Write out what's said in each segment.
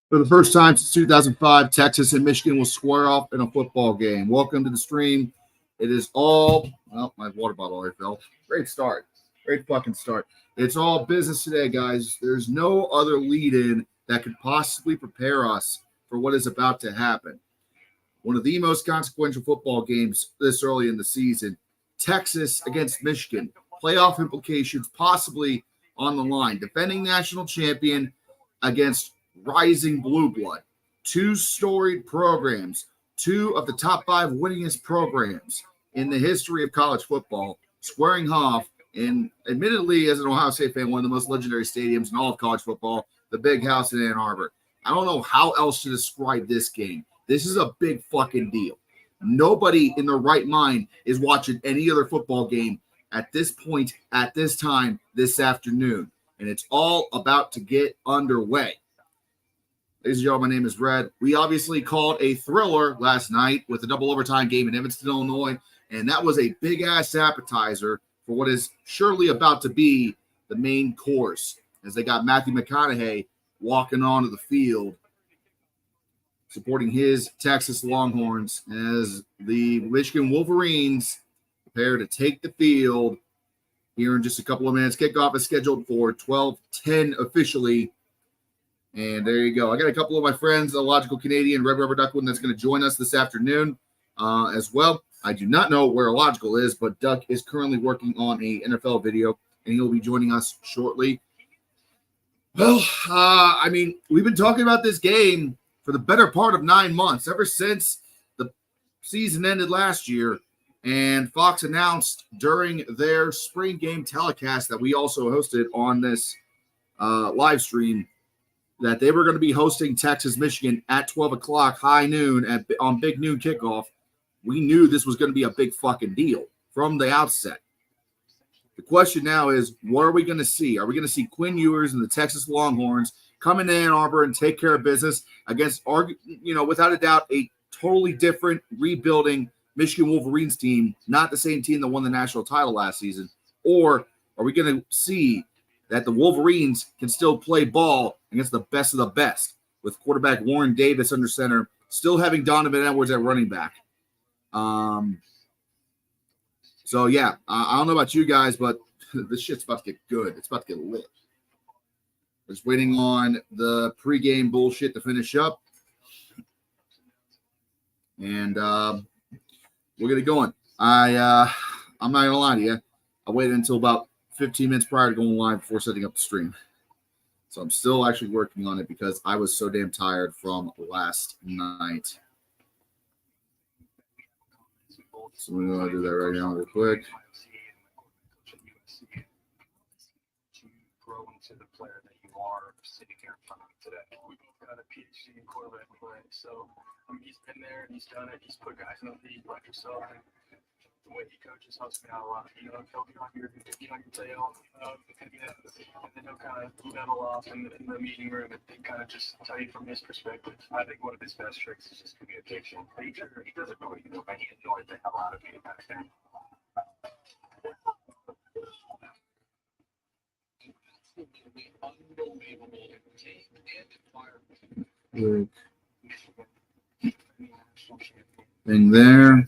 For the first time since 2005, Texas and Michigan will square off in a football game. Welcome to the stream. It is all, well, my water bottle already fell. Great start. Great fucking start. It's all business today, guys. There's no other lead-in that could possibly prepare us for what is about to happen. One of the most consequential football games this early in the season. Texas against Michigan. Playoff implications possibly on the line. Defending national champion against rising blue blood. Two storied programs. Two of the top 5 winningest programs in the history of college football. Squaring off in, admittedly, as an Ohio State fan, one of the most legendary stadiums in all of college football, the Big House in Ann Arbor. I don't know how else to describe this game. This is a big fucking deal. Nobody in their right mind is watching any other football game at this point, at this time, this afternoon. And it's all about to get underway. Ladies and gentlemen, my name is Red. We obviously called a thriller last night with a double overtime game in Evanston, Illinois. And that was a big-ass appetizer for what is surely about to be the main course, as they got Matthew McConaughey walking onto the field, supporting his Texas Longhorns as the Michigan Wolverines prepare to take the field here in just a couple of minutes. Kickoff is scheduled for 12:10 officially. And there you go. I got a couple of my friends, the Logical Canadian, Red Rubber Duckwood, that's going to join us this afternoon as well. I do not know where Logical is, but Duck is currently working on a NFL video, and he'll be joining us shortly. Well, I mean, we've been talking about this game for the better part of 9 months, ever since the season ended last year, and Fox announced during their spring game telecast that we also hosted on this live stream that they were going to be hosting Texas, Michigan at 12 o'clock, high noon, on Big Noon Kickoff. We knew this was going to be a big fucking deal from the outset. The question now is, what are we going to see? Are we going to see Quinn Ewers and the Texas Longhorns come in Ann Arbor and take care of business against, without a doubt, a totally different, rebuilding Michigan Wolverines team, not the same team that won the national title last season? Or are we going to see that the Wolverines can still play ball against the best of the best, with quarterback Warren Davis under center, still having Donovan Edwards at running back? So, yeah, I don't know about you guys, but this shit's about to get good. It's about to get lit. Just waiting on the pregame bullshit to finish up. And we'll get it going. I'm not going to lie to you. I waited until about 15 minutes prior to going live before setting up the stream. So I'm still actually working on it because I was so damn tired from last night. So we're going to do that right now real quick. Grow into the player that you are sitting here in front of me today. We both got a PhD in quarterback play, so he's been there, he's done it, he's put guys in the league like yourself. The way he coaches helps me out a lot. He'll be on your tail, and then he'll kind of level off in the meeting room and kind of just tell you from his perspective. I think one of his best tricks is just communication. He doesn't really know, but he enjoys the hell out of being back there. Thing there.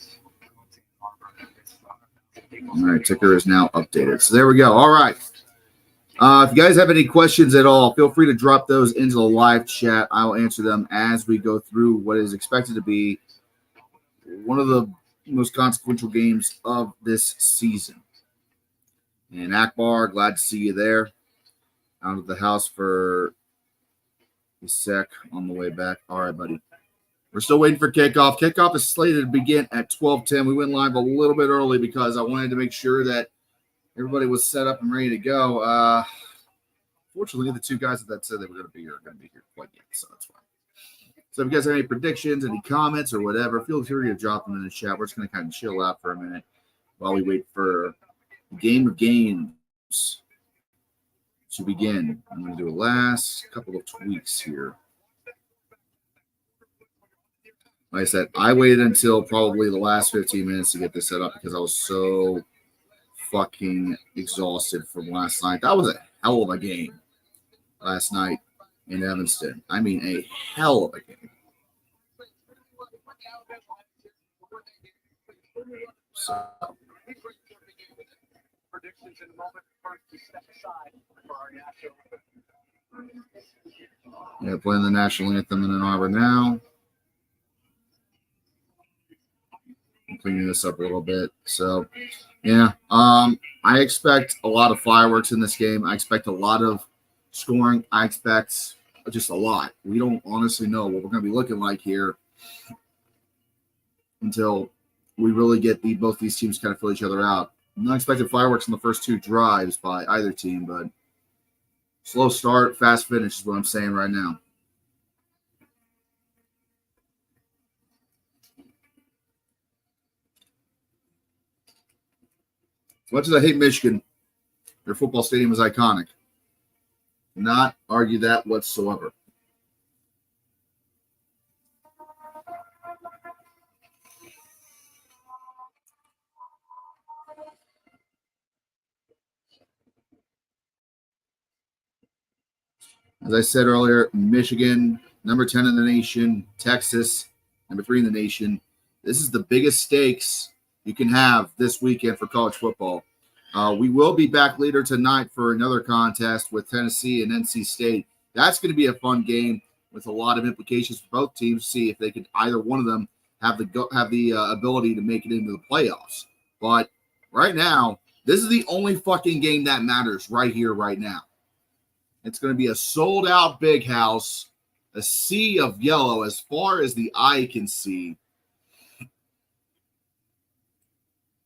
All right, ticker is now updated. So there we go. All right. If you guys have any questions at all, feel free to drop those into the live chat. I'll answer them as we go through what is expected to be one of the most consequential games of this season. And Akbar, glad to see you there. Out of the house for a sec on the way back. All right, buddy. We're still waiting for kickoff. Kickoff is slated to begin at 12:10. We went live a little bit early because I wanted to make sure that everybody was set up and ready to go. Fortunately, the two guys that said they were going to be here are going to be here quite yet, so that's fine. So if you guys have any predictions, any comments, or whatever, feel free to drop them in the chat. We're just going to kind of chill out for a minute while we wait for Game of Games to begin. I'm going to do a last couple of tweaks here. Like I said, I waited until probably the last 15 minutes to get this set up because I was so fucking exhausted from last night. That was a hell of a game last night. in Evanston. I mean, a hell of a game. So, yeah, playing the national anthem in Ann Arbor now. I'm cleaning this up a little bit. So, yeah, I expect a lot of fireworks in this game. I expect a lot of scoring. I expect just a lot. We don't honestly know what we're going to be looking like here until we really get both these teams kind of fill each other out. I'm not expecting fireworks in the first two drives by either team, but slow start, fast finish is what I'm saying right now. As much as I hate Michigan, their football stadium is iconic. Not argue that whatsoever. As I said earlier, Michigan, number 10 in the nation, Texas, number 3 in the nation. This is the biggest stakes you can have this weekend for college football. We will be back later tonight for another contest with Tennessee and NC State. That's going to be a fun game with a lot of implications for both teams. See if they can either one of them have the ability to make it into the playoffs. But right now, this is the only fucking game that matters right here, right now. It's going to be a sold-out big house, a sea of yellow as far as the eye can see.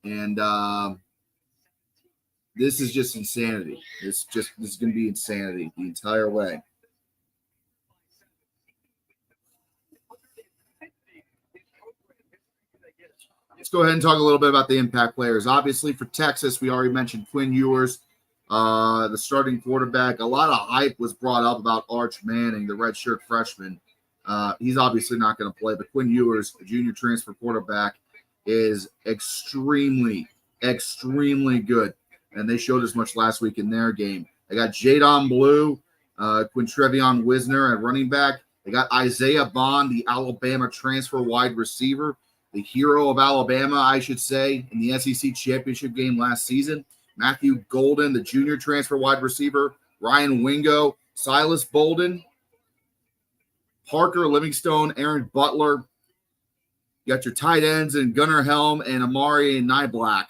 And this is just insanity. This is going to be insanity the entire way. Let's go ahead and talk a little bit about the impact players. Obviously, for Texas, we already mentioned Quinn Ewers, the starting quarterback. A lot of hype was brought up about Arch Manning, the redshirt freshman. He's obviously not going to play, but Quinn Ewers, a junior transfer quarterback, is extremely, extremely good. And they showed as much last week in their game. They got Jadon Blue, Quintrevion Wisner at running back. They got Isaiah Bond, the Alabama transfer wide receiver, the hero of Alabama, I should say, in the SEC championship game last season. Matthew Golden, the junior transfer wide receiver. Ryan Wingo, Silas Bolden, Parker Livingstone, Aaron Butler. You got your tight ends and Gunnar Helm and Amari Niblack.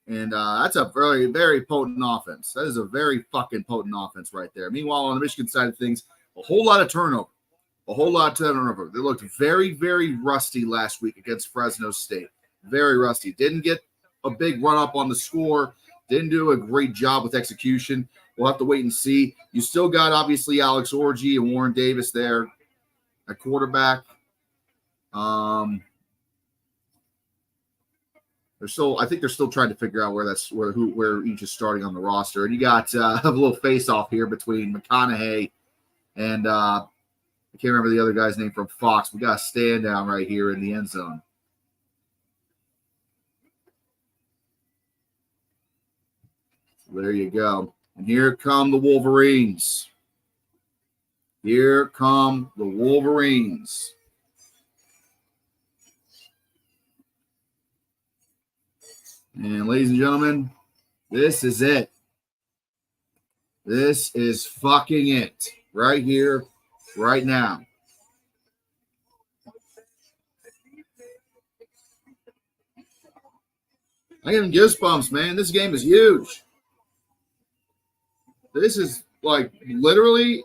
And that's a very, very potent offense. That is a very fucking potent offense right there. Meanwhile, on the Michigan side of things, a whole lot of turnover. A whole lot of turnover. They looked very, very rusty last week against Fresno State. Very rusty. Didn't get a big run-up on the score. Didn't do a great job with execution. We'll have to wait and see. You still got, obviously, Alex Orji and Warren Davis there at quarterback. I think they're still trying to figure out where each is starting on the roster. And you got a little face-off here between McConaughey and I can't remember the other guy's name from Fox. We got a stand down right here in the end zone. So there you go. And here come the Wolverines. Here come the Wolverines. And ladies and gentlemen, this is it. This is fucking it. Right here, right now. I get goosebumps, man. This game is huge. This is like literally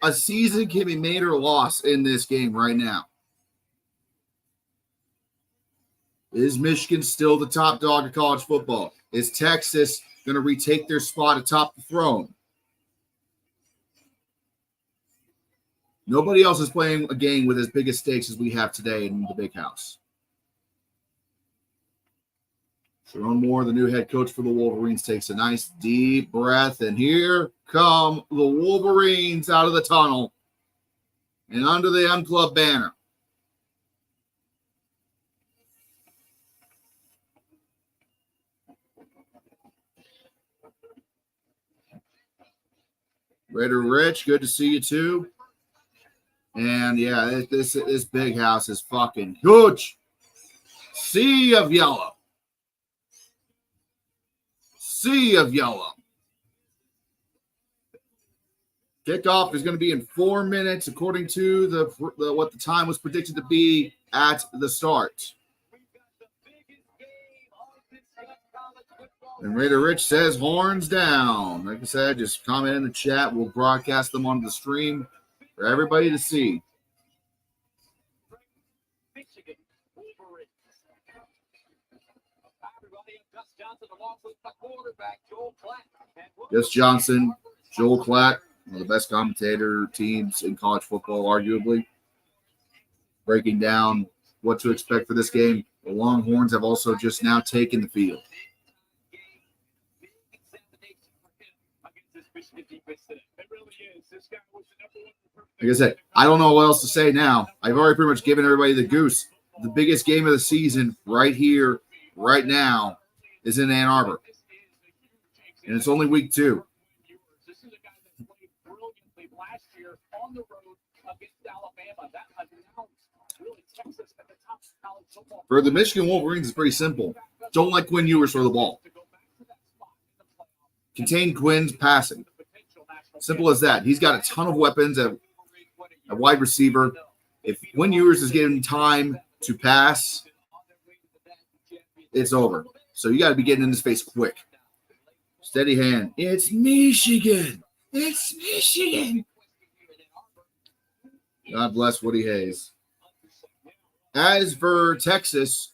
a season can be made or lost in this game right now. Is Michigan still the top dog of college football? Is Texas going to retake their spot atop the throne? Nobody else is playing a game with as big a stakes as we have today in the big house. Sharon Moore, the new head coach for the Wolverines, takes a nice deep breath, and here come the Wolverines out of the tunnel and under the M Club banner. Raider Rich, good to see you too. And yeah, this big house is fucking huge. Sea of yellow. Sea of yellow. Kickoff is going to be in 4 minutes, according to what the time was predicted to be at the start. And Raider Rich says horns down. Like I said, just comment in the chat. We'll broadcast them on the stream for everybody to see. Gus Johnson, Joel Klatt, one of the best commentator teams in college football, arguably, breaking down what to expect for this game. The Longhorns have also just now taken the field. Like I said, I don't know what else to say now. I've already pretty much given everybody the goose. The biggest game of the season right here, right now, is in Ann Arbor. And it's only week 2. For the Michigan Wolverines, it's pretty simple. Don't let Quinn Ewers throw the ball. Contain Quinn's passing. Simple as that. He's got a ton of weapons at wide receiver. If Quinn Ewers is getting time to pass, it's over. So you got to be getting in his face quick. Steady hand. It's Michigan. It's Michigan. God bless Woody Hayes. As for Texas,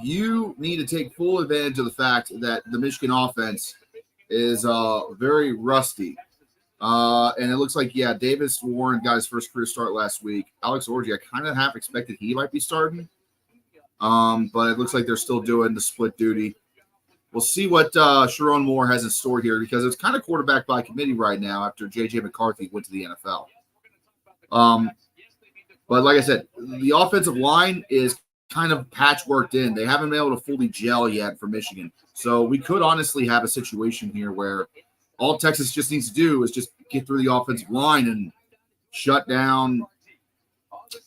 you need to take full advantage of the fact that the Michigan offense is very rusty. And it looks like, Davis Warren got his first career start last week. Alex Orji, I kind of half expected he might be starting. But it looks like they're still doing the split duty. We'll see what Sharon Moore has in store here, because it's kind of quarterback by committee right now after J.J. McCarthy went to the NFL. But like I said, the offensive line is kind of patchworked in. They haven't been able to fully gel yet for Michigan. So we could honestly have a situation here where all Texas just needs to do is just get through the offensive line and shut down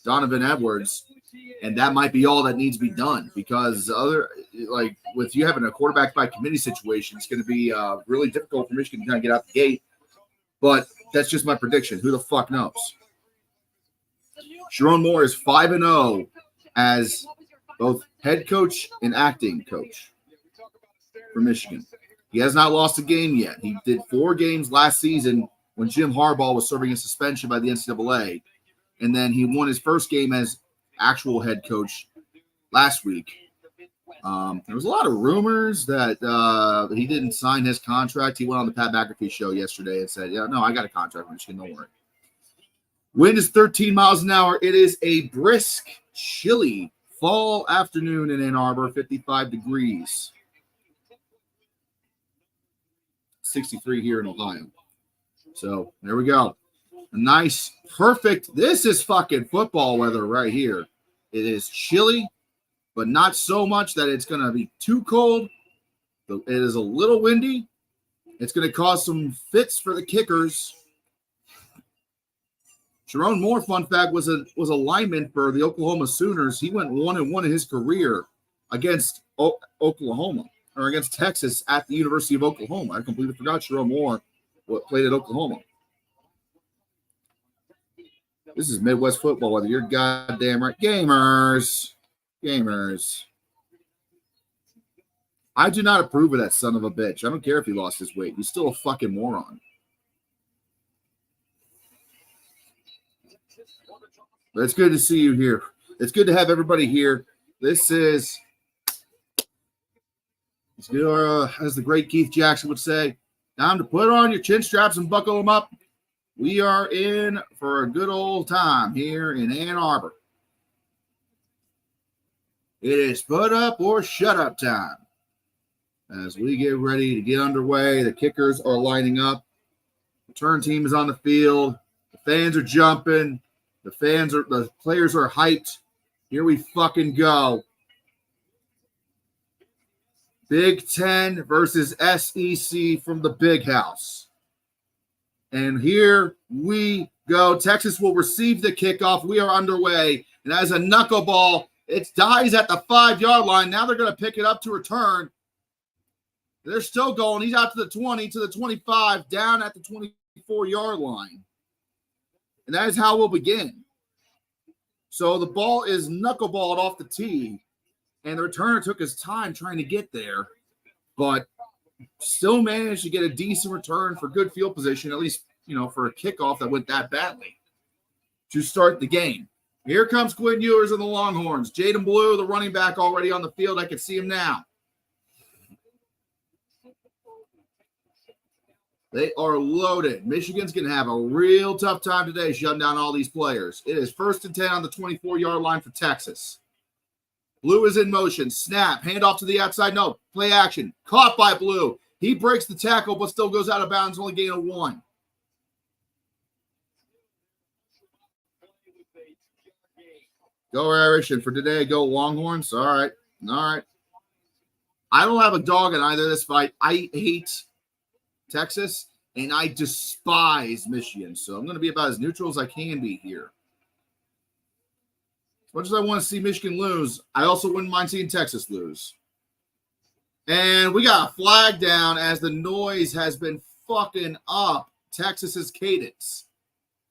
Donovan Edwards. And that might be all that needs to be done, because with you having a quarterback by committee situation, it's going to be really difficult for Michigan to kind of get out the gate. But that's just my prediction. Who the fuck knows? Sharon Moore is 5-0 as both head coach and acting coach for Michigan. He has not lost a game yet. He did 4 games last season when Jim Harbaugh was serving a suspension by the NCAA. And then he won his first game as actual head coach last week. There was a lot of rumors that he didn't sign his contract. He went on the Pat McAfee show yesterday and said, no, I got a contract with Michigan, don't worry. Wind is 13 miles an hour. It is a brisk, chilly fall afternoon in Ann Arbor, 55 degrees. 63 here in Ohio. So there we go. A nice, perfect. This is fucking football weather right here. It is chilly, but not so much that it's going to be too cold. It is a little windy. It's going to cause some fits for the kickers. Sharon Moore, fun fact, was a lineman for the Oklahoma Sooners. He went 1-1 in his career against Oklahoma, or against Texas at the University of Oklahoma. I completely forgot Sharon Moore played at Oklahoma. This is Midwest football weather. You're goddamn right. Gamers. I do not approve of that son of a bitch. I don't care if he lost his weight. He's still a fucking moron. But it's good to see you here. It's good to have everybody here. This is, as the great Keith Jackson would say, time to put on your chin straps and buckle them up. We are in for a good old time here in Ann Arbor. It is put up or shut up time. As we get ready to get underway, the kickers are lining up. The return team is on the field. The fans are jumping. The players are hyped. Here we fucking go. Big Ten versus SEC from the Big House. And here we go. Texas will receive the kickoff. We are underway. And as a knuckleball, it dies at the 5-yard line. Now they're going to pick it up to return. They're still going. He's out to the 20, to the 25, down at the 24-yard line. And that is how we'll begin. So the ball is knuckleballed off the tee. And the returner took his time trying to get there. But still managed to get a decent return for good field position, at least, for a kickoff that went that badly to start the game. Here comes Quinn Ewers and the Longhorns. Jaden Blue, the running back, already on the field. I can see him now. They are loaded. Michigan's going to have a real tough time today shutting down all these players. It is 1st and 10 on the 24-yard line for Texas. Blue is in motion. Snap. Handoff to the outside. No. Play action. Caught by Blue. He breaks the tackle, but still goes out of bounds. Only gain of 1. Go Irish. And for today, go Longhorns. All right. All right. I don't have a dog in either of this fight. I hate Texas, and I despise Michigan. So I'm going to be about as neutral as I can be here. As much as I want to see Michigan lose, I also wouldn't mind seeing Texas lose. And we got a flag down as the noise has been fucking up Texas's cadence.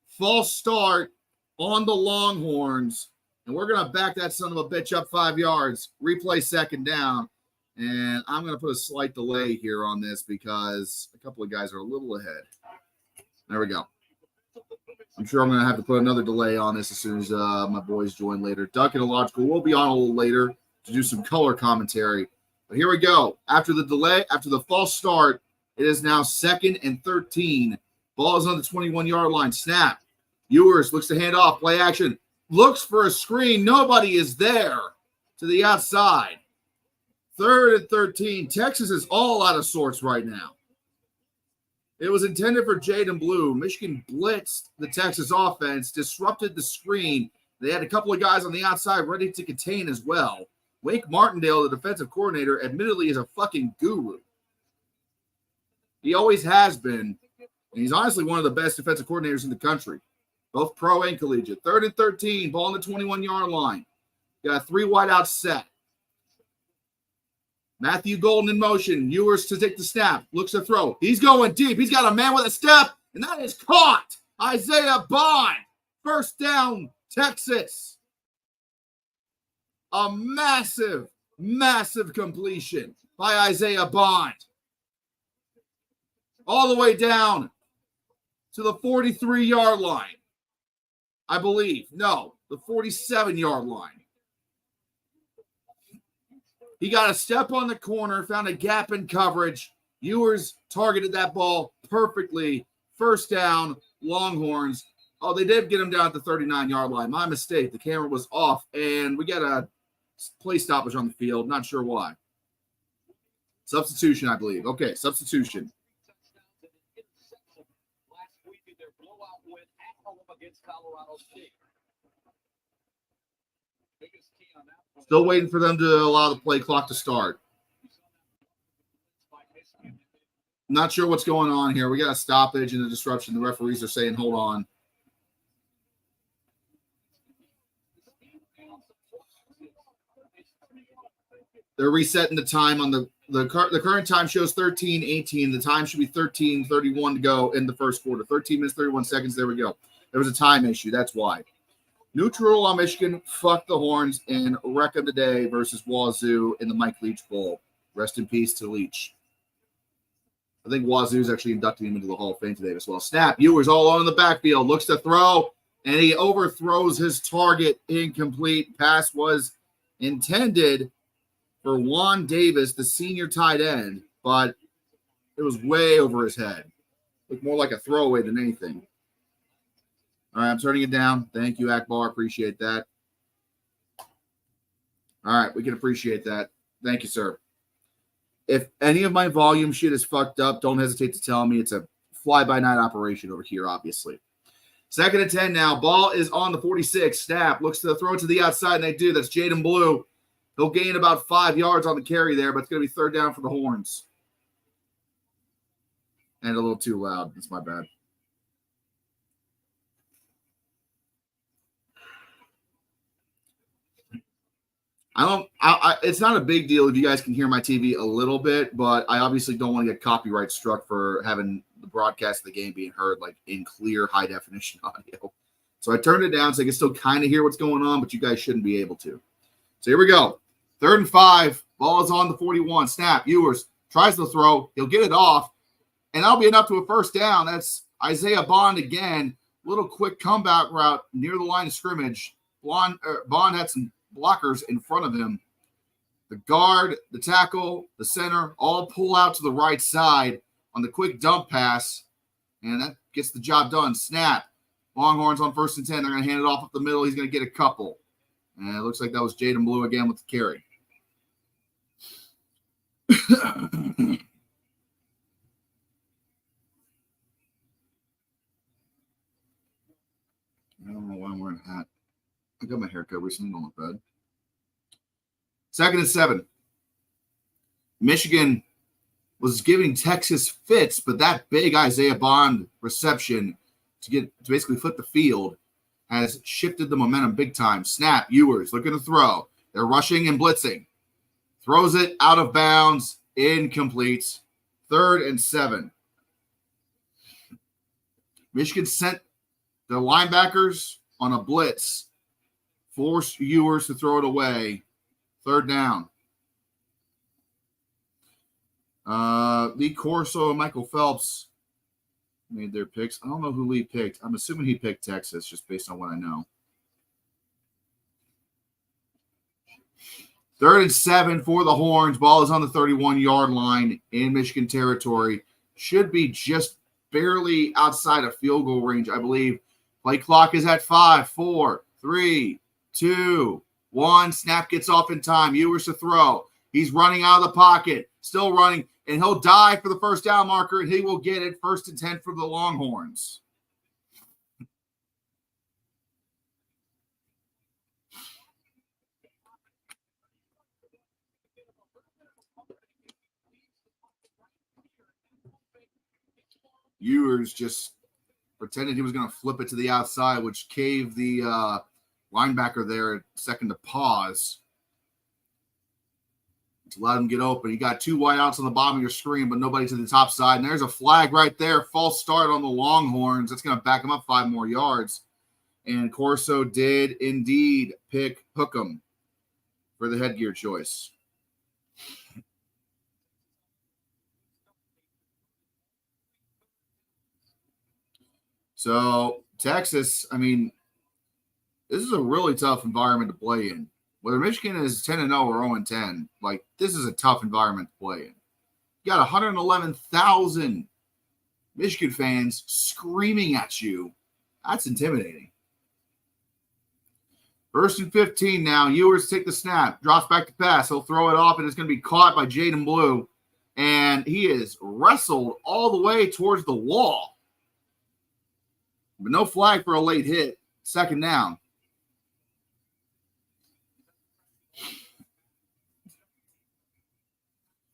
False start on the Longhorns. And we're going to back that son of a bitch up 5 yards. Replay 2nd down. And I'm going to put a slight delay here on this because a couple of guys are a little ahead. There we go. I'm sure I'm going to have to put another delay on this as soon as my boys join later. Duck and Illogical will be on a little later to do some color commentary. But here we go. After the delay, after the false start, it is now 2nd and 13. Ball is on the 21-yard line. Snap. Ewers looks to hand off. Play action. Looks for a screen. Nobody is there to the outside. 3rd and 13. Texas is all out of sorts right now. It was intended for Jaden Blue. Michigan blitzed the Texas offense, disrupted the screen. They had a couple of guys on the outside ready to contain as well. Wake Martindale, the defensive coordinator, admittedly is a fucking guru. He always has been. And he's honestly one of the best defensive coordinators in the country, both pro and collegiate. 3rd and 13, ball on the 21-yard line. Got a 3 wideout set. Matthew Golden in motion. Ewers to take the snap. Looks to throw. He's going deep. He's got a man with a step, and that is caught. Isaiah Bond. 1st down, Texas. A massive, massive completion by Isaiah Bond. All the way down to the 43-yard line, I believe. No, the 47-yard line. He got a step on the corner, found a gap in coverage. Ewers targeted that ball perfectly. 1st down, Longhorns. Oh, they did get him down at the 39-yard line. My mistake. The camera was off, and we got a play stoppage on the field. Not sure why. Substitution, I believe. Okay, substitution. Still waiting for them to allow the play clock to start. Not sure what's going on here. We got a stoppage and a disruption. The referees are saying, hold on. They're resetting the time on the current time shows 13:18. The time should be 13:31 to go in the first quarter. 13 minutes, 31 seconds. There we go. There was a time issue. That's why. Neutral on Michigan. Fuck the Horns and wreck them today versus Wazoo in the Mike Leach Bowl. Rest in peace to Leach. I think Wazoo's actually inducting him into the Hall of Fame today as well. Snap. Ewers all on the backfield. Looks to throw, and he overthrows his target. Incomplete. Pass was intended for Juan Davis, the senior tight end, but it was way over his head. Looked more like a throwaway than anything. All right, I'm turning it down. Thank you, Akbar. Appreciate that. All right, we can appreciate that. Thank you, sir. If any of my volume shit is fucked up, don't hesitate to tell me. It's a fly-by-night operation over here, obviously. 2nd and 10 now. Ball is on the 46. Snap. Looks to throw it to the outside, and they do. That's Jaden Blue. He'll gain about 5 yards on the carry there, but it's going to be 3rd down for the Horns. And a little too loud. That's my bad. It's not a big deal if you guys can hear my TV a little bit, but I obviously don't want to get copyright struck for having the broadcast of the game being heard like in clear high definition audio. So I turned it down so I can still kind of hear what's going on, but you guys shouldn't be able to. So here we go. 3rd and 5. Ball is on the 41. Snap. Ewers tries to throw. He'll get it off, and that'll be enough to a first down. That's Isaiah Bond again. Little quick comeback route near the line of scrimmage. Bond had some blockers in front of him. The guard, the tackle, the center all pull out to the right side on the quick dump pass, and that gets the job done. Snap. Longhorns on 1st and 10. They're going to hand it off up the middle. He's going to get a couple. And it looks like that was Jaden Blue again with the carry. I don't know why I'm wearing a hat. I got my haircut recently, don't look bad. 2nd and 7. Michigan was giving Texas fits, but that big Isaiah Bond reception to basically flip the field has shifted the momentum big time. Snap. Ewers looking to throw. They're rushing and blitzing. Throws it out of bounds. Incomplete. 3rd and 7. Michigan sent the linebackers on a blitz. Forced Ewers to throw it away. 3rd down. Lee Corso and Michael Phelps made their picks. I don't know who Lee picked. I'm assuming he picked Texas just based on what I know. 3rd and 7 for the Horns. Ball is on the 31-yard line in Michigan territory. Should be just barely outside of field goal range, I believe. Play clock is at 5, 4, 3, 2, 1. Snap gets off in time. Ewers to throw. He's running out of the pocket. Still running. And he'll dive for the first down marker, and he will get it. 1st and 10 for the Longhorns. Ewers just pretended he was going to flip it to the outside, which gave the linebacker there a second to pause. To let him get open. You got 2 wideouts on the bottom of your screen, but nobody to the top side. And there's a flag right there. False start on the Longhorns. That's going to back them up 5 more yards. And Corso did indeed pick Hookem for the headgear choice. So Texas, I mean, this is a really tough environment to play in. Whether Michigan is 10-0 or 0-10, like, this is a tough environment to play in. You got 111,000 Michigan fans screaming at you. That's intimidating. 1st and 15 now. Ewers take the snap. Drops back to pass. He'll throw it off, and it's going to be caught by Jaden Blue. And he is wrestled all the way towards the wall. But no flag for a late hit. 2nd down.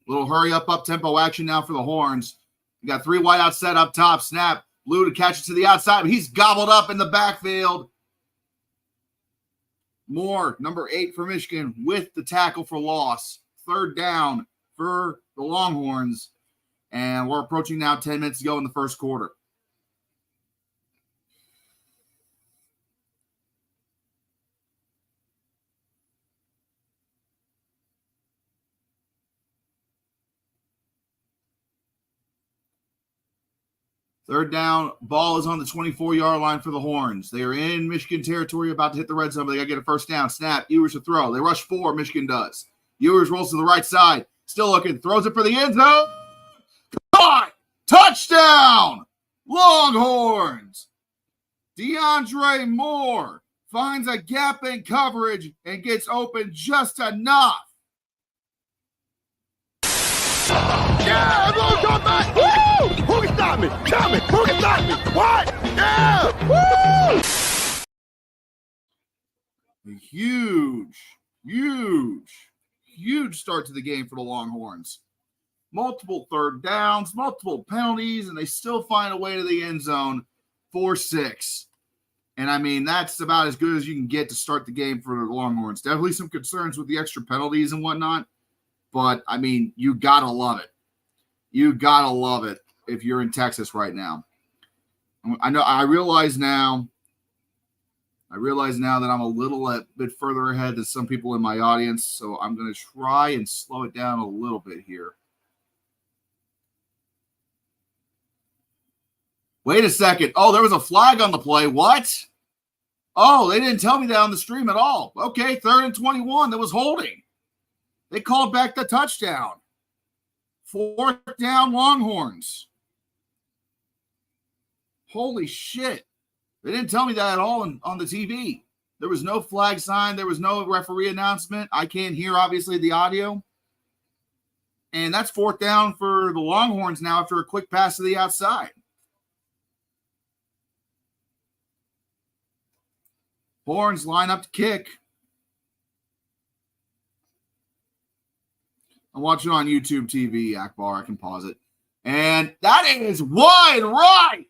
Little hurry up tempo action now for the Horns. You got 3 wideouts set up top. Snap. Blue to catch it to the outside. But he's gobbled up in the backfield. Moore, number 8 for Michigan, with the tackle for loss. 3rd down for the Longhorns. And we're approaching now 10 minutes to go in the first quarter. Third down, ball is on the 24-yard line for the Horns. They are in Michigan territory, about to hit the red zone, but they got to get a first down. Snap, Ewers to throw. They rush 4, Michigan does. Ewers rolls to the right side, still looking, throws it for the end zone. Caught! Touchdown! Longhorns! DeAndre Moore finds a gap in coverage and gets open just enough. Yeah, everyone come back! Woo! Who can stop me? Tell me, who can stop me? What? Yeah! Woo! Huge start to the game for the Longhorns. Multiple third downs, multiple penalties, and they still find a way to the end zone. 4-6. And, I mean, that's about as good as you can get to start the game for the Longhorns. Definitely some concerns with the extra penalties and whatnot. But, I mean, you got to love it. You got to love it if you're in Texas right now. I realize now that I'm a little bit further ahead than some people in my audience, so I'm going to try and slow it down a little bit here. Wait a second. Oh, there was a flag on the play. What? Oh, they didn't tell me that on the stream at all. Okay, 3rd and 21. That was holding. They called back the touchdown. 4th down Longhorns. Holy shit. They didn't tell me that at all on the TV. There was no flag sign. There was no referee announcement. I can't hear, obviously, the audio. And that's 4th down for the Longhorns now after a quick pass to the outside. Horns line up to kick. I'm watching on YouTube TV, Akbar. I can pause it. And that is wide right.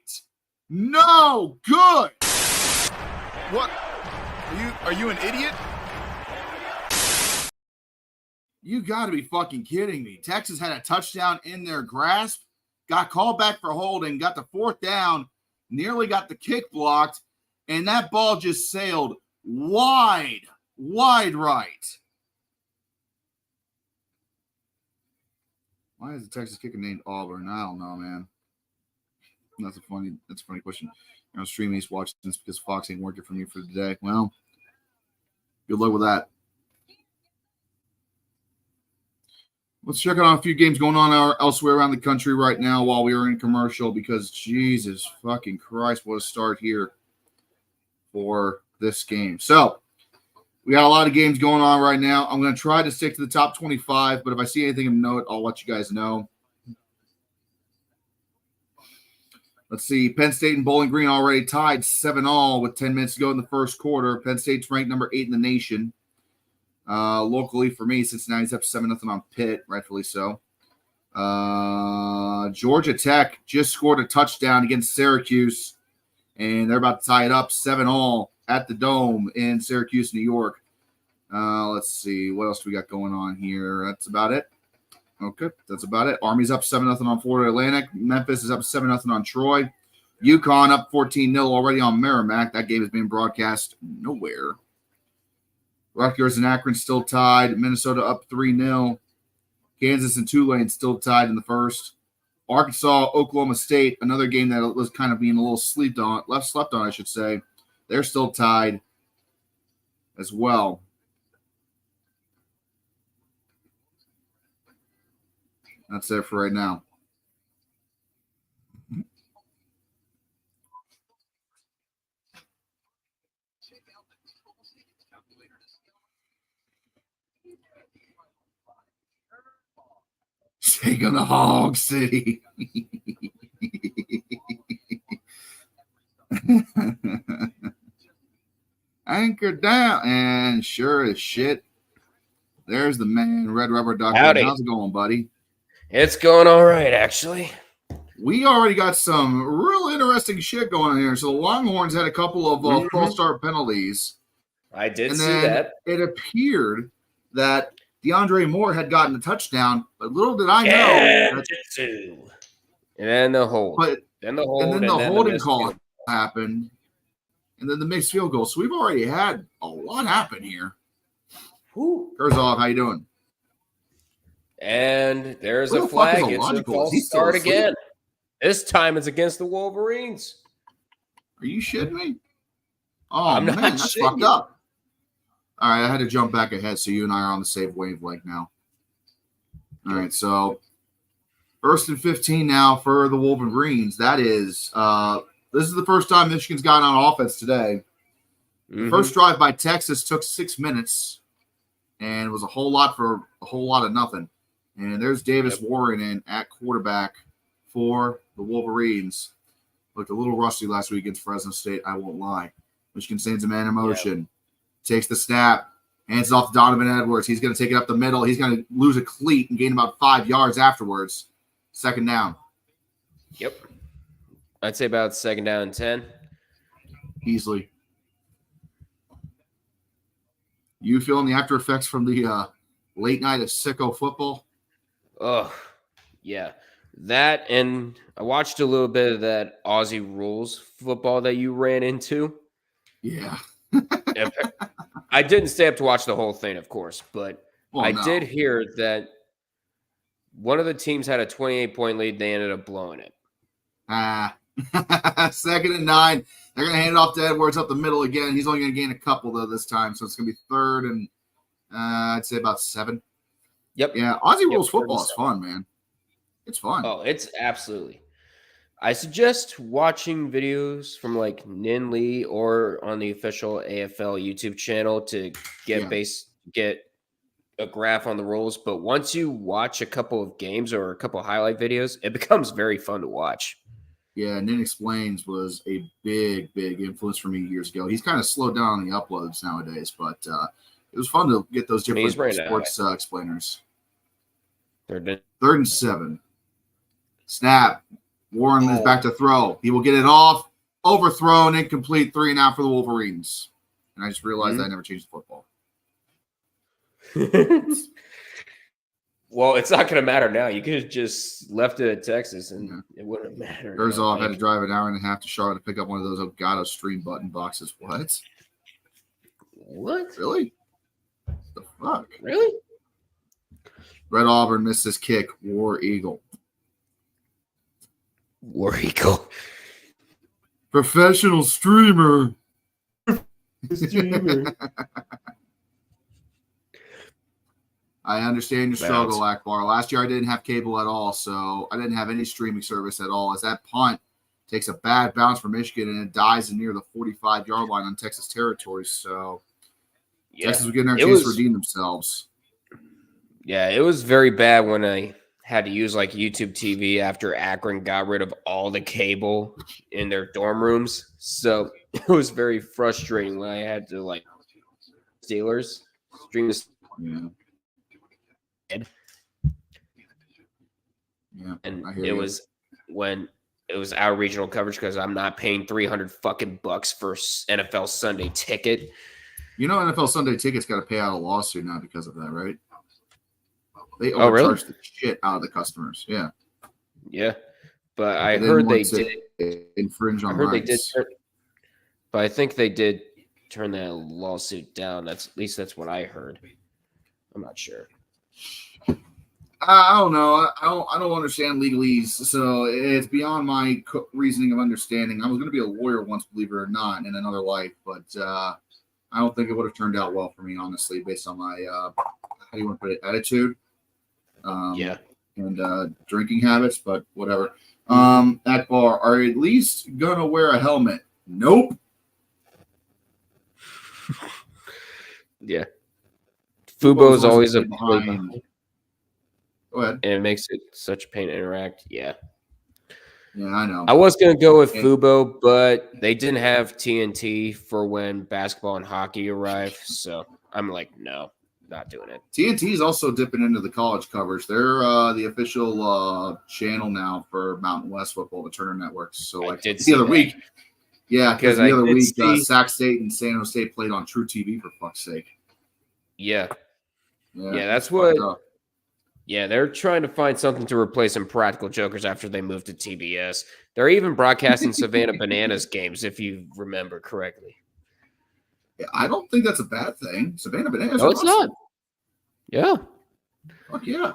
No good. What? Are you an idiot? You got to be fucking kidding me. Texas had a touchdown in their grasp, got called back for holding, got the 4th down, nearly got the kick blocked, and that ball just sailed wide right. Why is the Texas kicker named Auburn? I don't know, man. That's a funny question. You know, streaming is watching this because Fox ain't working for me for today. Well, good luck with that. Let's check out a few games going on elsewhere around the country right now while we are in commercial because Jesus fucking Christ, what a start here for this game. So we got a lot of games going on right now. I'm going to try to stick to the top 25, but if I see anything of note, I'll let you guys know. Let's see. Penn State and Bowling Green already tied 7-7 with 10 minutes to go in the first quarter. Penn State's ranked number 8 in the nation. Locally for me, Cincinnati's up 7-0 on Pitt, rightfully so. Georgia Tech just scored a touchdown against Syracuse, and they're about to tie it up 7-7 at the Dome in Syracuse, New York. Let's see. What else do we got going on here? That's about it. Okay, that's about it. Army's up 7-0 on Florida Atlantic. Memphis is up 7-0 on Troy. UConn up 14-0 already on Merrimack. That game is being broadcast nowhere. Rutgers and Akron still tied. Minnesota up 3-0. Kansas and Tulane still tied in the first. Arkansas, Oklahoma State, another game that was kind of being a little slept on, I should say. They're still tied as well. That's it for right now. Taking the Hog City. Anchor down. And sure as shit, there's the man, Red Rubber Duck. How's it going, buddy? It's going all right, actually. We already got some real interesting shit going on here. So the Longhorns had a couple of false start penalties. I did see that. It appeared that DeAndre Moore had gotten a touchdown, but little did I know. And then the hold. And then the holding call happened. And then the mixed field goal. So we've already had a lot happen here. Kurzov, how you doing? And there's a flag. It's a false start again. This time it's against the Wolverines. Are you shitting me? Oh, I'm man, not that's fucked up. All right, I had to jump back ahead, so you and I are on the same wavelength now. All right, so 1st and 15 now for the Wolverines. That is, this is the first time Michigan's gotten on offense today. The first drive by Texas took 6 minutes, and it was a whole lot for a whole lot of nothing. And there's Davis Warren in at quarterback for the Wolverines. Looked a little rusty last week against Fresno State, I won't lie. Michigan sends a man in motion. Takes the snap, hands it off to Donovan Edwards. He's going to take it up the middle. He's going to lose a cleat and gain about 5 yards afterwards. 2nd down. Yep. I'd say about 2nd down and 10. Easily. You feeling the after effects from the late night of sicko football? Oh, yeah. That, and I watched a little bit of that Aussie rules football that you ran into. Yeah. I didn't stay up to watch the whole thing, of course, but I did hear that one of the teams had a 28-point lead. They ended up blowing it. 2nd and 9. They're going to hand it off to Edwards up the middle again. He's only going to gain a couple, though, this time. So it's going to be 3rd and I'd say about 7. Yep. Yeah, Aussie rules football is fun, man. It's fun. Oh, it's absolutely. I suggest watching videos from like Nin Lee or on the official AFL YouTube channel to get a graph on the rules. But once you watch a couple of games or a couple of highlight videos, it becomes very fun to watch. Yeah, Nin Explains was a big influence for me years ago. He's kind of slowed down on the uploads nowadays, but it was fun to get those different sports explainers. 3rd and 7. Snap. Warren is back to throw. He will get it off. Overthrown, incomplete, 3 and out for the Wolverines. And I just realized I never changed the football. Well, it's not going to matter now. You could have just left it at Texas, and it wouldn't matter. Herzog had to drive an hour and a half to Charlotte to pick up one of those Elgato Stream button boxes. What? Really? What the fuck? Really? Red Auburn missed his kick. War Eagle. Professional streamer. I understand your struggle, Akbar. Last year I didn't have cable at all, so I didn't have any streaming service at all. As that punt takes a bad bounce for Michigan and it dies near the 45-yard line on Texas territory. So Texas was getting their chance to redeem themselves. Yeah, it was very bad when I had to use like YouTube TV after Akron got rid of all the cable in their dorm rooms. So it was very frustrating when I had to like Steelers stream this. Yeah, and it was when it was our regional coverage because I'm not paying $300 fucking bucks for NFL Sunday ticket. You know, NFL Sunday tickets got to pay out a lawsuit now because of that, right? They overcharge the shit out of the customers. Yeah. Yeah. But I heard they did infringe on rights. But I think they did turn that lawsuit down. At least that's what I heard. I'm not sure. I don't know. I don't understand legalese, so it's beyond my reasoning of understanding. I was going to be a lawyer once, believe it or not, in another life, but I don't think it would have turned out well for me, honestly, based on my how do you want to put it, attitude, and drinking habits. But whatever. Akbar, are you at least gonna wear a helmet? Nope. Yeah. Fubo is always a behind. Go ahead. And it makes it such a pain to interact. Yeah. Yeah, I know. I was going to go with Fubo, but they didn't have TNT for when basketball and hockey arrived. So I'm like, no, not doing it. TNT is also dipping into the college coverage. They're the official channel now for Mountain West football, the Turner Networks. So like the other week. Yeah, because the other week, Sac State and San Jose State played on True TV, for fuck's sake. Yeah. Yeah, that's what. Yeah, they're trying to find something to replace Impractical Jokers after they moved to TBS. They're even broadcasting Savannah Bananas games, if you remember correctly. Yeah, I don't think that's a bad thing. Savannah Bananas. No, it's not. Yeah. Fuck yeah.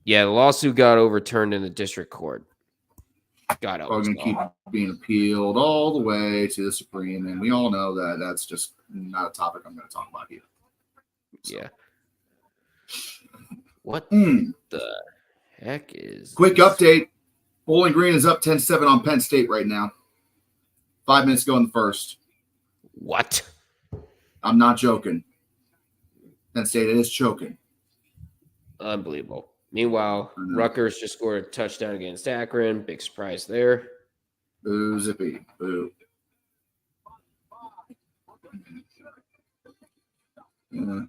Yeah, the lawsuit got overturned in the district court. God, we're going to keep being appealed all the way to the Supreme, and we all know that that's just not a topic I'm going to talk about here. So. Yeah. What the heck is quick update? Bowling Green is up 10-7 on Penn State right now. 5 minutes ago in the first. What? I'm not joking. Penn State is choking. Unbelievable. Meanwhile, Rutgers just scored a touchdown against Akron. Big surprise there. Boo, zippy. Boo. Yeah.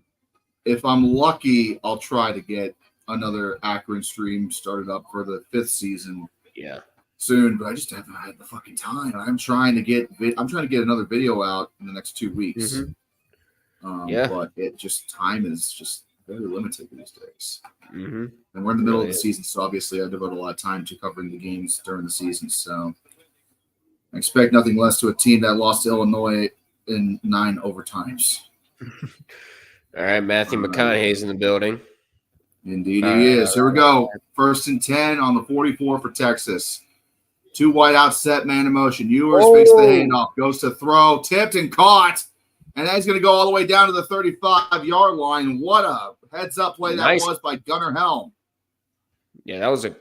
If I'm lucky, I'll try to get another Akron stream started up for the 5th season. Yeah. Soon, but I just haven't had the fucking time. I'm trying to get another video out in the next 2 weeks. But time is just very limited these days. Mm-hmm. And we're in the middle of the season, so obviously I devote a lot of time to covering the games during the season. So I expect nothing less to a team that lost to Illinois in 9 overtimes. All right, Matthew McConaughey's in the building. Indeed he is. Here we go. 1st and 10 on the 44 for Texas. 2 wide out set, man in motion. Ewers fakes the handoff, goes to throw, tipped and caught. And then he's going to go all the way down to the 35-yard line. What a heads-up play that was by Gunnar Helm. Yeah, that was a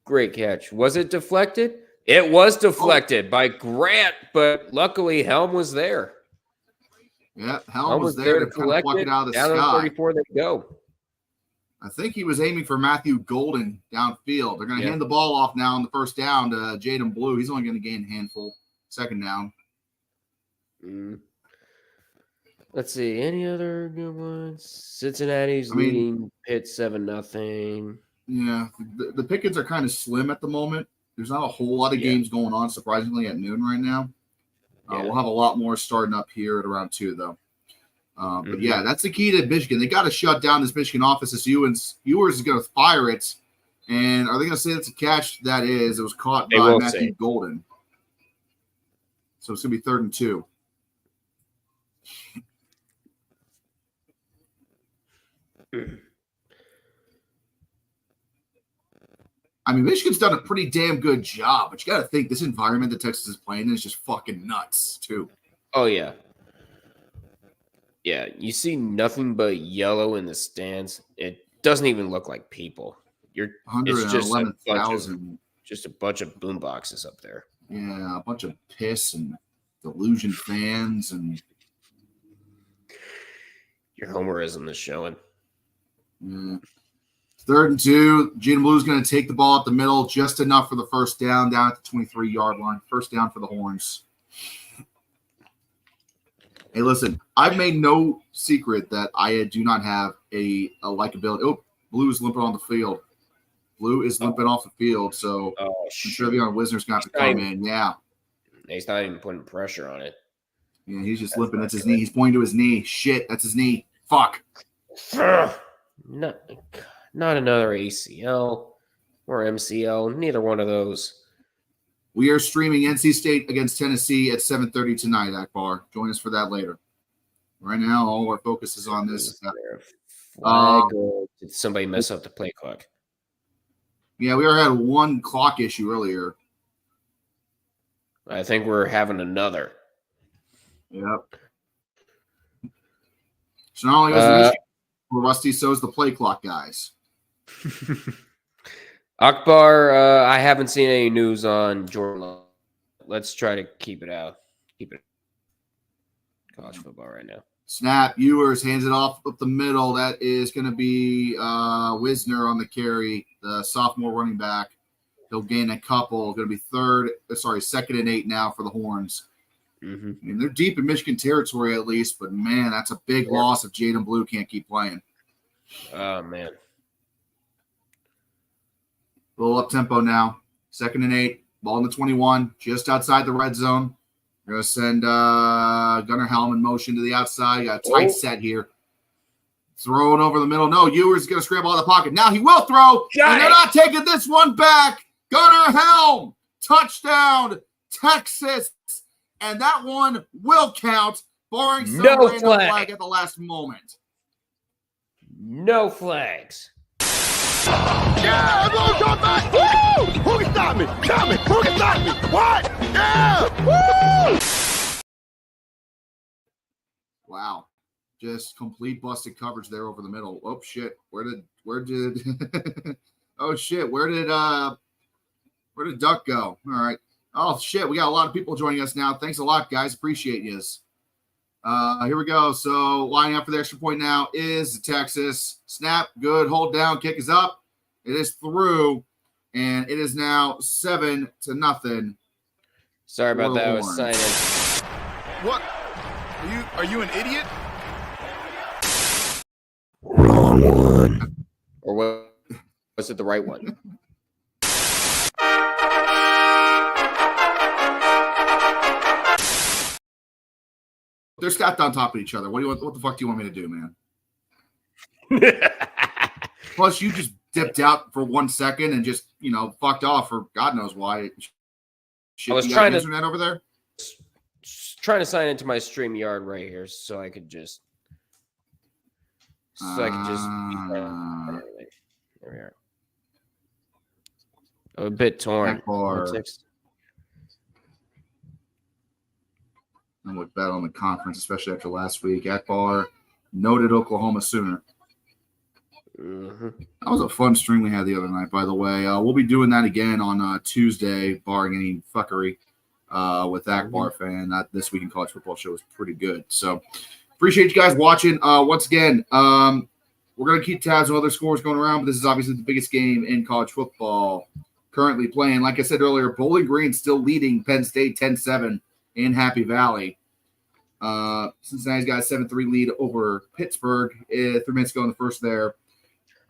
great catch. Was it deflected? It was deflected by Grant, but luckily Helm was there. Yeah, Helm was there to kind of pluck it out of the sky. Down on 34 they go. I think he was aiming for Matthew Golden downfield. They're going to hand the ball off now on the first down to Jaden Blue. He's only going to gain a handful. 2nd down. Let's see. Any other good ones? Cincinnati's leading Pitt 7-0. Yeah, the pickets are kind of slim at the moment. There's not a whole lot of games going on, surprisingly, at noon right now. We'll have a lot more starting up here at around 2, though. But yeah, that's the key to Michigan. They got to shut down this Michigan offense. This Ewers is going to fire it. And are they going to say it's a catch? That is. It was caught by Matthew Golden. So it's going to be 3rd and 2. I mean, Michigan's done a pretty damn good job, but you got to think this environment that Texas is playing in is just fucking nuts, too. Oh, yeah. Yeah, you see nothing but yellow in the stands. It doesn't even look like people. It's just a bunch of boom boxes up there. Yeah, a bunch of piss and delusion fans and your homerism is showing. 3rd and 2. Jaden Blue's going to take the ball up the middle, just enough for the first down, down at the 23-yard line. First down for the Horns. Hey, listen, I've made no secret that I do not have a likability. Oh, Blue is limping on the field. Blue is limping off the field, so I'm sure the Wisner's got to come in. Yeah. He's not even putting pressure on it. Yeah, he's just limping. That's his knee. He's pointing to his knee. Shit, that's his knee. Fuck. Not another ACL or MCL. Neither one of those. We are streaming NC State against Tennessee at 7:30 tonight, Akbar. Join us for that later. Right now, all our focus is on this. Did somebody mess up the play clock? Yeah, we already had 1 clock issue earlier. I think we're having another. Yep. So not only goes Rusty, so is the play clock guys. Akbar, I haven't seen any news on Jordan. Let's try to keep it out. Keep it college football right now. Snap. Ewers hands it off up the middle. That is going to be Wisner on the carry, the sophomore running back. He'll gain a couple. Going to be 2nd and 8 now for the Horns. Mm-hmm. I mean, they're deep in Michigan territory at least, but man, that's a big loss if Jaden Blue can't keep playing. Oh, man. A little up-tempo now. 2nd and 8. Ball in the 21. Just outside the red zone. We're going to send Gunnar Helm in motion to the outside. Got a tight set here. Throwing over the middle. No, Ewers is going to scramble out of the pocket. Now he will throw. And they're not taking this one back. Gunnar Helm. Touchdown, Texas. And that one will count, barring some random flag at the last moment. No flags. Yeah, everyone come back. Woo! Who can stop me? Tell me. Who can stop me? What? Yeah! Woo! Wow. Just complete busted coverage there over the middle. Oh shit. Where did oh shit. Where did Duck go? All right. Oh shit. We got a lot of people joining us now. Thanks a lot, guys. Appreciate yous. Here we go. So lining up for the extra point now is Texas. Snap. Good. Hold down. Kick is up. It is through. And it is now 7-0. Sorry about that. I was signing. What? Are you an idiot? Wrong one. Or was it the right one? They're stacked on top of each other. What the fuck do you want me to do, man? Plus, you just dipped out for 1 second and just, fucked off for God knows why. Shit, I was you trying got to internet over there? Trying to sign into my StreamYard right here so I could just there we are. A bit torn. I would bet on the conference, especially after last week. Akbar, noted Oklahoma Sooner. Mm-hmm. That was a fun stream we had the other night, by the way. We'll be doing that again on Tuesday, barring any fuckery with Akbar fan. This Week in College Football show was pretty good. So appreciate you guys watching. Once again, we're going to keep tabs on other scores going around, but this is obviously the biggest game in college football currently playing. Like I said earlier, Bowling Green still leading Penn State 10-7 in Happy Valley. Cincinnati's got a 7-3 lead over Pittsburgh 3 minutes ago in the first there.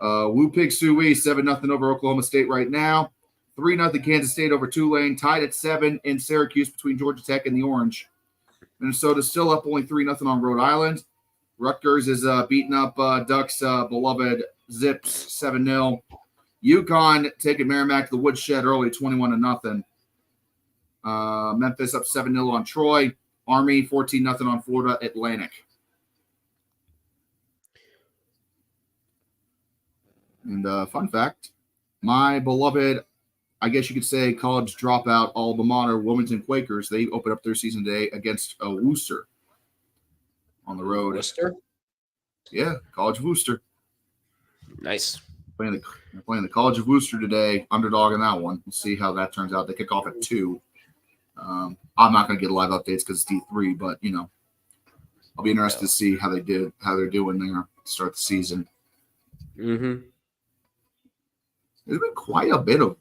Woo Pig Suey 7-0 over Oklahoma State right now. 3-0 Kansas State over Tulane. Tied at 7 in Syracuse between Georgia Tech and the Orange. Minnesota's still up only 3-0 on Rhode Island. Rutgers is beating up Ducks' beloved Zips 7-0. UConn taking Merrimack to the woodshed early 21-0. Memphis up 7-0 on Troy. Army 14-0 on Florida Atlantic. And fun fact, my beloved, I guess you could say, college dropout alma mater, Wilmington Quakers, they open up their season today against Worcester on the road. Worcester? Yeah, College of Worcester. Nice. They're playing the College of Worcester today, underdog in that one. We'll see how that turns out. They kick off at 2. I'm not going to get live updates because it's D3, but, I'll be interested to see how they're doing there to start the season. Mm-hmm. There's been quite a bit of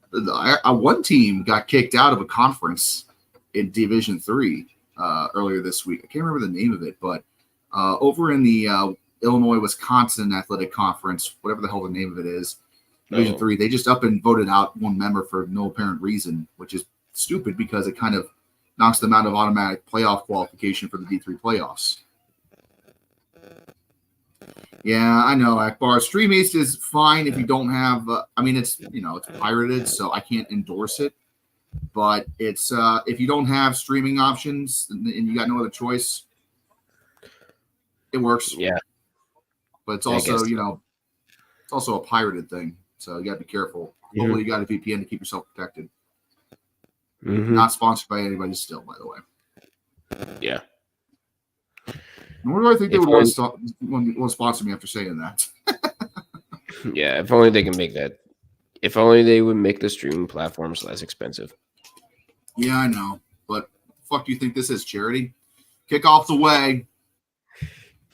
one team got kicked out of a conference in Division 3 earlier this week. I can't remember the name of it, but over in the Illinois-Wisconsin Athletic Conference, whatever the hell the name of it is, Division 3, they just up and voted out one member for no apparent reason, which is stupid because it kind of knocks them out of automatic playoff qualification for the D3 playoffs. Yeah, I know, Akbar. Stream East is fine if you don't have it's it's pirated, so I can't endorse it. But it's if you don't have streaming options and you got no other choice, it works. Yeah. But it's also, it's also a pirated thing. So you got to be careful. Mm-hmm. Hopefully you got a VPN to keep yourself protected. Mm-hmm. Not sponsored by anybody still, by the way. Yeah. Nor do I think they would want to sponsor me after saying that. Yeah, if only they can make that. If only they would make the streaming platforms less expensive. Yeah, I know. But fuck do you think this is, charity? Kickoff's away.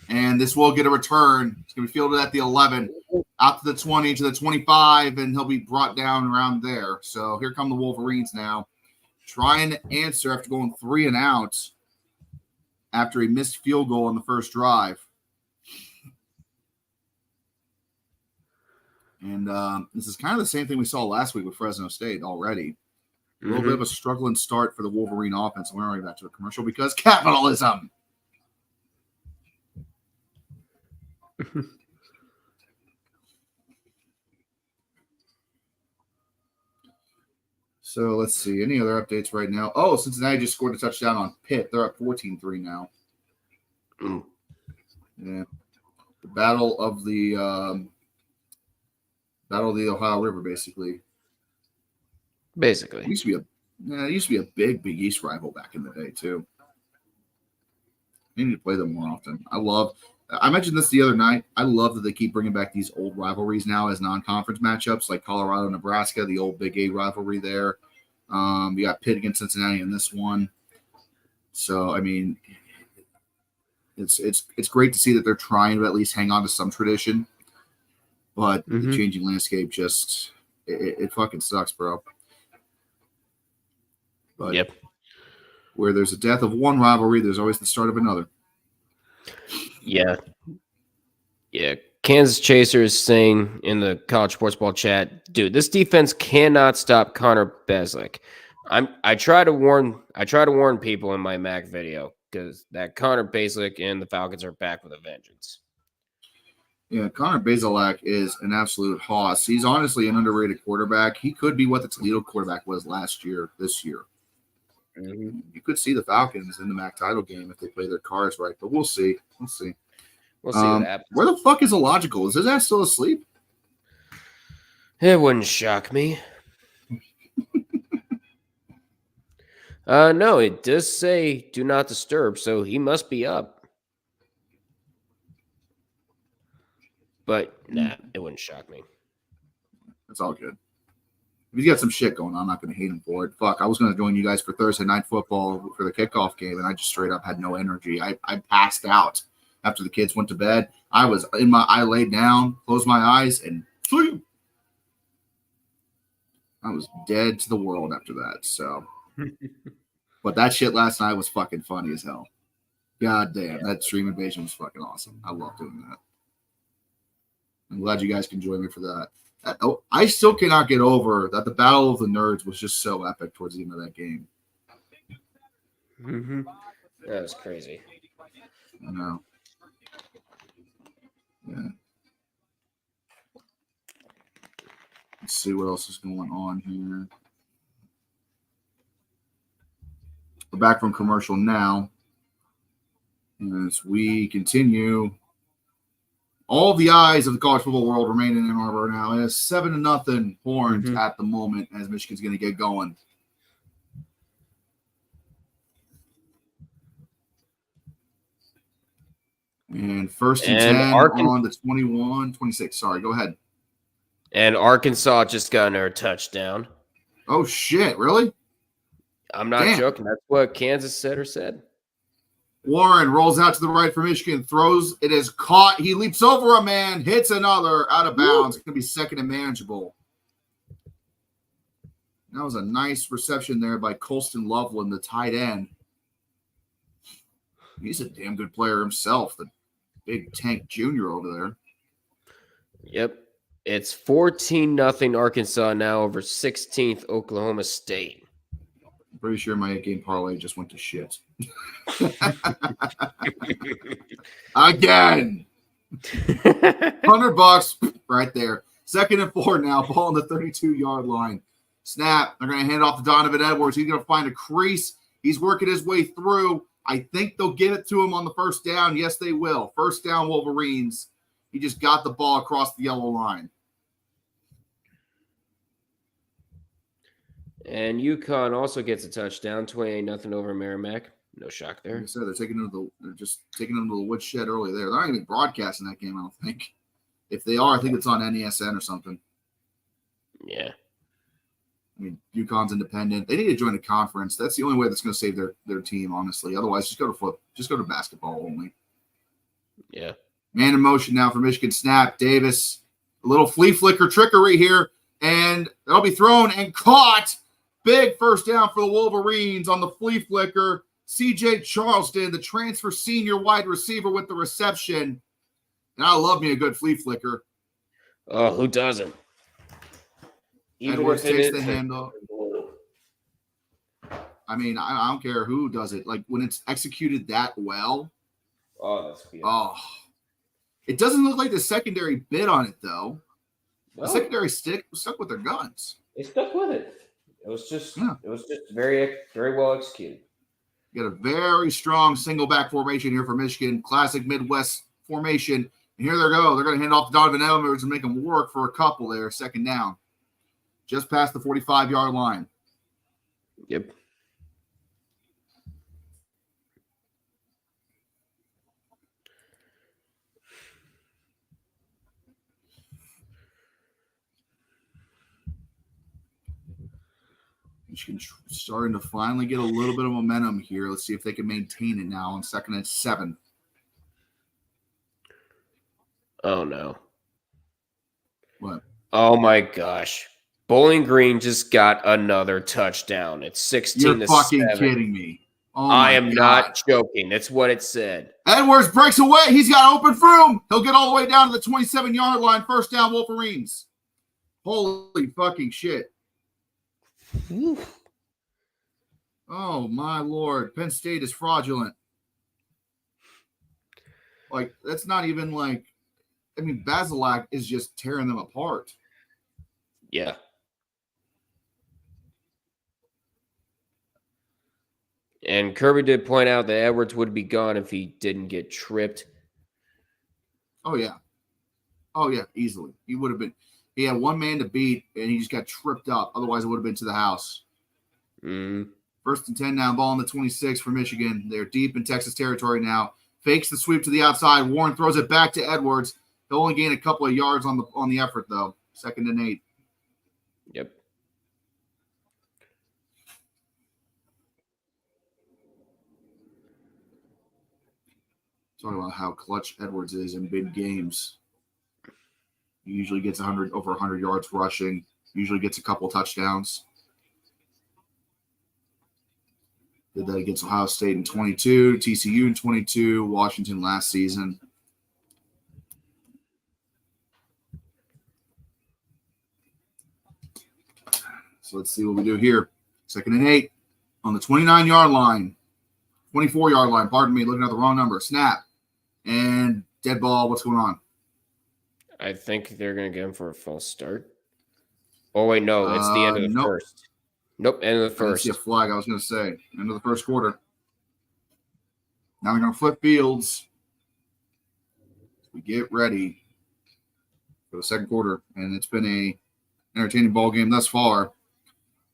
And this will get a return. It's going to be fielded at the 11, out to the 20, to the 25, and he'll be brought down around there. So here come the Wolverines now. Trying to answer after going 3 and out after a missed field goal on the first drive. And this is kind of the same thing we saw last week with Fresno State already. A little bit of a struggling start for the Wolverine offense. We're already back to a commercial because capitalism. So let's see. Any other updates right now? Oh, Cincinnati just scored a touchdown on Pitt. They're up 14-3 now. Yeah. The battle of the Ohio River, basically. Basically. It used to be a big Big East rival back in the day, too. They need to play them more often. I mentioned this the other night. I love that they keep bringing back these old rivalries now as non-conference matchups, like Colorado, Nebraska, the old Big 8 rivalry there. You got Pitt against Cincinnati in this one. So, I mean, it's great to see that they're trying to at least hang on to some tradition. But the changing landscape just it fucking sucks, bro. But yep. Where there's a death of one rivalry, there's always the start of another. Yeah. Yeah. Kansas Chaser is saying in the college sports ball chat, dude, this defense cannot stop Connor Beslick. I try to warn people in my Mac video. because that Connor Bazelak and the Falcons are back with a vengeance. Yeah, Connor Bazelak is an absolute hoss. He's honestly an underrated quarterback. He could be what the Toledo quarterback was this year. Mm-hmm. You could see the Falcons in the MAC title game if they play their cards right, but we'll see. We'll see what happens. Where the fuck is Illogical? Is his ass still asleep? It wouldn't shock me. No, it does say do not disturb, so he must be up. But nah, it wouldn't shock me. It's all good. If he's got some shit going on, I'm not going to hate him for it. Fuck, I was going to join you guys for Thursday Night Football for the kickoff game, and I just straight up had no energy. I passed out after the kids went to bed. I laid down, closed my eyes, and sleep. I was dead to the world after that. So, but that shit last night was fucking funny as hell. God damn, that stream invasion was fucking awesome. I love doing that. I'm glad you guys can join me for that. I still cannot get over that the Battle of the Nerds was just so epic towards the end of that game. Mm-hmm. That was crazy. I know. Yeah. Let's see what else is going on here. We're back from commercial now. As we continue, all the eyes of the college football world remain in Ann Arbor now. It is 7-0 Horns at the moment as Michigan's going to get going. And first and 10 on the 26. Sorry, go ahead. And Arkansas just got another touchdown. Oh, shit. Really? I'm not joking. That's what Kansas said. Warren rolls out to the right for Michigan, throws. It is caught. He leaps over a man, hits another out of bounds. It's going to be second and manageable. That was a nice reception there by Colston Loveland, the tight end. He's a damn good player himself, the big tank junior over there. Yep. It's 14-0 Arkansas now over 16th Oklahoma State. I'm pretty sure my 8-game parlay just went to shit. Again. $100 right there. Second and 4 now. Ball on the 32-yard line. Snap. They're going to hand off to Donovan Edwards. He's going to find a crease. He's working his way through. I think they'll give it to him on the first down. Yes, they will. First down, Wolverines. He just got the ball across the yellow line. And UConn also gets a touchdown, 28-0 over Merrimack. No shock there. Like I said, they're just taking them to the woodshed early there. They're not even broadcasting that game, I don't think. If they are, I think it's on NESN or something. Yeah. I mean, UConn's independent. They need to join a conference. That's the only way that's going to save their team, honestly. Otherwise, just go to basketball only. Yeah. Man in motion now for Michigan. Snap. Davis. A little flea flicker trickery here. And it'll be thrown and caught. Big first down for the Wolverines on the flea flicker. CJ Charleston, the transfer senior wide receiver with the reception. And I love me a good flea flicker. Oh, who doesn't? Edwards takes the handoff. I mean, I don't care who does it. Like, when it's executed that well. Oh, that's good. Oh. It doesn't look like the secondary bid on it, though. No. The secondary stuck with their guns. They stuck with it. It was just very, very well executed. You got a very strong single back formation here for Michigan. Classic Midwest formation. And here they go. They're going to hand off to Donovan Edwards and make them work for a couple there. Second down. Just past the 45-yard line. Yep. Michigan starting to finally get a little bit of momentum here. Let's see if they can maintain it now on 2nd and 7. Oh, no. What? Oh, my gosh. Bowling Green just got another touchdown. It's 16-7. You're fucking kidding me. Oh I am not joking. That's what it said. Edwards breaks away. He's got open room. He'll get all the way down to the 27-yard line. First down, Wolverines. Holy fucking shit. Oh, my Lord. Penn State is fraudulent. Like, that's not even like, I mean, Basilak is just tearing them apart. Yeah. And Kirby did point out that Edwards would be gone if he didn't get tripped. Oh, yeah. Oh, yeah, easily. He would have been. He had one man to beat, and he just got tripped up. Otherwise, it would have been to the house. First and 10 now, ball on the 26 for Michigan. They're deep in Texas territory now. Fakes the sweep to the outside. Warren throws it back to Edwards. He'll only gain a couple of yards on the effort, though. 2nd and 8. Yep. Talking about how clutch Edwards is in big games. He usually gets over 100 yards rushing. Usually gets a couple touchdowns. Did that against Ohio State in 22, TCU in 22, Washington last season. So let's see what we do here. 2nd and 8 on the 29-yard line. 24-yard line, pardon me, looking at the wrong number. Snap. And dead ball. What's going on? I think they're going to get him for a false start. Oh, wait, no. It's the end of the first. Nope, end of the first. I see a flag, I was going to say. End of the first quarter. Now they're going to flip fields. We get ready for the second quarter. And it's been a entertaining ball game thus far.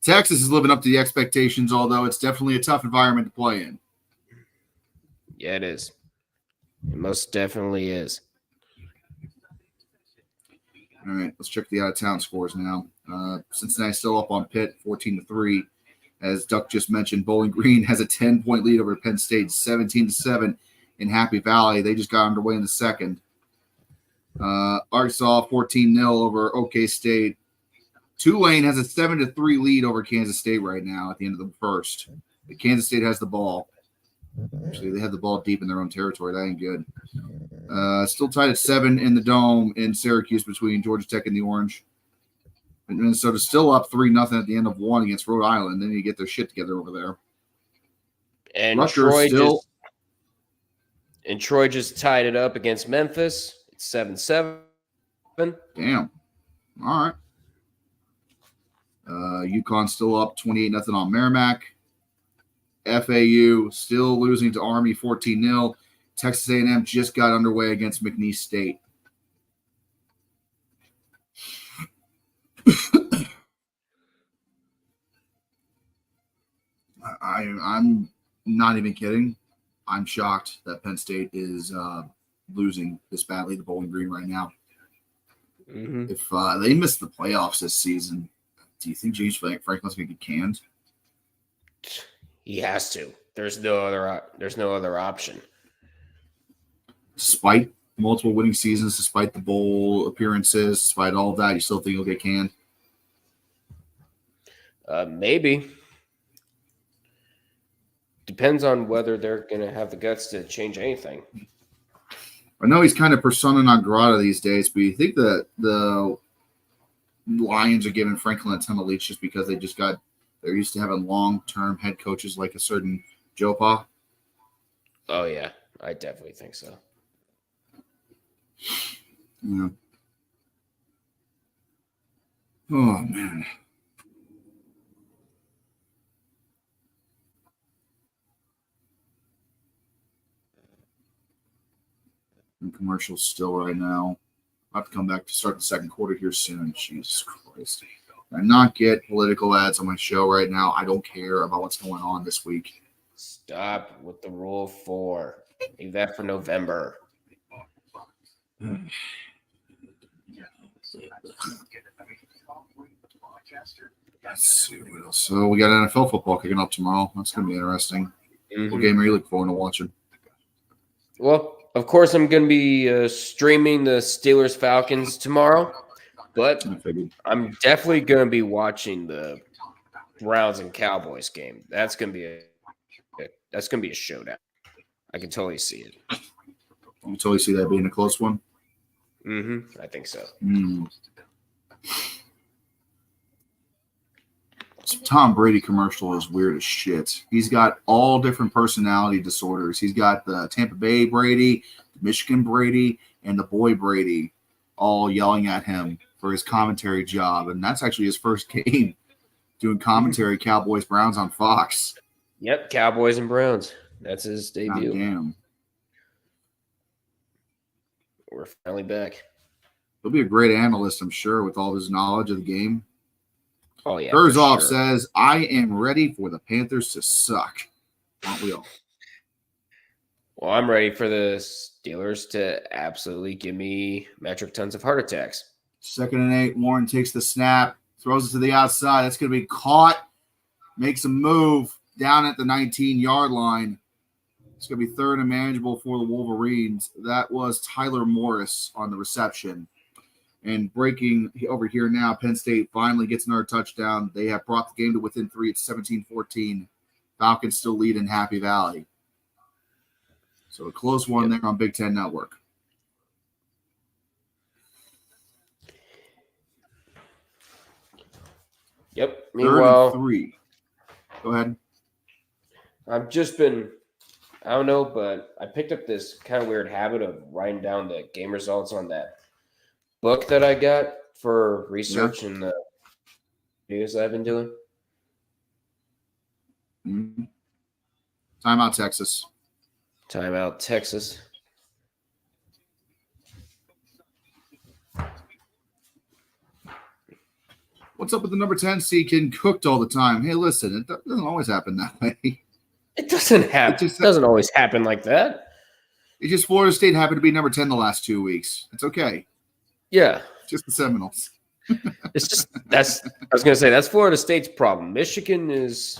Texas is living up to the expectations, although it's definitely a tough environment to play in. Yeah, it is. It most definitely is. All right, let's check the out-of-town scores now. Cincinnati still up on Pitt, 14-3. As Duck just mentioned, Bowling Green has a 10-point lead over Penn State, 17-7 in Happy Valley. They just got underway in the second. Arkansas, 14-0 over OK State. Tulane has a 7-3 lead over Kansas State right now at the end of the first. But Kansas State has the ball. Actually, they have the ball deep in their own territory. That ain't good. Still tied at 7 in the Dome in Syracuse between Georgia Tech and the Orange. And Minnesota's still up 3-0 at the end of 1 against Rhode Island. Then you get their shit together over there. And Rutgers Troy just tied it up against Memphis. It's 7-7. Damn. All right. UConn still up 28-0 on Merrimack. FAU still losing to Army 14-0. Texas A&M just got underway against McNeese State. I'm not even kidding. I'm shocked that Penn State is losing this badly to Bowling Green right now. Mm-hmm. If they miss the playoffs this season, do you think James Franklin's going to get canned? He has to. There's no other option. Despite multiple winning seasons, despite the bowl appearances, despite all of that, you still think he'll get canned? Maybe. Depends on whether they're going to have the guts to change anything. I know he's kind of persona non grata these days, but you think that the Lions are giving Franklin a ton of leash just because they're used to having long-term head coaches like a certain Joe Pa? Oh, yeah. I definitely think so. Yeah. Oh, man. And commercials still right now. I'll have to come back to start the second quarter here soon. Jesus Christ. I not get political ads on my show right now. I don't care about what's going on this week. Stop with the Rule 4. Leave that for November. Let's see what else. So we got NFL football kicking up tomorrow. That's going to be interesting. Mm-hmm. What game are you looking forward to watching? Well, of course, I'm going to be streaming the Steelers-Falcons tomorrow, but I'm definitely going to be watching the Browns and Cowboys game. That's going to be a showdown. I can totally see it. You totally see that being a close one? Mm-hmm. I think so. Tom Brady commercial is weird as shit. He's got all different personality disorders. He's got the Tampa Bay Brady, Michigan Brady and the boy Brady all yelling at him for his commentary job. And that's actually his first game doing commentary, Cowboys Browns on Fox. Yep, Cowboys and Browns. That's his debut. God damn. We're finally back. He'll be a great analyst, I'm sure, with all his knowledge of the game. Oh, yeah. Kurzov says, I am ready for the Panthers to suck. Aren't we all? Well, I'm ready for the Steelers to absolutely give me metric tons of heart attacks. 2nd and 8. Warren takes the snap, throws it to the outside. That's going to be caught. Makes a move down at the 19-yard line. It's going to be 3rd and manageable for the Wolverines. That was Tyler Morris on the reception. And breaking over here now, Penn State finally gets another touchdown. They have brought the game to within 3. It's 17-14. Falcons still lead in Happy Valley. So a close one there on Big Ten Network. Yep. Meanwhile, 3rd and 3. Go ahead. I've just been, I don't know, but I picked up this kind of weird habit of writing down the game results on that book that I got for research and the videos I've been doing. Mm-hmm. Timeout, Texas. Timeout, Texas. What's up with the number 10 seed getting cooked all the time? Hey, listen, it doesn't always happen that way. It doesn't happen. It doesn't always happen like that. It's just Florida State happened to be number 10 the last 2 weeks. It's okay. Yeah. It's just the Seminoles. It's just I was gonna say that's Florida State's problem. Michigan is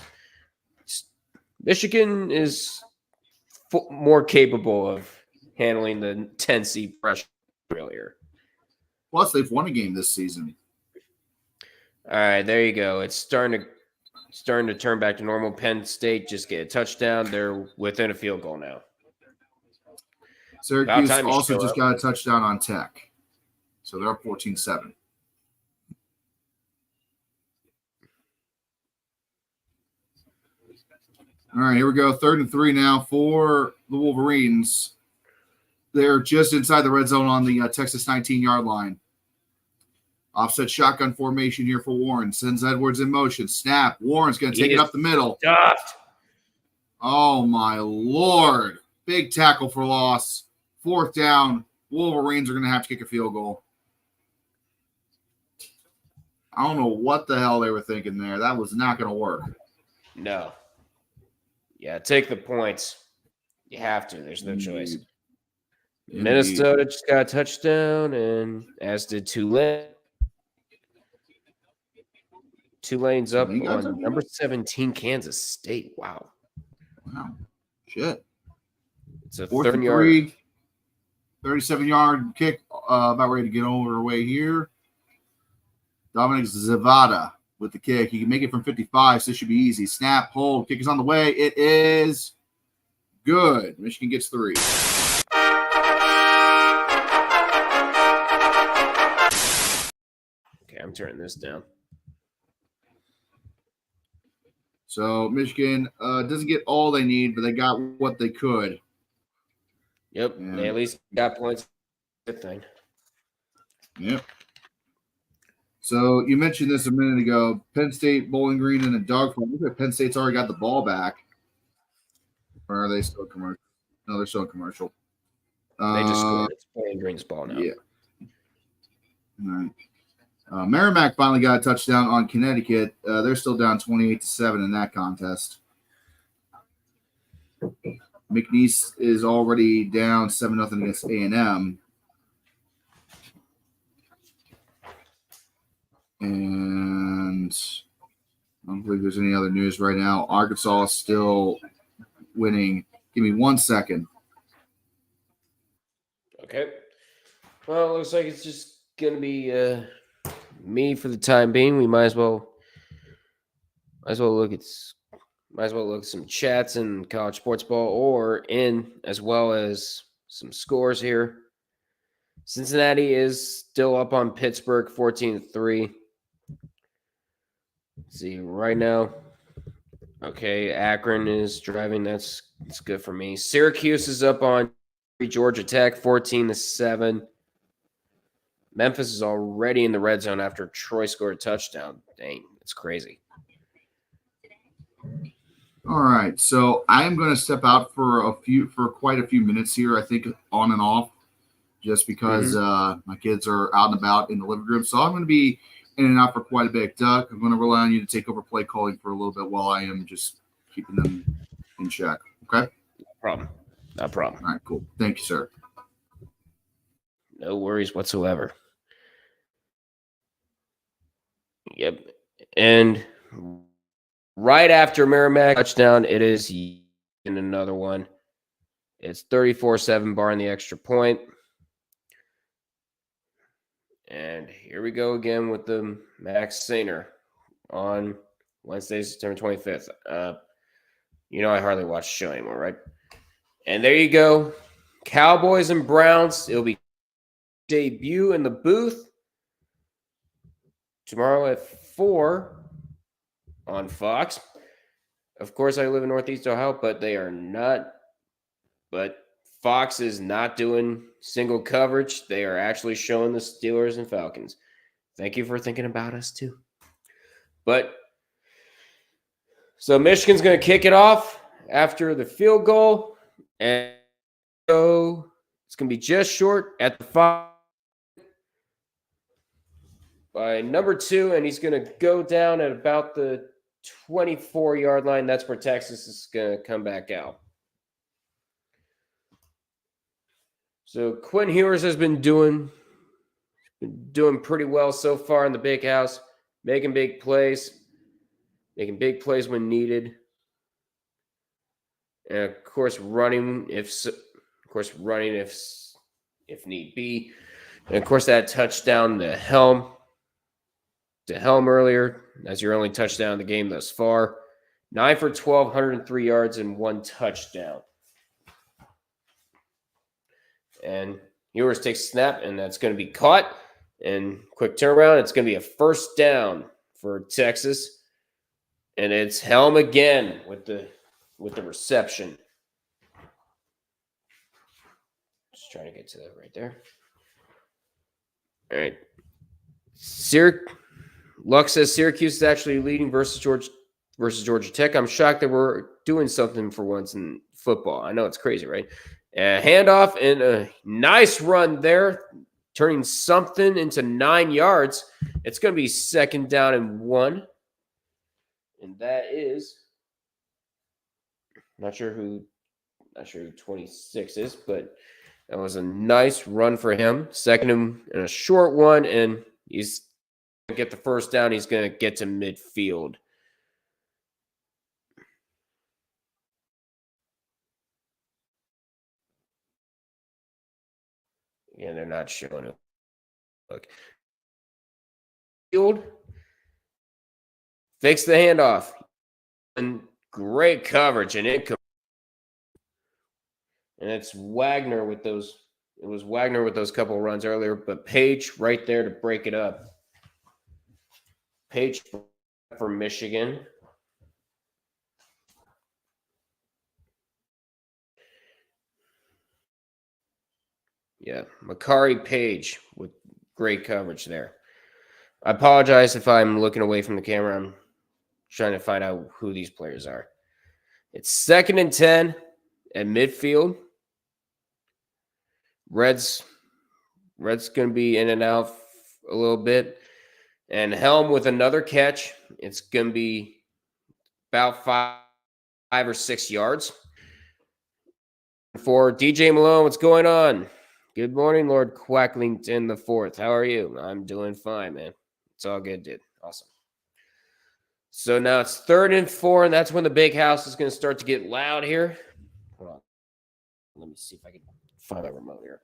more capable of handling the 10 seed pressure earlier. Plus, they've won a game this season. All right, there you go. It's starting to turn back to normal. Penn State just get a touchdown. They're within a field goal now. Syracuse also just got a touchdown on Tech. So they're up 14-7. All right, here we go. 3rd and 3 now for the Wolverines. They're just inside the red zone on the Texas 19-yard line. Offset shotgun formation here for Warren. Sends Edwards in motion. Snap. Warren's going to take it up the middle. Stuffed. Oh, my Lord. Big tackle for loss. 4th down. Wolverines are going to have to kick a field goal. I don't know what the hell they were thinking there. That was not going to work. No. Yeah, take the points. You have to. There's no choice. Minnesota just got a touchdown, and as did Tulane. Tulane's up on number 17, Kansas State. Wow. Shit. It's a 4th and yard. 37-yard kick, about ready to get over away here. Dominic Zavada with the kick. He can make it from 55, so this should be easy. Snap, hold, kick is on the way. It is good. Michigan gets 3. Okay, I'm turning this down. So Michigan doesn't get all they need, but they got what they could. Yep, they at least got points. Good thing. Yep. So you mentioned this a minute ago. Penn State, Bowling Green, and a dogfight. Look at Penn State's already got the ball back. Or are they still commercial? No, they're still commercial. They just scored. It's Bowling Green's ball now. Yeah. All right. Merrimack finally got a touchdown on Connecticut. They're still down 28-7 in that contest. McNeese is already down 7-0 against A&M. And I don't believe there's any other news right now. Arkansas is still winning. Give me 1 second. Okay. Well, it looks like it's just going to be me for the time being. We might as well look at some chats in college sports ball or in as well as some scores here. Cincinnati is still up on Pittsburgh 14-3. See right now. Okay, Akron is driving. That's good for me. Syracuse is up on Georgia Tech, 14-7. Memphis is already in the red zone after Troy scored a touchdown. Dang, it's crazy. All right, so I am going to step out for quite a few minutes here. I think on and off, just because my kids are out and about in the living room. So I'm going to be in and out for quite a bit. Doug, I'm going to rely on you to take over play calling for a little bit while I am just keeping them in check. Okay? No problem. All right, cool. Thank you, sir. No worries whatsoever. Yep. And right after Merrimack touchdown, it is in another one. It's 34-7 barring the extra point. And here we go again with the Max Singer on Wednesday, September 25th. I hardly watch the show anymore, right? And there you go. Cowboys and Browns. It'll be debut in the booth tomorrow at 4 on Fox. Of course, I live in Northeast Ohio, but they are not. But Fox is not doing single coverage. They are actually showing the Steelers and Falcons. Thank you for thinking about us, too. But so Michigan's going to kick it off after the field goal. And so it's going to be just short at the 5 by number 2. And he's going to go down at about the 24-yard line. That's where Texas is going to come back out. So Quinn Ewers has been doing pretty well so far in the big house, making big plays when needed, and of course running if need be, and of course that touchdown to Helm earlier. That's your only touchdown in the game thus far. 9 for 12, 103 yards and 1 touchdown. And Ewers takes a snap, and that's going to be caught. And quick turnaround. It's going to be a first down for Texas. And it's Helm again with the reception. Just trying to get to that right there. All right. Luck says Syracuse is actually leading versus Georgia Tech. I'm shocked that we're doing something for once in football. I know it's crazy, right? Handoff and a nice run there, turning something into 9 yards. It's going to be 2nd down and 1. And that is not sure who 26 is, but that was a nice run for him. 2nd and a short one, and he's going to get the first down. He's going to get to midfield. Yeah, they're not showing it. Look. Field. Fakes the handoff. And great coverage. And it's Wagner with those. It was Wagner with those couple of runs earlier, but Page right there to break it up. Page for Michigan. Yeah, Makari Page with great coverage there. I apologize if I'm looking away from the camera. I'm trying to find out who these players are. It's 2nd and 10 at midfield. Red's going to be in and out a little bit. And Helm with another catch. It's going to be about 5 or 6 yards. For DJ Malone, what's going on? Good morning, Lord Quacklington the Fourth. How are you? I'm doing fine, man. It's all good, dude. Awesome. So now it's 3rd and 4, and that's when the big house is going to start to get loud here. Hold on. Let me see if I can find that remote here.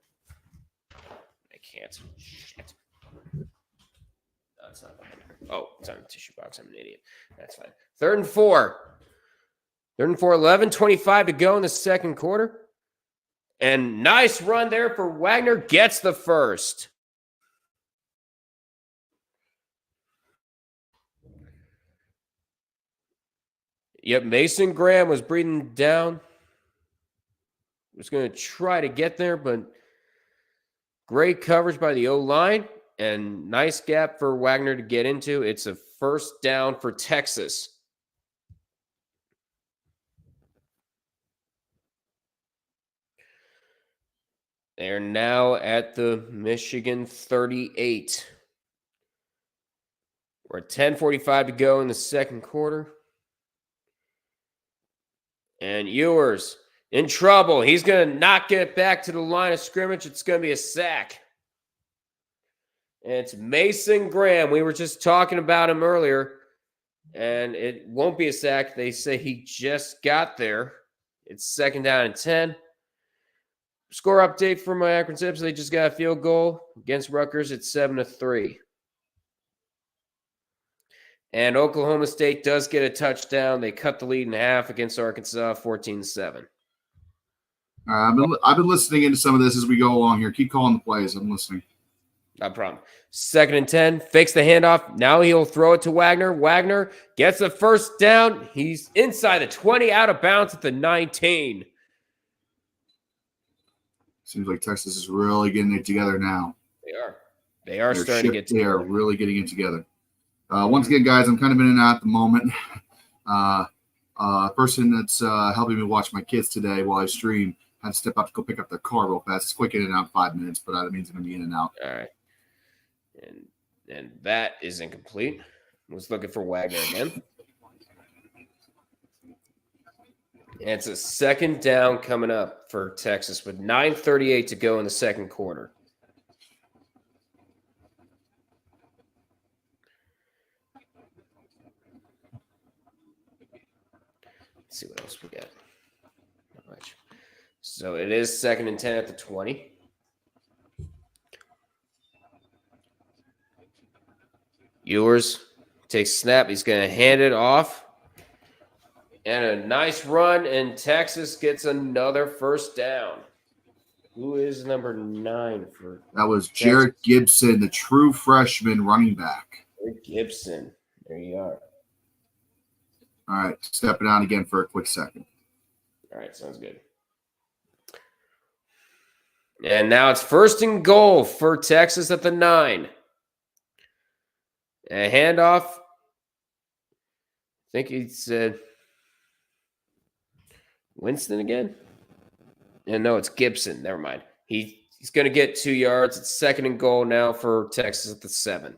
I can't. Shit. No, it's not. Oh, it's on the tissue box. I'm an idiot. That's fine. 3rd and 4. 3rd and 4, 11:25 to go in the second quarter. And nice run there for Wagner. Gets the first. Yep, Mason Graham was breathing down was going to try to get there, but great coverage by the O-line and nice gap for Wagner to get into. It's a first down for Texas. They're now at the Michigan 38. We're at 10:45 to go in the second quarter. And Ewers in trouble. He's going to not get back to the line of scrimmage. It's going to be a sack. And it's Mason Graham. We were just talking about him earlier. And it won't be a sack. They say he just got there. It's second down and 10. Score update for my Akron Zips. They just got a field goal against Rutgers. It's 7-3. And Oklahoma State does get a touchdown. They cut the lead in half against Arkansas, 14-7. I've been listening into some of this as we go along here. Keep calling the plays. I'm listening. No problem. Second and 10. Fakes the handoff. Now he'll throw it to Wagner. Wagner gets the first down. He's inside the 20, out of bounds at the 19. Seems like Texas is really getting it together now. They are starting to get together. They are really getting it together. Once again, guys, I'm kind of in and out at the moment. Person that's helping me watch my kids today while I stream had to step up to go pick up their car real fast. It's quick in and out, 5 minutes, but that means I'm going to be in and out. All right. And that is incomplete. I was looking for Wagner again. And it's a second down coming up for Texas with 9:38 to go in the second quarter. Let's see what else we got. Not much. So it is second and 10 at the 20. Ewers takes snap. He's going to hand it off. And a nice run, and Texas gets another first down. Who is number 9 for that? Was Jarrett Gibson, the true freshman running back. Jarrett Gibson. There you are. All right, stepping out again for a quick second. All right, sounds good. And now it's first and goal for Texas at the 9. A handoff. I think he said Winston again? And no, it's Gibson. Never mind. He's going to get 2 yards. It's second and goal now for Texas at the 7.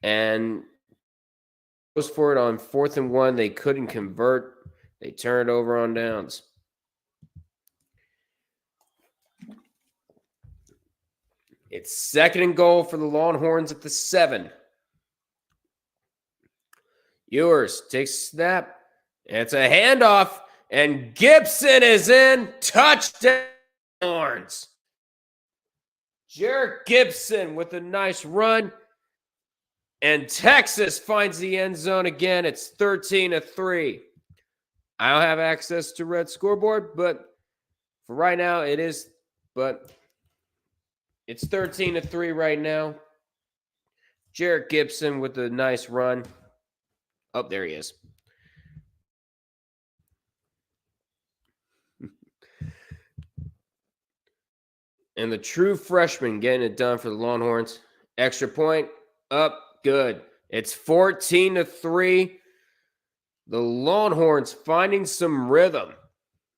And goes for it on 4th and 1. They couldn't convert. They turned over on downs. It's second and goal for the Longhorns at the 7. Ewers takes a snap. It's a handoff, and Gibson is in. Touchdown, Longhorns. Jarrett Gibson with a nice run. And Texas finds the end zone again. It's 13-3. I don't have access to Red Scoreboard, but for right now it is. But it's 13-3 right now. Jarrett Gibson with a nice run. Oh, there he is. And the true freshman getting it done for the Longhorns. Extra point up. Good. It's 14-3. The Longhorns finding some rhythm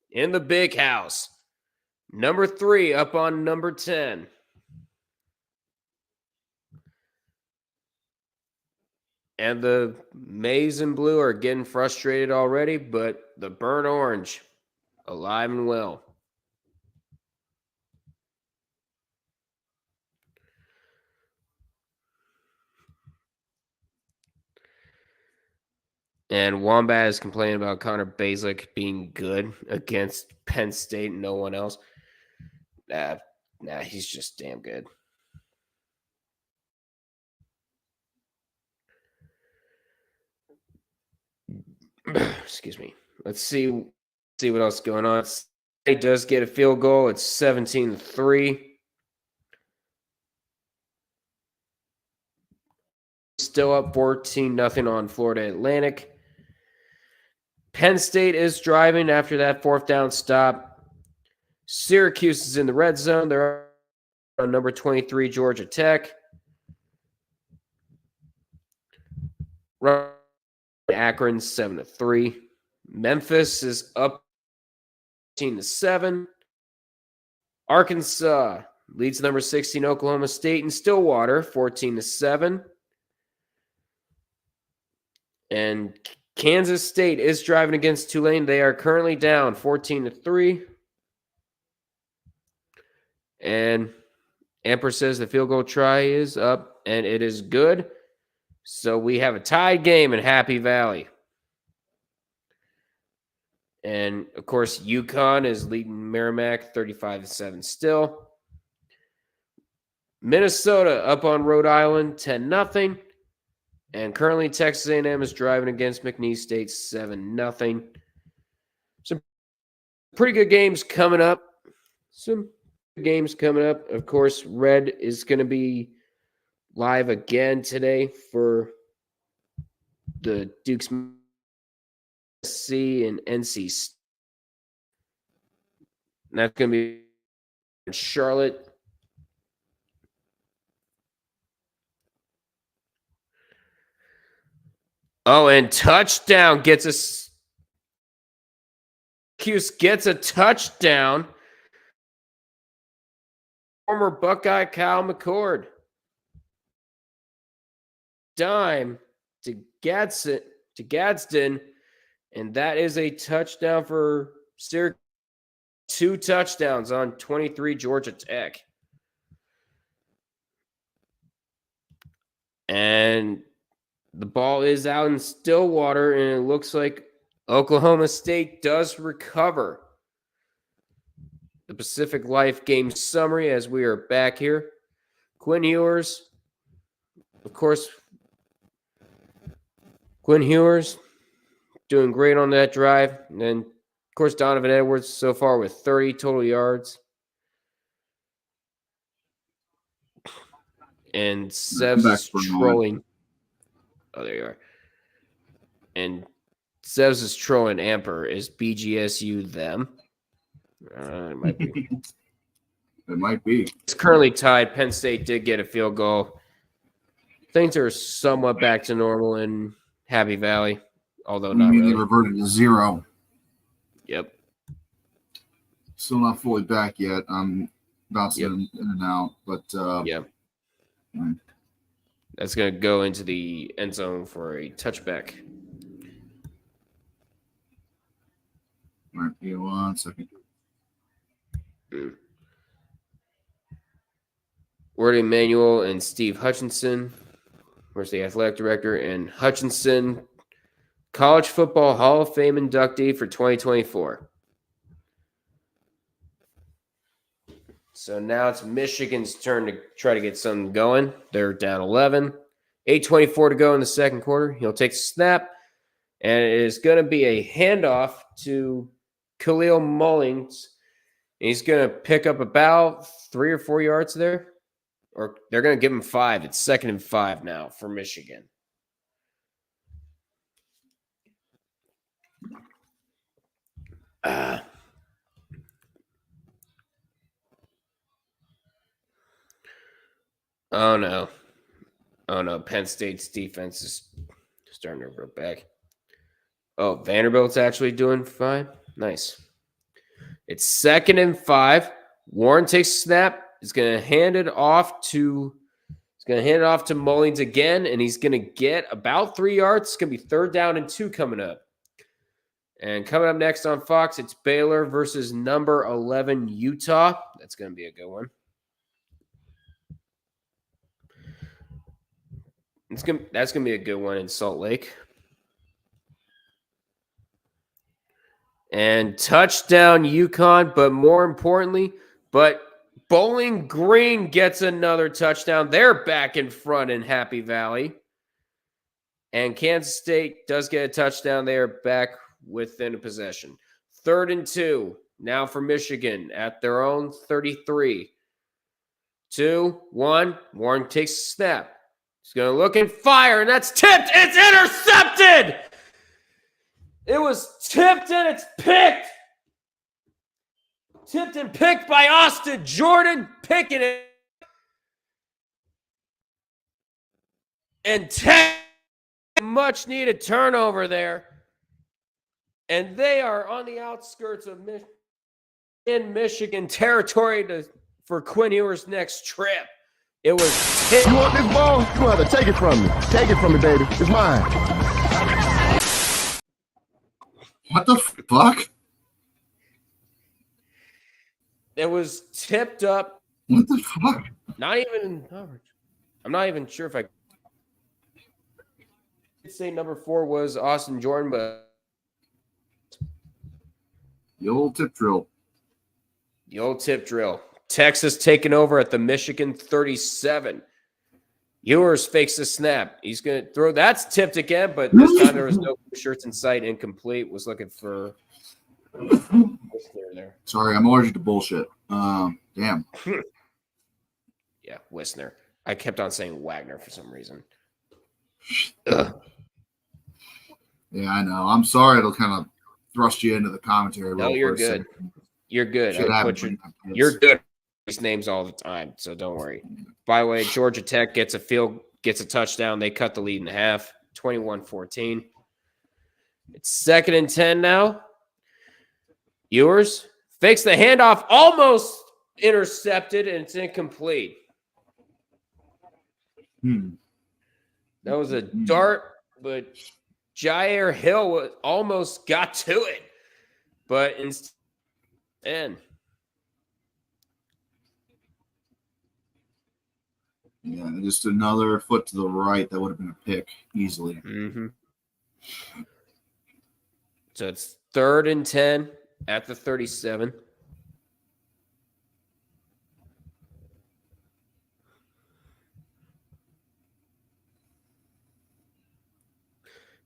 in the big house. Number 3 up on number 10. And the maize and blue are getting frustrated already, but the burnt orange alive and well. And Wombat is complaining about Connor Basic being good against Penn State and no one else. Nah, he's just damn good. Excuse me. Let's see what else is going on. State does get a field goal. It's 17-3. still up 14-0 on Florida Atlantic. Penn State is driving after that 4th down stop. Syracuse is in the red zone. They're on number 23, Georgia Tech. Akron 7-3. Memphis is up 14-7. Arkansas leads number 16 Oklahoma State in Stillwater 14-7. And Kansas State is driving against Tulane. They are currently down 14-3. And Amper says the field goal try is up, and it is good. So we have a tied game in Happy Valley. And, of course, UConn is leading Merrimack 35-7 still. Minnesota up on Rhode Island 10-0. And currently Texas A&M is driving against McNeese State 7-0. Some pretty good games coming up. Of course, Red is going to be live again today for the Dukes C and NC State. And that's going to be in Charlotte. Oh, and touchdown gets us. Syracuse gets a touchdown. Former Buckeye Kyle McCord. Dime to Gadsden. And that is a touchdown for Syracuse. 2 touchdowns on 23 Georgia Tech. And the ball is out in Stillwater, and it looks like Oklahoma State does recover. The Pacific Life game summary as we are back here. Quinn Ewers, of course. Quinn Ewers doing great on that drive. And then, of course, Donovan Edwards so far with 30 total yards. And Sev's is trolling. Oh, there you are. And Sev's is trolling Amper. Is BGSU them? It might be. It might be. It's currently tied. Penn State did get a field goal. Things are somewhat back to normal in Happy Valley, although not really. They reverted to 0. Yep. Still not fully back yet. I'm bouncing in and out, but yeah. That's going to go into the end zone for a touchback. Might be 1 second. Ward Emanuel and Steve Hutchinson, where's the athletic director, and Hutchinson, College Football Hall of Fame inductee for 2024. So now it's Michigan's turn to try to get something going. They're down 11. 8:24 to go in the second quarter. He'll take the snap, and it is going to be a handoff to Khalil Mullings. He's going to pick up about 3 or 4 yards there. Or they're going to give him 5. It's 2nd and 5 now for Michigan. Oh, no. Oh, no. Penn State's defense is starting to roll back. Oh, Vanderbilt's actually doing fine. Nice. It's 2nd and 5. Warren takes a snap. He's going to hand it off to Mullings again, and he's going to get about 3 yards. It's going to be 3rd down and 2 coming up. And coming up next on Fox, it's Baylor versus number 11 Utah. That's going to be a good one. That's going to be a good one in Salt Lake. And touchdown UConn, but more importantly, Bowling Green gets another touchdown. They're back in front in Happy Valley. And Kansas State does get a touchdown. They are back within a possession. 3rd and 2. Now for Michigan at their own 33. 2, 1. Warren takes a snap. He's going to look and fire, and that's tipped. It's intercepted. It was tipped, and it's picked. Tipped and picked by Austin Jordan, picking it. And much needed turnover there. And they are on the outskirts of Michigan territory for Quinn Ewers' next trip. It was You want this ball? You want to take it from me. Take it from me, baby. It's mine. What the fuck? It was tipped up. What the fuck? Not even in coverage. I'm not even sure if I could say number 4 was Austin Jordan, but The old tip drill. the old tip drill. Texas taking over at the Michigan 37. Ewers fakes the snap. He's going to throw. That's tipped again, but this time there was no shirts in sight. Incomplete. Was looking for there. Sorry, I'm allergic to bullshit. Damn. Yeah, Wisner. I kept on saying Wagner for some reason. Ugh. Yeah, I know. I'm sorry it'll kind of thrust you into the commentary. No, you're good. You're good. You're good at these names all the time, so don't worry. By the way, Georgia Tech gets a touchdown. They cut the lead in half, 21-14. It's 2nd and 10 now. Ewers fakes the handoff, almost intercepted, and it's incomplete. That was a dart, but Jair Hill almost got to it. But instead, yeah, just another foot to the right. That would have been a pick easily. Mm-hmm. So it's 3rd and 10 at the 37.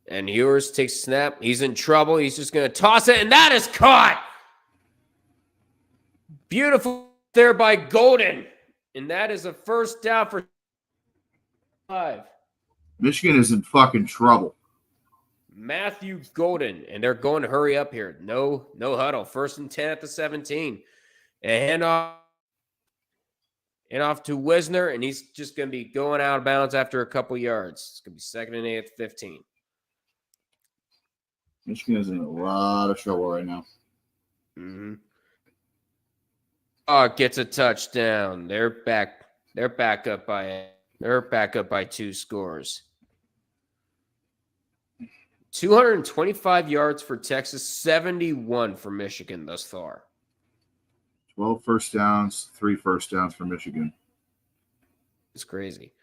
And Ewers takes a snap. He's in trouble. He's just going to toss it, and that is caught. Beautiful there by Golden. And that is a first down for 5. Michigan is in fucking trouble. Matthew Golden, and they're going to hurry up here. No huddle. 1st and 10 at the 17. And handoff to Wisner, and he's just going to be going out of bounds after a couple yards. It's going to be 2nd and 8 at 15. Michigan is in a lot of trouble right now. Mm-hmm. Oh, gets a touchdown. They're back up by 2 scores. 225 yards for Texas, 71 for Michigan thus far. 12 first downs, 3 first downs for Michigan. It's crazy.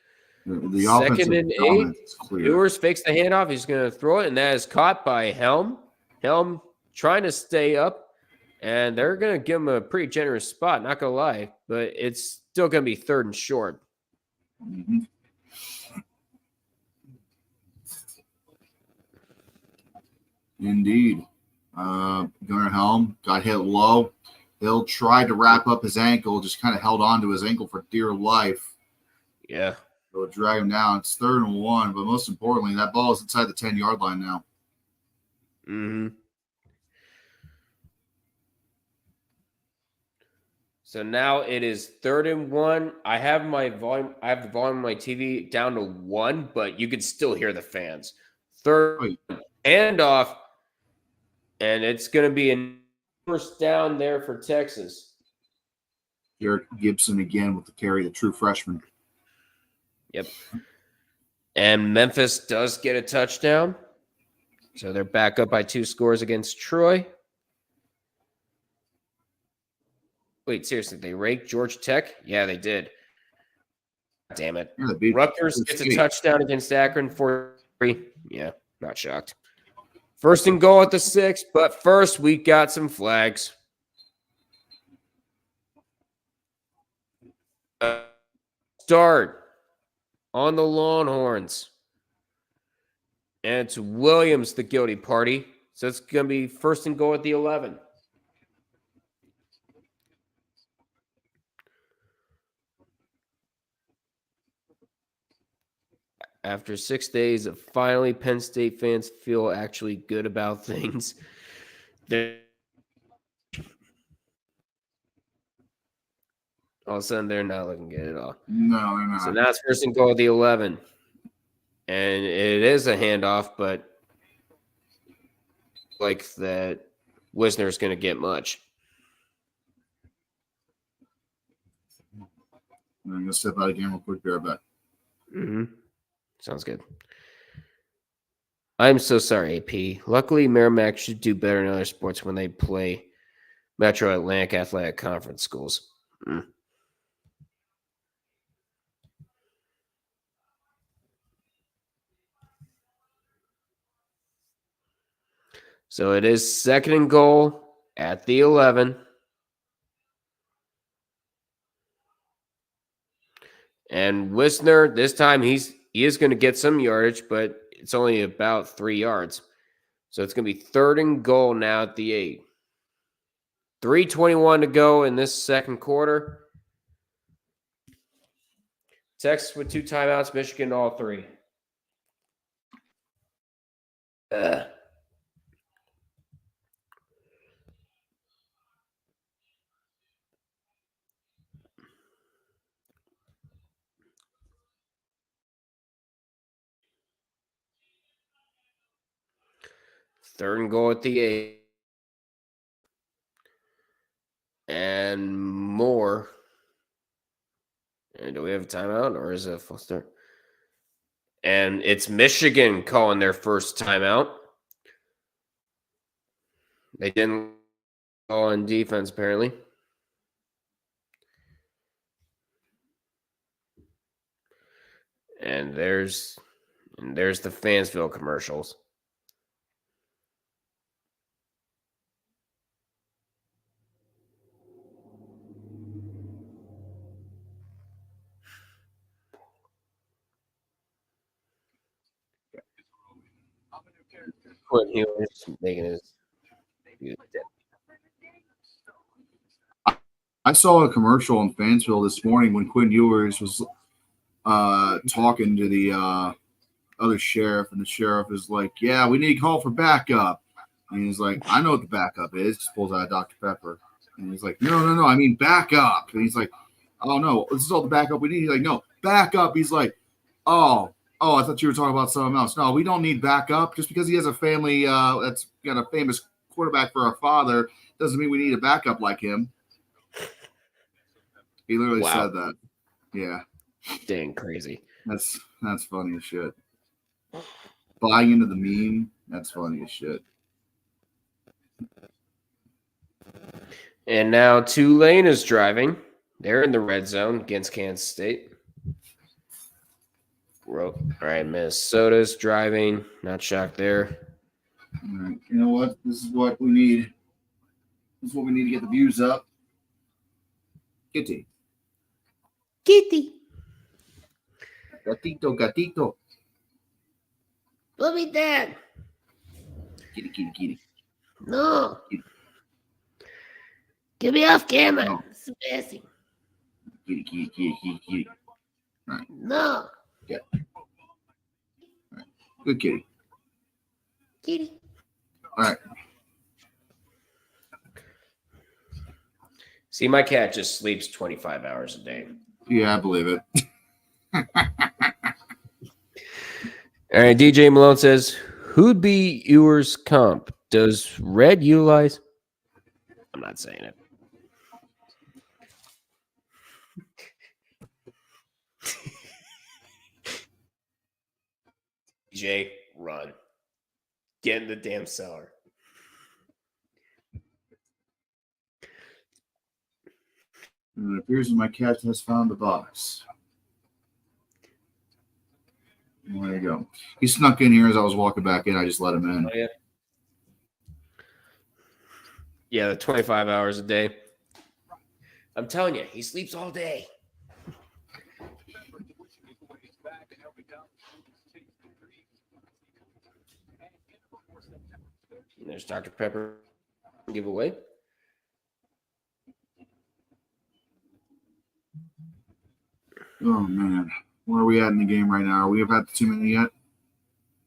The 2nd and 8. is clear. Ewers fakes the handoff. He's going to throw it, and that is caught by Helm. Helm trying to stay up, and they're going to give him a pretty generous spot, not going to lie, but it's still going to be 3rd and short. Mm-hmm. Indeed. Gunnar Helm got hit low. Hill tried to wrap up his ankle, just kind of held on to his ankle for dear life. Yeah. So it drag him down. It's 3rd and 1, but most importantly, that ball is inside the 10-yard line now. Mm-hmm. So now it is 3rd and 1. I have the volume of my TV down to 1, but you can still hear the fans. 3rd handoff, and it's going to be a first down there for Texas. Garrett Gibson again with the carry, the true freshman. Yep. And Memphis does get a touchdown. So they're back up by 2 scores against Troy. Wait, seriously, they raked Georgia Tech? Yeah, they did. Damn it. Yeah, Rutgers gets a touchdown against Akron 4-3. Yeah, not shocked. 1st and goal at the 6, but first we got some flags. Start on the Longhorns. And it's Williams, the guilty party. So it's going to be 1st and goal at the 11. after 6 days of finally Penn State fans feel actually good about things. All of a sudden, they're not looking good at all. No, they're not. So now it's first and goal at the 11. And it is a handoff, but like that Wisner's going to get much. I'm going to step out again real quick. Be right back. Mm-hmm. Sounds good. I'm so sorry, AP. Luckily, Merrimack should do better in other sports when they play Metro Atlantic Athletic Conference schools. So it is second and goal at the 11. And Wisner, this time he is going to get some yardage, but it's only about 3 yards. So it's going to be third and goal now at the 8. 3:21 to go in this second quarter. Texas with 2 timeouts, Michigan all 3. Third and goal at the 8. And more. And do we have a timeout or is it a full start? And it's Michigan calling their first timeout. They didn't call on defense, apparently. And there's the Fansville commercials. Quentin Ewers making his. I saw a commercial in Fansville this morning when Quinn Ewers was talking to the other sheriff, and the sheriff is like, "Yeah, we need to call for backup." And he's like, "I know what the backup is." Just pulls out Dr. Pepper, and he's like, "No, I mean backup." And he's like, "Oh no, this is all the backup we need." He's like, "No, backup." He's like, "Oh, I thought you were talking about something else." No, we don't need backup. Just because he has a family that's got a famous quarterback for a father doesn't mean we need a backup like him. He literally said that. Yeah. Dang crazy. That's funny as shit. Buying into the meme, that's funny as shit. And now Tulane is driving. They're in the red zone against Kansas State. All right, Minnesota's driving. Not shocked there. All right. You know what? This is what we need. This is what we need to get the views up. Kitty. Gatito. Let me dad. Kitty. No. Kitty. Get me off camera. No. It's embarrassing. Kitty. All right. No. Yeah. All right. Good kitty. Kitty. All right. See, my cat just sleeps 25 hours a day. Yeah, I believe it. All right, DJ Malone says, who'd be Ewers' comp? Does Red utilize? I'm not saying it. DJ, run. Get in the damn cellar. And it appears that my cat has found the box. There you go. He snuck in here as I was walking back in. I just let him in. Oh, yeah. Yeah, the 25 hours a day. I'm telling you, he sleeps all day. And there's Dr. Pepper giveaway. Oh, man. Where are we at in the game right now? Are we about the 2 minute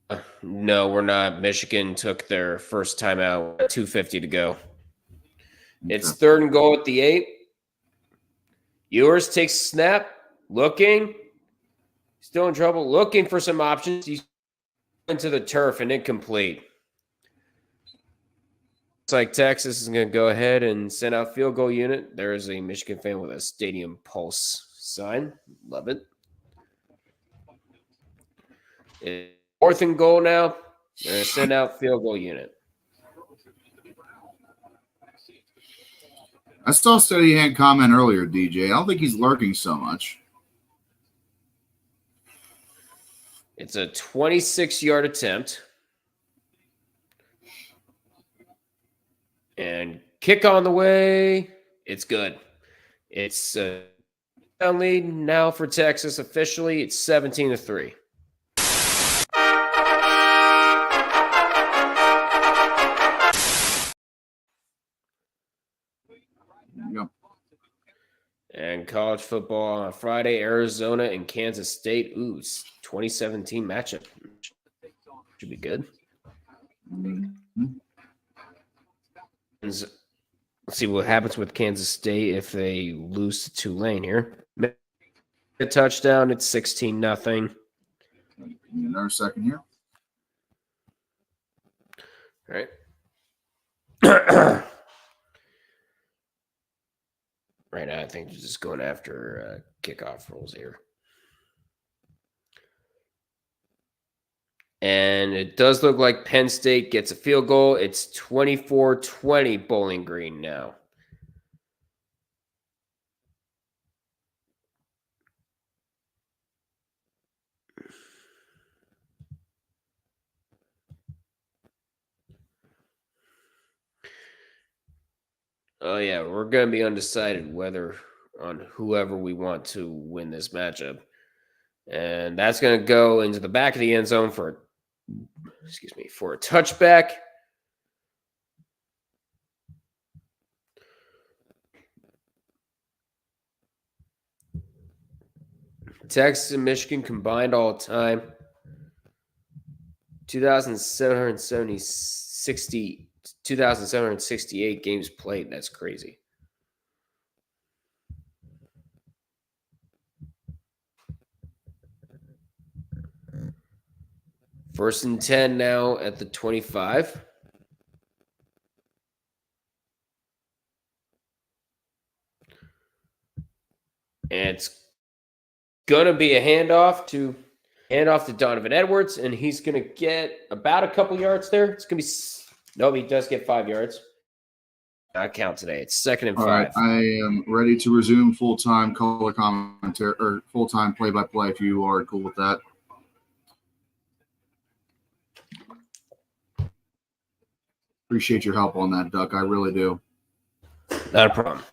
yet? No, we're not. Michigan took their first timeout. 2:50 to go. It's Okay. 3rd and goal at the 8. Ewers takes snap, looking, still in trouble, looking for some options. He's into the turf and incomplete. Looks like Texas is going to go ahead and send out field goal unit. There is a Michigan fan with a Stadium Pulse sign. Love it. It's 4th and goal now. They're going to send out field goal unit. I saw Steady Hand comment earlier, DJ. I don't think he's lurking so much. It's a 26-yard attempt. And kick on the way. It's good. It's a down lead now for Texas officially. It's 17-3. Yep. And college football on Friday, Arizona and Kansas State. Ooh, 2017 matchup. Should be good. Mm-hmm. Let's see what happens with Kansas State if they lose to Tulane here. A touchdown, it's 16-0. Another second here. All right. Right now, I think they're just going after kickoff rules here. And it does look like Penn State gets a field goal. It's 24-20 Bowling Green now. Oh, yeah, we're going to be undecided whether on whoever we want to win this matchup. And that's going to go into the back of the end zone for a touchback. Texas and Michigan combined all time. 2,768 games played. That's crazy. First and 10 now at the 25. And it's going to be a handoff to Donovan Edwards, and he's going to get about a couple yards there. It's going to be – no, he does get 5 yards. Not count today. It's 2nd and 5. All right, I am ready to resume full-time color commentary or full-time play-by-play if you are cool with that. Appreciate your help on that, Duck. I really do. Not a problem.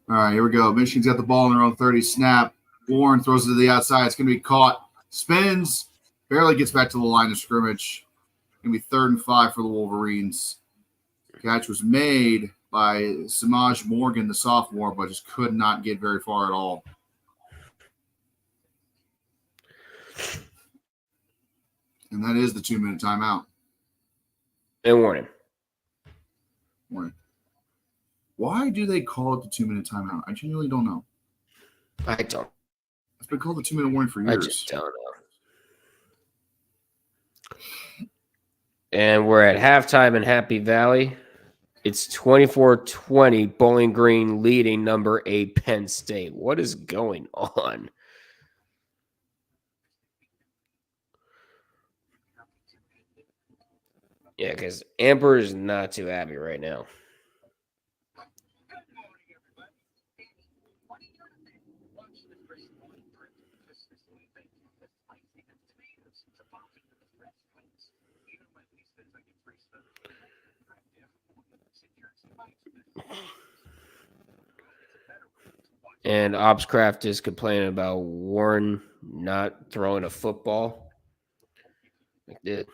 All right, here we go. Michigan's got the ball in their own 30. Snap. Warren throws it to the outside. It's going to be caught. Spins. Barely gets back to the line of scrimmage. Going to be 3rd and 5 for the Wolverines. Catch was made by Samaj Morgan, the sophomore, but just could not get very far at all. And that is the 2-minute timeout. And warning. Why do they call it the 2-minute timeout? I genuinely don't know. I don't. It's been called the 2-minute warning for years. I just don't know. And we're at halftime in Happy Valley. It's 24-20, Bowling Green leading number 8 Penn State. What is going on? Yeah, because Amber is not too happy right now. And Obscraft is complaining about Warren not throwing a football. Like that.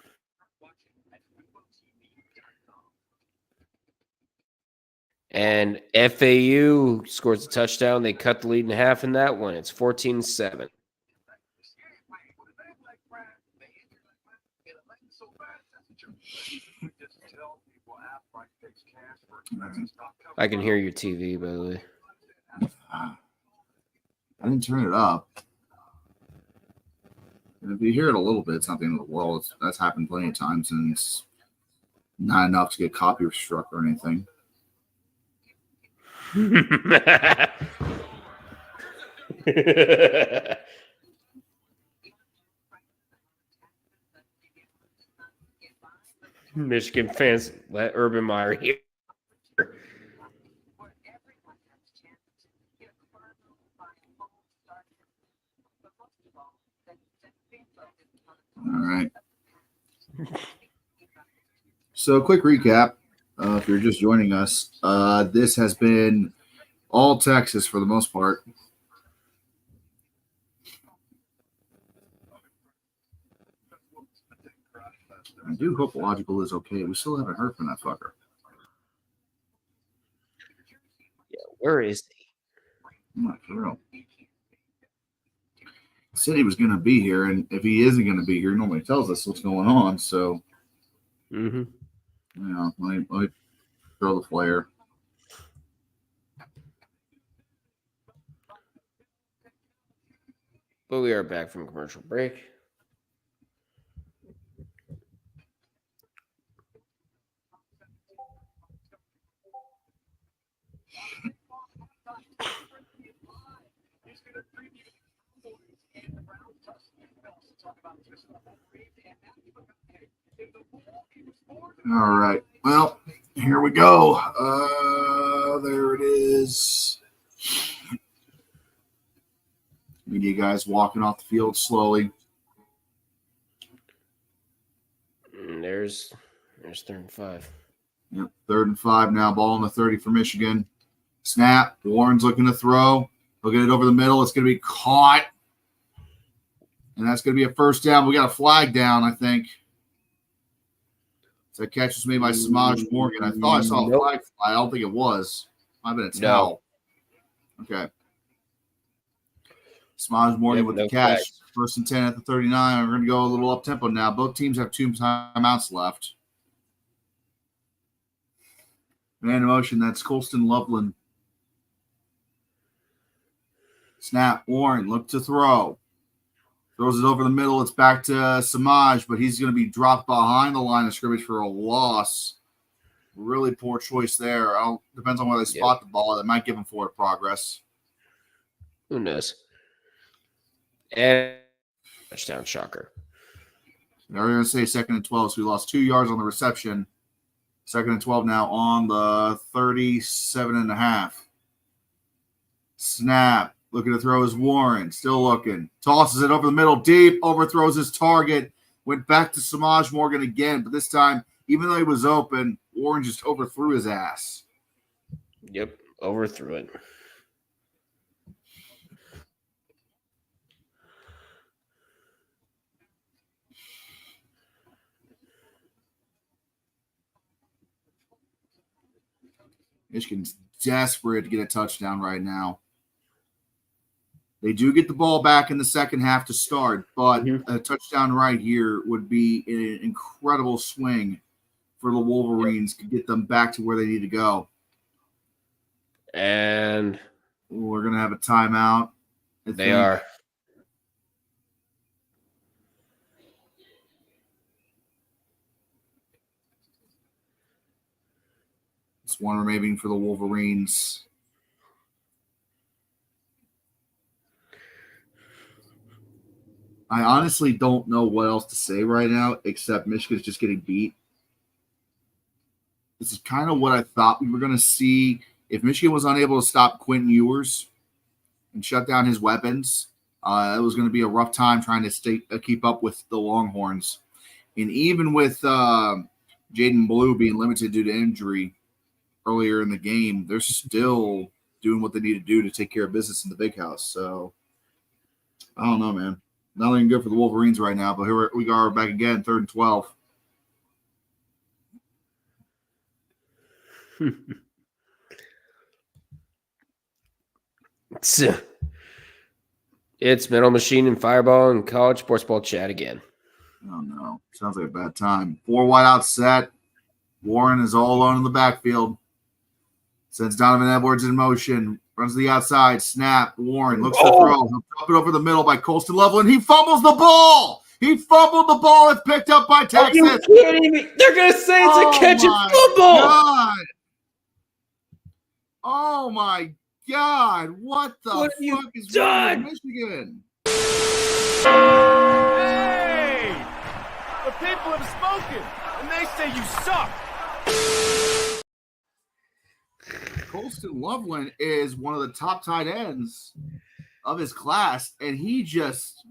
And FAU scores a touchdown. They cut the lead in half in that one. It's 14-7. I can hear your TV, by the way. I didn't turn it up. And if you hear it a little bit, it's not the end of the world. That's happened plenty of times, and it's not enough to get copyright struck or anything. Michigan fans let Urban Meyer hear. All right. So, quick recap. If you're just joining us, this has been all Texas for the most part. I do hope Logical is okay. We still haven't heard from that fucker. Yeah, where is he? I'm not for real. He said he was going to be here, and if he isn't going to be here, nobody tells us what's going on. So, let me throw the flare. But we are back from commercial break. All right. Well, here we go. There it is. Media guys walking off the field slowly. And there's 3rd and 5. Yep, 3rd and 5 now. Ball on the 30 for Michigan. Snap. Warren's looking to throw. He'll get it over the middle. It's going to be caught. And that's going to be a first down. We got a flag down, I think. So that catch was made by Samaj Morgan. I thought I saw a flag fly. I don't think it was. Might have been a towel. No. Okay. Samaj Morgan with the catch. Flags. 1st and 10 at the 39. We're going to go a little up-tempo now. Both teams have 2 timeouts left. Man in motion, that's Colston Loveland. Snap. Warren, look to throw. Throws it over the middle. It's back to Samaj, but he's going to be dropped behind the line of scrimmage for a loss. Really poor choice there. Depends on where they spot the ball. That might give him forward progress. Who knows? And touchdown, shocker. Now we're going to say 2nd and 12, so we lost 2 yards on the reception. 2nd and 12 now on the 37.5. Snap. Looking to throw is Warren. Still looking. Tosses it over the middle deep. Overthrows his target. Went back to Samaj Morgan again. But this time, even though he was open, Warren just overthrew his ass. Yep. Overthrew it. Michigan's desperate to get a touchdown right now. They do get the ball back in the second half to start, but a touchdown right here would be an incredible swing for the Wolverines to get them back to where they need to go. And we're going to have a timeout. They are. It's one remaining for the Wolverines. I honestly don't know what else to say right now, except Michigan's just getting beat. This is kind of what I thought we were going to see. If Michigan was unable to stop Quentin Ewers and shut down his weapons, it was going to be a rough time trying to keep up with the Longhorns. And even with Jaden Blue being limited due to injury earlier in the game, they're still doing what they need to do to take care of business in the big house. So, I don't know, man. Nothing good for the Wolverines right now, but here we are back again, 3rd and 12. It's Metal Machine and Fireball and College Sports Ball chat again. Oh, no. Sounds like a bad time. 4 wide out set. Warren is all alone in the backfield. Sends Donovan Edwards in motion. Runs to the outside. Snap. Warren looks to throw. He'll drop it over the middle by Colston Loveland. He fumbles the ball. He fumbled the ball. It's picked up by Texas. Are you kidding me? They're going to say it's a catch in football. God. Oh, my God. What the fuck is wrong with Michigan? Hey! The people have spoken, and they say you suck. Colston Loveland is one of the top tight ends of his class, and he just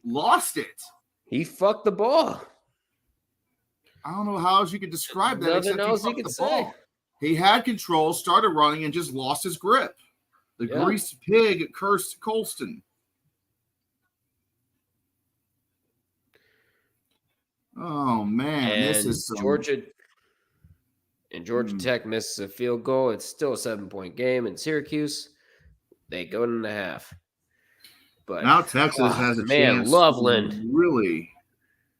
lost it. He fucked the ball. I don't know how else you could describe that. Nothing else you could say. Ball. He had control, started running, and just lost his grip. The greased pig cursed Colston. Oh, man. And this is Georgia Tech misses a field goal. It's still a 7-point game in Syracuse. They go in the half. But now Texas has a chance Loveland.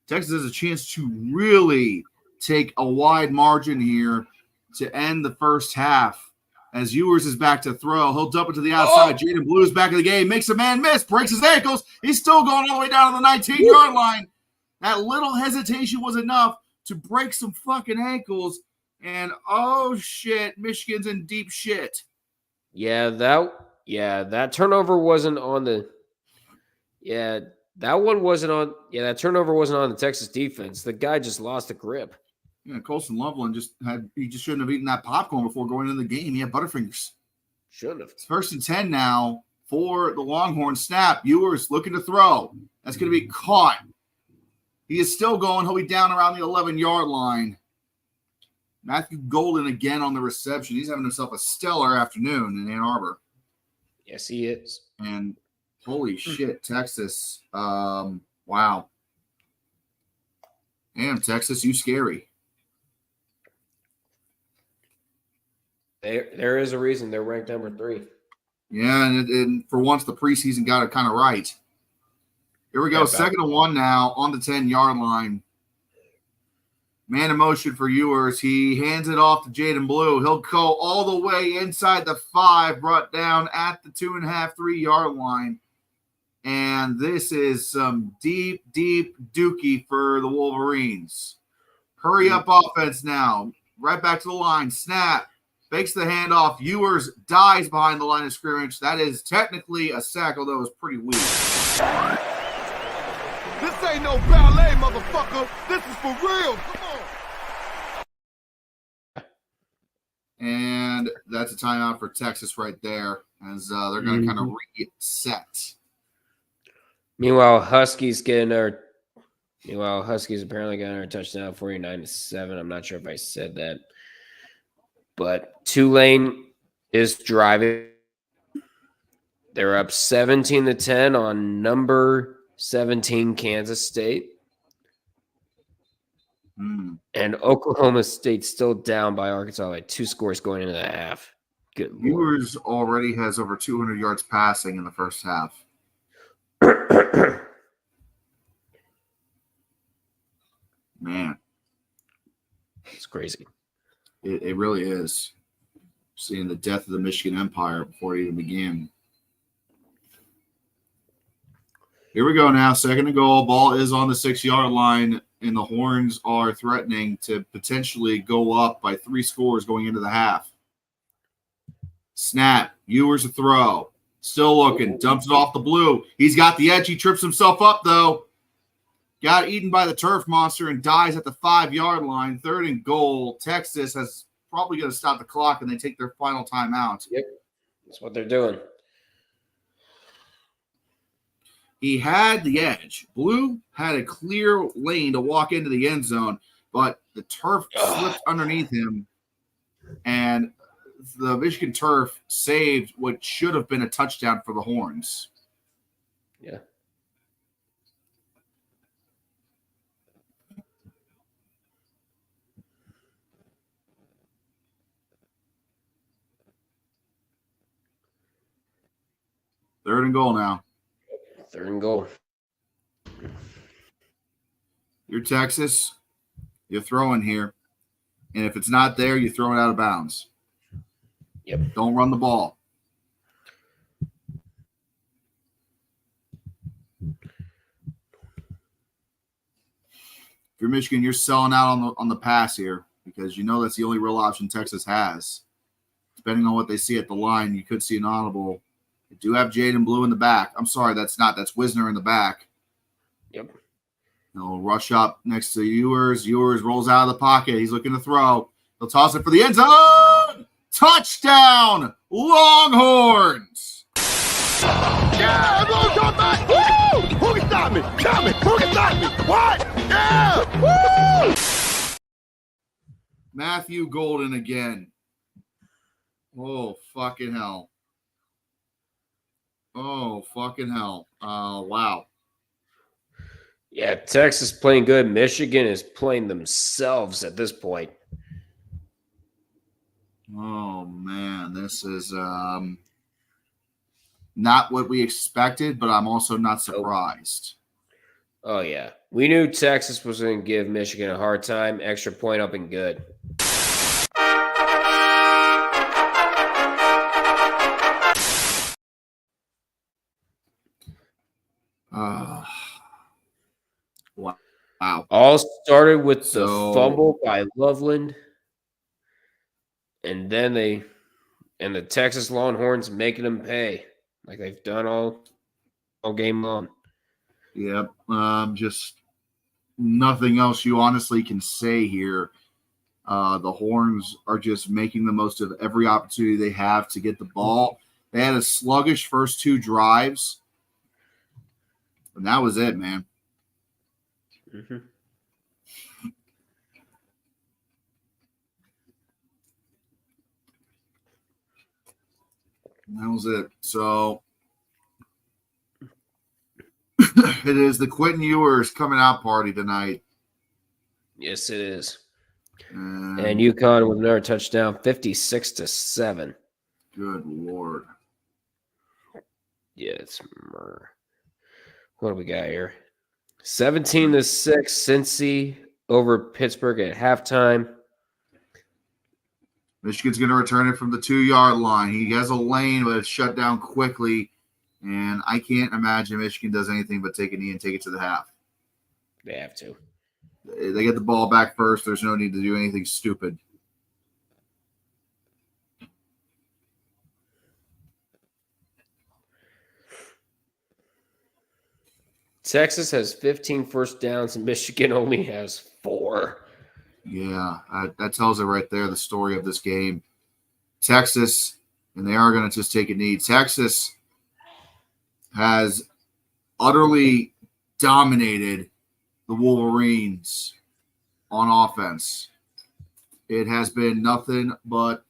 Texas has a chance to really take a wide margin here to end the first half. As Ewers is back to throw, he'll dump it to the outside. Jaden Blue is back in the game, makes a man miss, breaks his ankles. He's still going all the way down to the 19-yard line. That little hesitation was enough to break some fucking ankles. And oh shit, Michigan's in deep shit. That turnover wasn't on the. That turnover wasn't on the Texas defense. The guy just lost the grip. Yeah, Colston Loveland just shouldn't have eaten that popcorn before going into the game. He had Butterfingers. Shouldn't have. It's 1st and 10 now for the Longhorn. Snap. Ewers looking to throw. That's going to be caught. He is still going. He'll be down around the 11-yard line. Matthew Golden again on the reception. He's having himself a stellar afternoon in Ann Arbor. Yes, he is. And holy shit, Texas. Wow. Damn, Texas, you scary. There is a reason they're ranked number 3. Yeah, and for once the preseason got it kind of right. Here we go, 2nd and 1 now on the 10-yard line. Man in motion for Ewers. He hands it off to Jaden Blue. He'll go all the way inside the 5, brought down at the 2.5, 3-yard line. And this is some deep, deep dookie for the Wolverines. Hurry up offense now. Right back to the line. Snap. Fakes the handoff. Ewers dies behind the line of scrimmage. That is technically a sack, although it was pretty weak. This ain't no ballet, motherfucker. This is for real. Come on. And that's a timeout for Texas right there, as they're going to kind of reset. Meanwhile, Huskies apparently got our touchdown 49-7. I'm not sure if I said that. But Tulane is driving. They're up 17-10 on number 17 Kansas State. And Oklahoma State's still down by Arkansas by 2 scores going into the half. Good Lord. Ewers already has over 200 yards passing in the first half. Man. It's crazy. It really is. Seeing the death of the Michigan Empire before it even began. Here we go now. 2nd and goal. Ball is on the 6-yard line, and the Horns are threatening to potentially go up by 3 scores going into the half. Snap. Ewers a throw. Still looking. Dumps it off the blue. He's got the edge. He trips himself up, though. Got eaten by the turf monster and dies at the 5-yard line. 3rd and goal. Texas has probably going to stop the clock, and they take their final timeout. Yep. That's what they're doing. He had the edge. Blue had a clear lane to walk into the end zone, but the turf slipped underneath him, and the Michigan turf saved what should have been a touchdown for the Horns. Yeah. Third and goal now. Third and goal. You're Texas. You're throwing here. And if it's not there, you throw it out of bounds. Yep. Don't run the ball. If you're Michigan, you're selling out on the pass here because you know that's the only real option Texas has. Depending on what they see at the line, you could see an audible. You do have Jaden Blue in the back. I'm sorry, that's Wisner in the back. Yep. He'll rush up next to Ewers. Ewers rolls out of the pocket. He's looking to throw. He'll toss it for the end zone. Touchdown, Longhorns. Yeah, everyone come back. Woo! Who can stop me? Tell me. Who can stop me? What? Yeah! Woo! Matthew Golden again. Oh, fucking hell. Oh, fucking hell. Wow. Yeah, Texas playing good. Michigan is playing themselves at this point. Oh, man. This is not what we expected, but I'm also not surprised. Oh, yeah. We knew Texas was going to give Michigan a hard time. Extra point up and good. Wow. All started with the fumble by Loveland. And then the Texas Longhorns making them pay like they've done all game long. Yep. Just nothing else you honestly can say here. The Horns are just making the most of every opportunity they have to get the ball. They had a sluggish first two drives, and that was it, man. Mm-hmm. That was it. So it is the Quentin Ewers coming out party tonight. Yes, it is. And UConn with another touchdown, 56-7. Good Lord. Yeah, it's murder. What do we got here? 17-6, Cincy over Pittsburgh at halftime. Michigan's going to return it from the 2-yard line. He has a lane, but it's shut down quickly. And I can't imagine Michigan does anything but take a knee and take it to the half. They have to. They get the ball back first. There's no need to do anything stupid. Texas has 15 first downs and Michigan only has 4. Yeah, that tells it right there, the story of this game. Texas, and they are going to just take a knee. Texas has utterly dominated the Wolverines on offense. It has been nothing but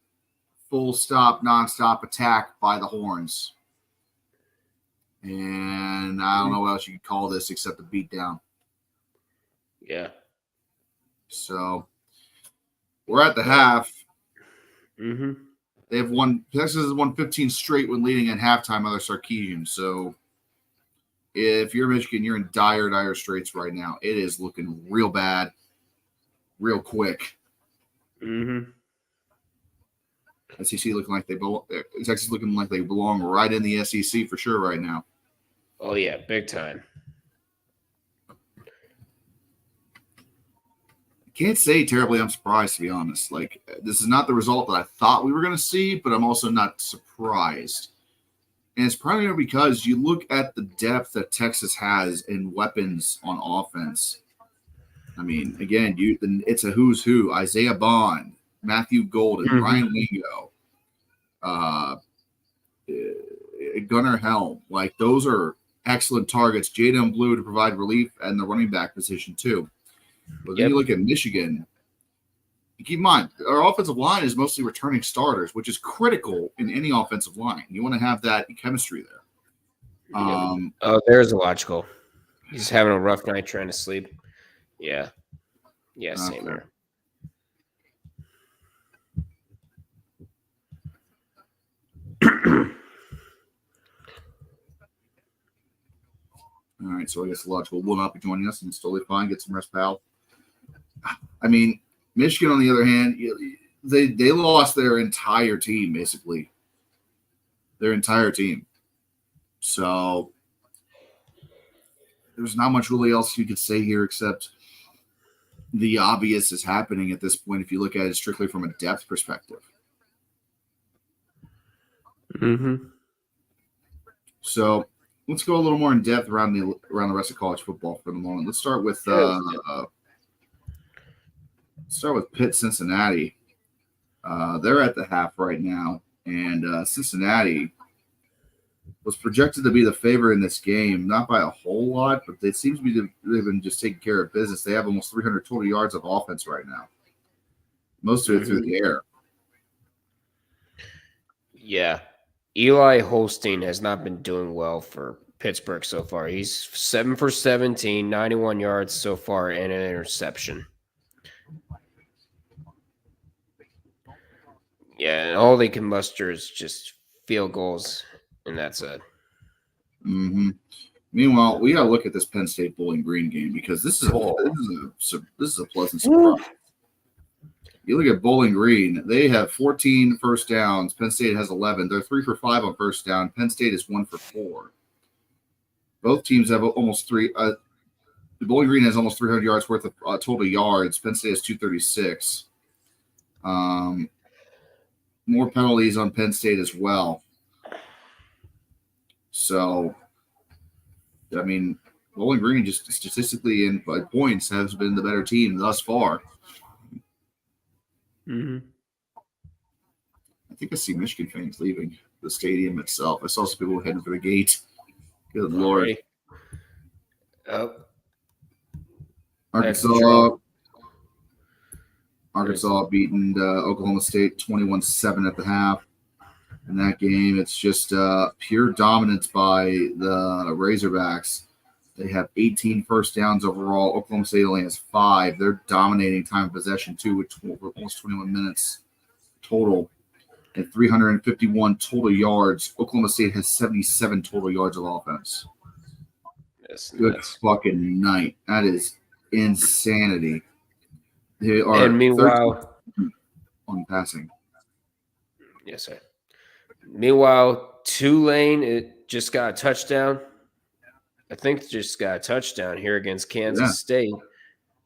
full stop, nonstop attack by the Horns. And I don't know what else you could call this except a beatdown. Yeah. So we're at the half. Mm-hmm. Texas has won 15 straight when leading at halftime under Sarkisian. So if you're Michigan, you're in dire straits right now. It is looking real bad, real quick. Mm-hmm. SEC looking like they belong. Texas looking like they belong right in the SEC for sure right now. Oh yeah, big time. Can't say terribly I'm surprised, to be honest. Like, this is not the result that I thought we were going to see, but I'm also not surprised. And it's primarily because you look at the depth that Texas has in weapons on offense. I mean, again, it's a who's who. Isaiah Bond, Matthew Golden, Ryan Wingo, Gunnar Helm. Like, those are excellent targets. Jaden Blue to provide relief and the running back position, too. But then you look at Michigan. Keep in mind, our offensive line is mostly returning starters, which is critical in any offensive line. You want to have that chemistry there. There's a logical. He's having a rough night trying to sleep. Yeah. Yeah, same here. tonight, so I guess Logical will not be joining us, and it's totally fine. Get some rest, pal. I mean, Michigan, on the other hand, they lost their entire team, basically. Their entire team. So there's not much really else you could say here except the obvious is happening at this point if you look at it strictly from a depth perspective. Mm-hmm. So let's go a little more in depth around the rest of college football for the moment. Let's start with Pitt, Cincinnati. They're at the half right now, and Cincinnati was projected to be the favorite in this game, not by a whole lot, but they seem to be they've been just taking care of business. They have almost 300 total yards of offense right now, most of it through the air. Yeah. Eli Holstein has not been doing well for Pittsburgh so far. He's 7 for 17, 91 yards so far, and an interception. Yeah, and all they can muster is just field goals, and that's it. Mm-hmm. Meanwhile, we got to look at this Penn State Bowling Green game because this is a pleasant surprise. You look at Bowling Green; they have 14 first downs. Penn State has 11. They're 3 for 5 on first down. Penn State is 1 for 4. Both teams have almost three. The Bowling Green has almost 300 yards worth of total yards. Penn State has 236. More penalties on Penn State as well. So, I mean, Bowling Green just statistically and by points has been the better team thus far. Mm-hmm. I think I see Michigan fans leaving the stadium itself. I saw some people heading for the gate. Good Lord. Oh. Arkansas beating Oklahoma State 21-7 at the half. In that game, it's just pure dominance by the Razorbacks. They have 18 first downs overall. Oklahoma State only has 5. They're dominating time of possession, too, with almost 21 minutes total and 351 total yards. Oklahoma State has 77 total yards of offense. Good fucking night. That is insanity. They are and meanwhile, on passing. Yes, sir. Meanwhile, Tulane, it just got a touchdown. I think just got a touchdown here against Kansas State.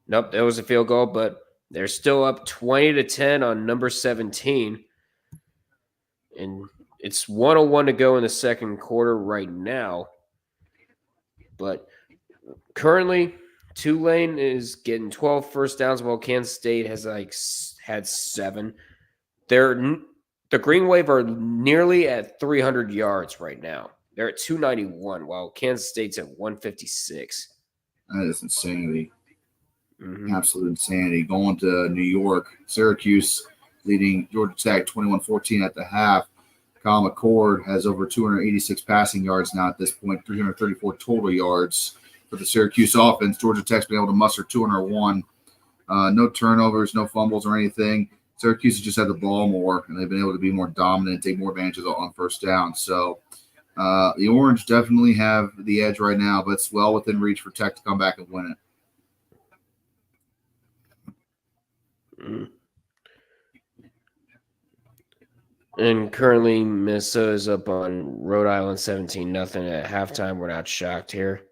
Nope, that was a field goal, but they're still up 20-10 on number 17. And it's 1:01 to go in the second quarter right now. But currently, Tulane is getting 12 first downs, while Kansas State has had 7. The Green Wave are nearly at 300 yards right now. They're at 291, while Kansas State's at 156. That is insanity. Mm-hmm. Absolute insanity. Going to New York, Syracuse leading Georgia Tech 21-14 at the half. Kyle McCord has over 286 passing yards now at this point, 334 total yards for the Syracuse offense. Georgia Tech's been able to muster 201. No turnovers, no fumbles or anything. Syracuse has just had the ball more, and they've been able to be more dominant, take more advantages on first down. So the Orange definitely have the edge right now, but it's well within reach for Tech to come back and win it. Mm. And currently, Minnesota is up on Rhode Island 17-0 at halftime. We're not shocked here.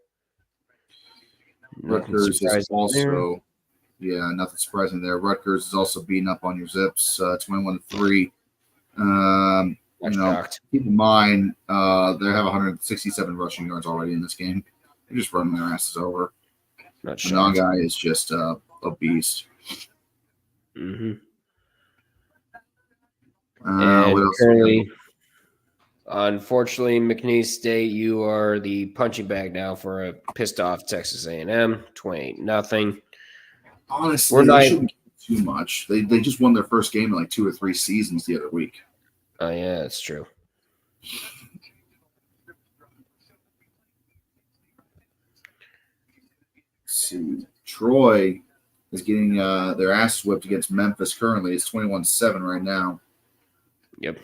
Rutgers is also, nothing surprising there. Rutgers is also beating up on your Zips, 21-3. Keep in mind, they have 167 rushing yards already in this game. They're just running their asses over. The non-guy is just a beast. Mm-hmm. And currently, unfortunately, McNeese State, you are the punching bag now for a pissed-off Texas A&M, 28-0. Honestly, they shouldn't get too much. They just won their first game in like 2 or 3 seasons the other week. Oh, yeah, that's true. Let's see. Troy is getting their ass whipped against Memphis currently. It's 21-7 right now. Yep.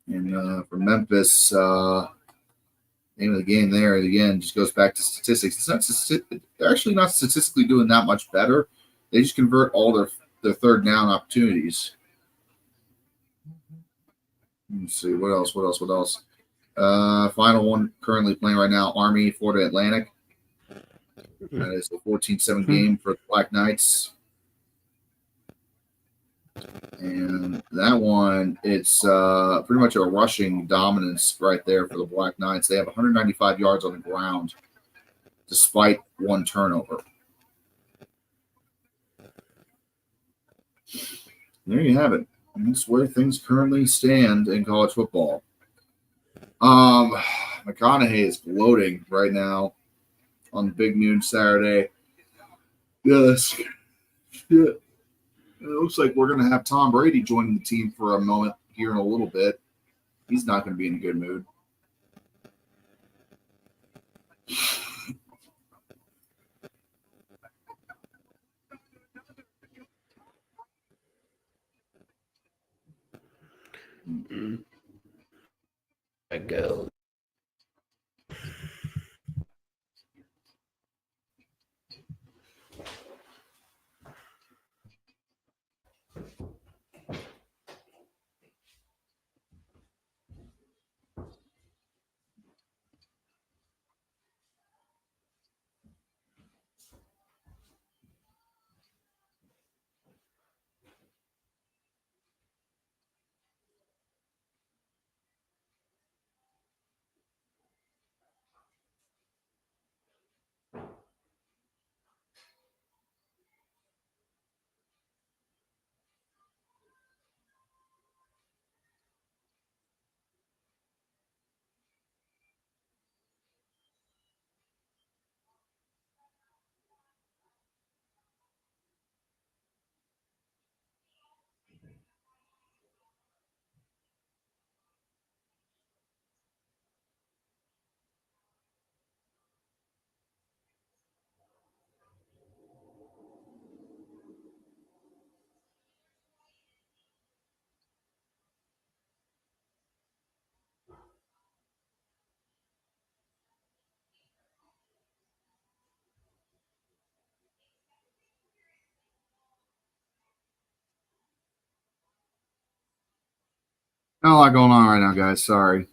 And for Memphis, Name of the game there, again, just goes back to statistics. They're actually not statistically doing that much better. They just convert all their third down opportunities. Let's see, what else? Final one currently playing right now, Army, Florida Atlantic. That is a 14-7 game for the Black Knights. And that one, it's pretty much a rushing dominance right there for the Black Knights. They have 195 yards on the ground despite one turnover. There you have it. That's where things currently stand in college football. McConaughey is gloating right now on Big Noon Saturday. Yes. Yeah. It looks like we're going to have Tom Brady joining the team for a moment here in a little bit. He's not going to be in a good mood. I go. Not a lot going on right now, guys. Sorry. If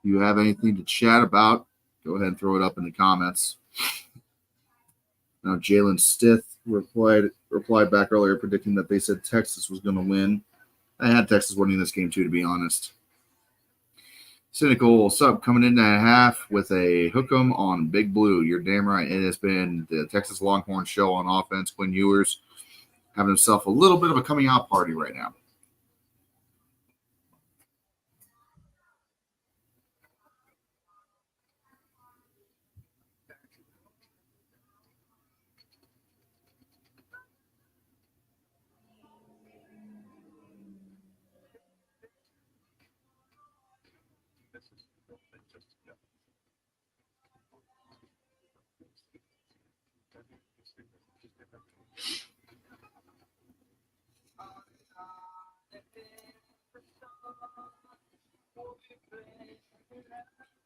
you have anything to chat about, go ahead and throw it up in the comments. Now, Jalen Stith replied back earlier, predicting that they said Texas was going to win. I had Texas winning this game too, to be honest. Cynical sub coming in at half with a hook 'em on Big Blue. You're damn right. It has been the Texas Longhorn show on offense. Quinn Ewers having himself a little bit of a coming out party right now.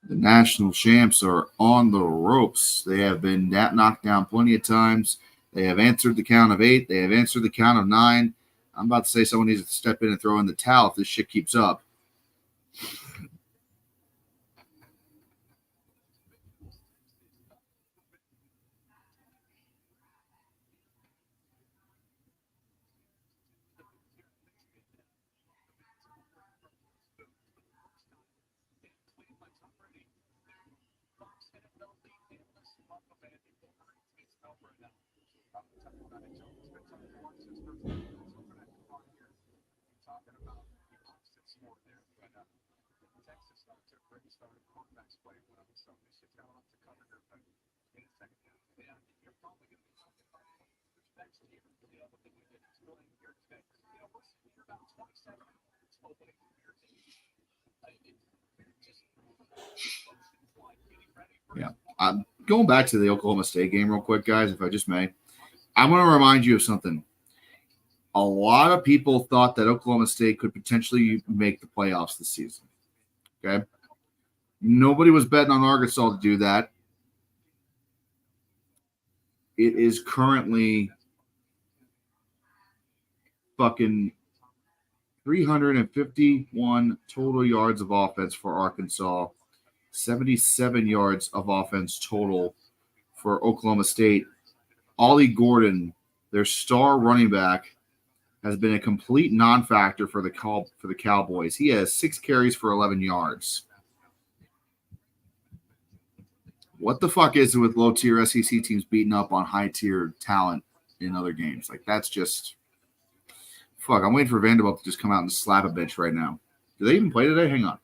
The national champs are on the ropes. They have been knocked down plenty of times. They have answered the count of 8. They have answered the count of 9. I'm about to say someone needs to step in and throw in the towel if this shit keeps up. Yeah. Going back to the Oklahoma State game real quick, guys, if I just may. I want to remind you of something. A lot of people thought that Oklahoma State could potentially make the playoffs this season. Okay? Nobody was betting on Arkansas to do that. It is currently fucking 351 total yards of offense for Arkansas, 77 yards of offense total for Oklahoma State. Ollie Gordon, their star running back, has been a complete non-factor for the Cowboys. He has 6 carries for 11 yards. What the fuck is it with low-tier SEC teams beating up on high-tier talent in other games? Like, that's just – fuck, I'm waiting for Vanderbilt to just come out and slap a bitch right now. Do they even play today? Hang on.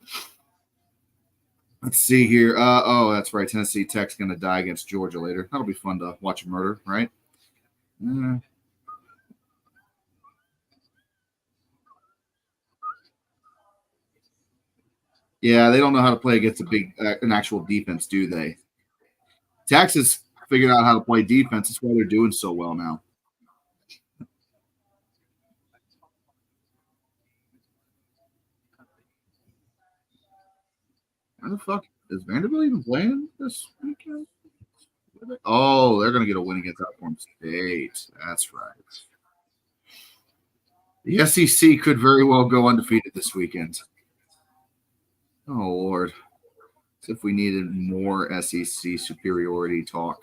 Let's see here. That's right. Tennessee Tech's going to die against Georgia later. That'll be fun to watch a murder, right? Yeah, they don't know how to play against an actual defense, do they? Texas figured out how to play defense. That's why they're doing so well now. How the fuck is Vanderbilt even playing this weekend? Oh, they're going to get a win against Alcorn State. That's right. The SEC could very well go undefeated this weekend. Oh, Lord. As if we needed more SEC superiority talk.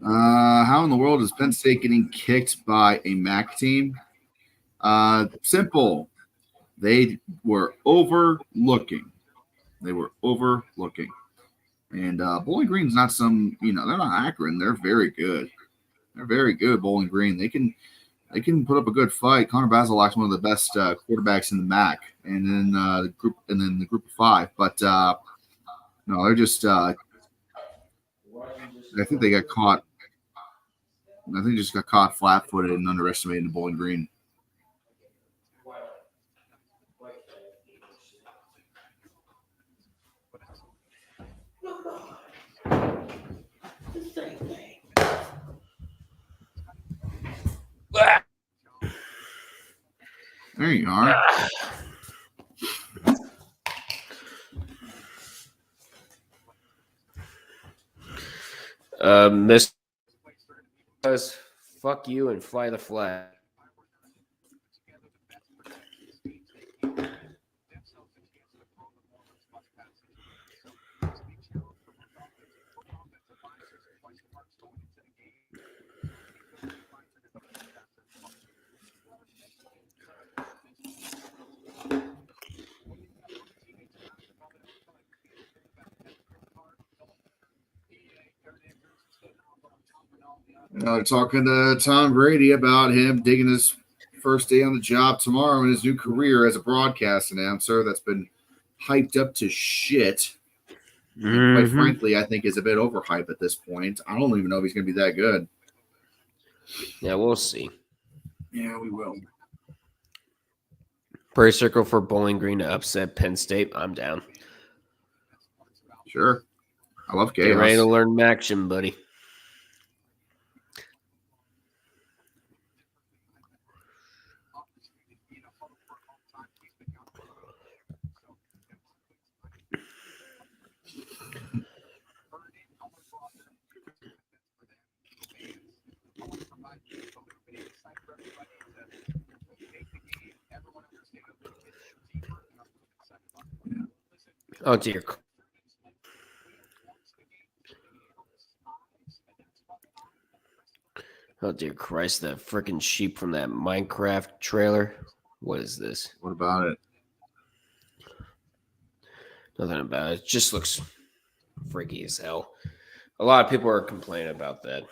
How in the world is Penn State getting kicked by a MAC team? Simple. They were overlooking. And Bowling Green's not some, they're not Akron. They're very good. Bowling Green. They can put up a good fight. Connor Bazelak's one of the best quarterbacks in the MAC, and then the group of 5. But no, they're just. I think they got caught. I think they just got caught flat-footed and underestimated the Bowling Green. There you are. Miss fuck you and fly the flag. They're talking to Tom Brady about him digging his first day on the job tomorrow in his new career as a broadcast announcer. That's been hyped up to shit. And quite frankly, I think is a bit overhyped at this point. I don't even know if he's going to be that good. Yeah, we'll see. Yeah, we will. Prayer circle for Bowling Green to upset Penn State. I'm down. Sure. I love chaos. Get ready to learn action, buddy. Oh, dear. Oh, dear Christ, that freaking sheep from that Minecraft trailer. What is this? What about it? Nothing about it. It just looks freaky as hell. A lot of people are complaining about that.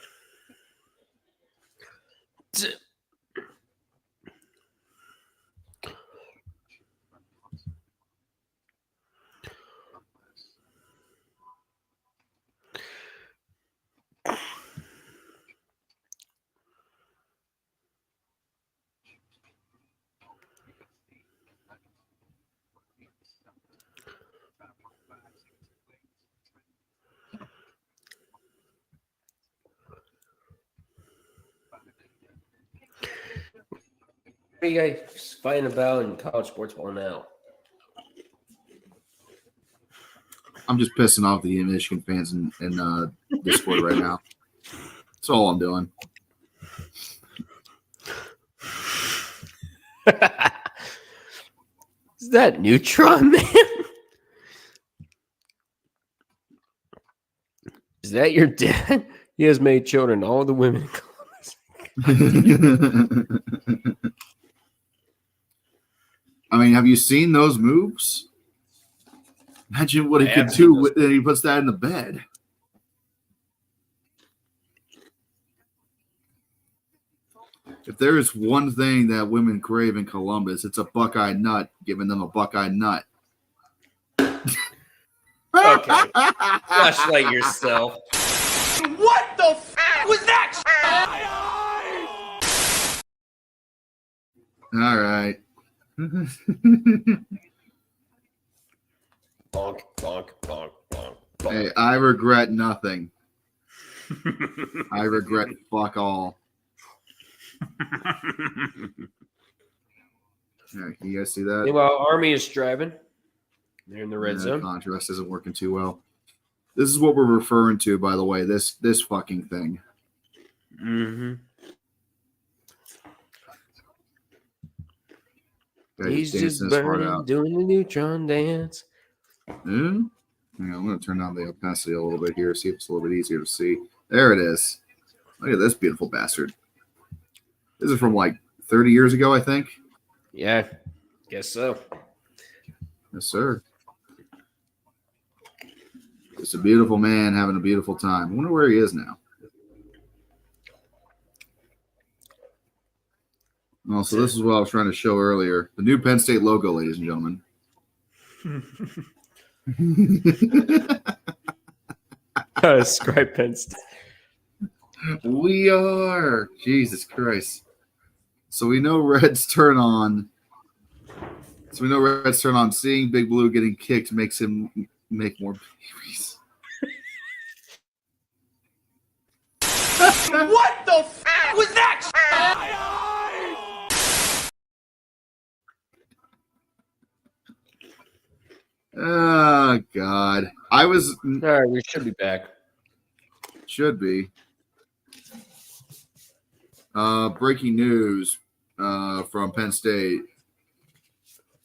What are you guys fighting about in college sports ball now? I'm just pissing off the Michigan fans in Discord right now. That's all I'm doing. Is that Neutron, man? Is that your dad? He has made children, all the women in Columbus. I mean, have you seen those moves? Imagine what he could do when he puts that in the bed. If there is one thing that women crave in Columbus, it's a Buckeye nut, giving them a Buckeye nut. Okay. Flashlight yourself. What the f was that? All right. Bonk, bonk, bonk, bonk, bonk. Hey, I regret nothing. I regret fuck all. Yeah, can you guys see that? Meanwhile, Army is driving. They're in the red zone. Contrast isn't working too well. This is what we're referring to, by the way. This fucking thing. Mm-hmm. He's just burning, doing the neutron dance. Hmm? Hang on, I'm going to turn down the opacity a little bit here, see if it's a little bit easier to see. There it is. Look at this beautiful bastard. This is from like 30 years ago, I think. Yeah, guess so. Yes, sir. Just a beautiful man having a beautiful time. I wonder where he is now. Oh, so this is what I was trying to show earlier. The new Penn State logo, ladies and gentlemen. How to describe Penn State. We are. Jesus Christ. So we know Reds turn on. Seeing Big Blue getting kicked makes him make more babies. What the f was that? Oh, God. All right, we should be back. Should be. Breaking news from Penn State.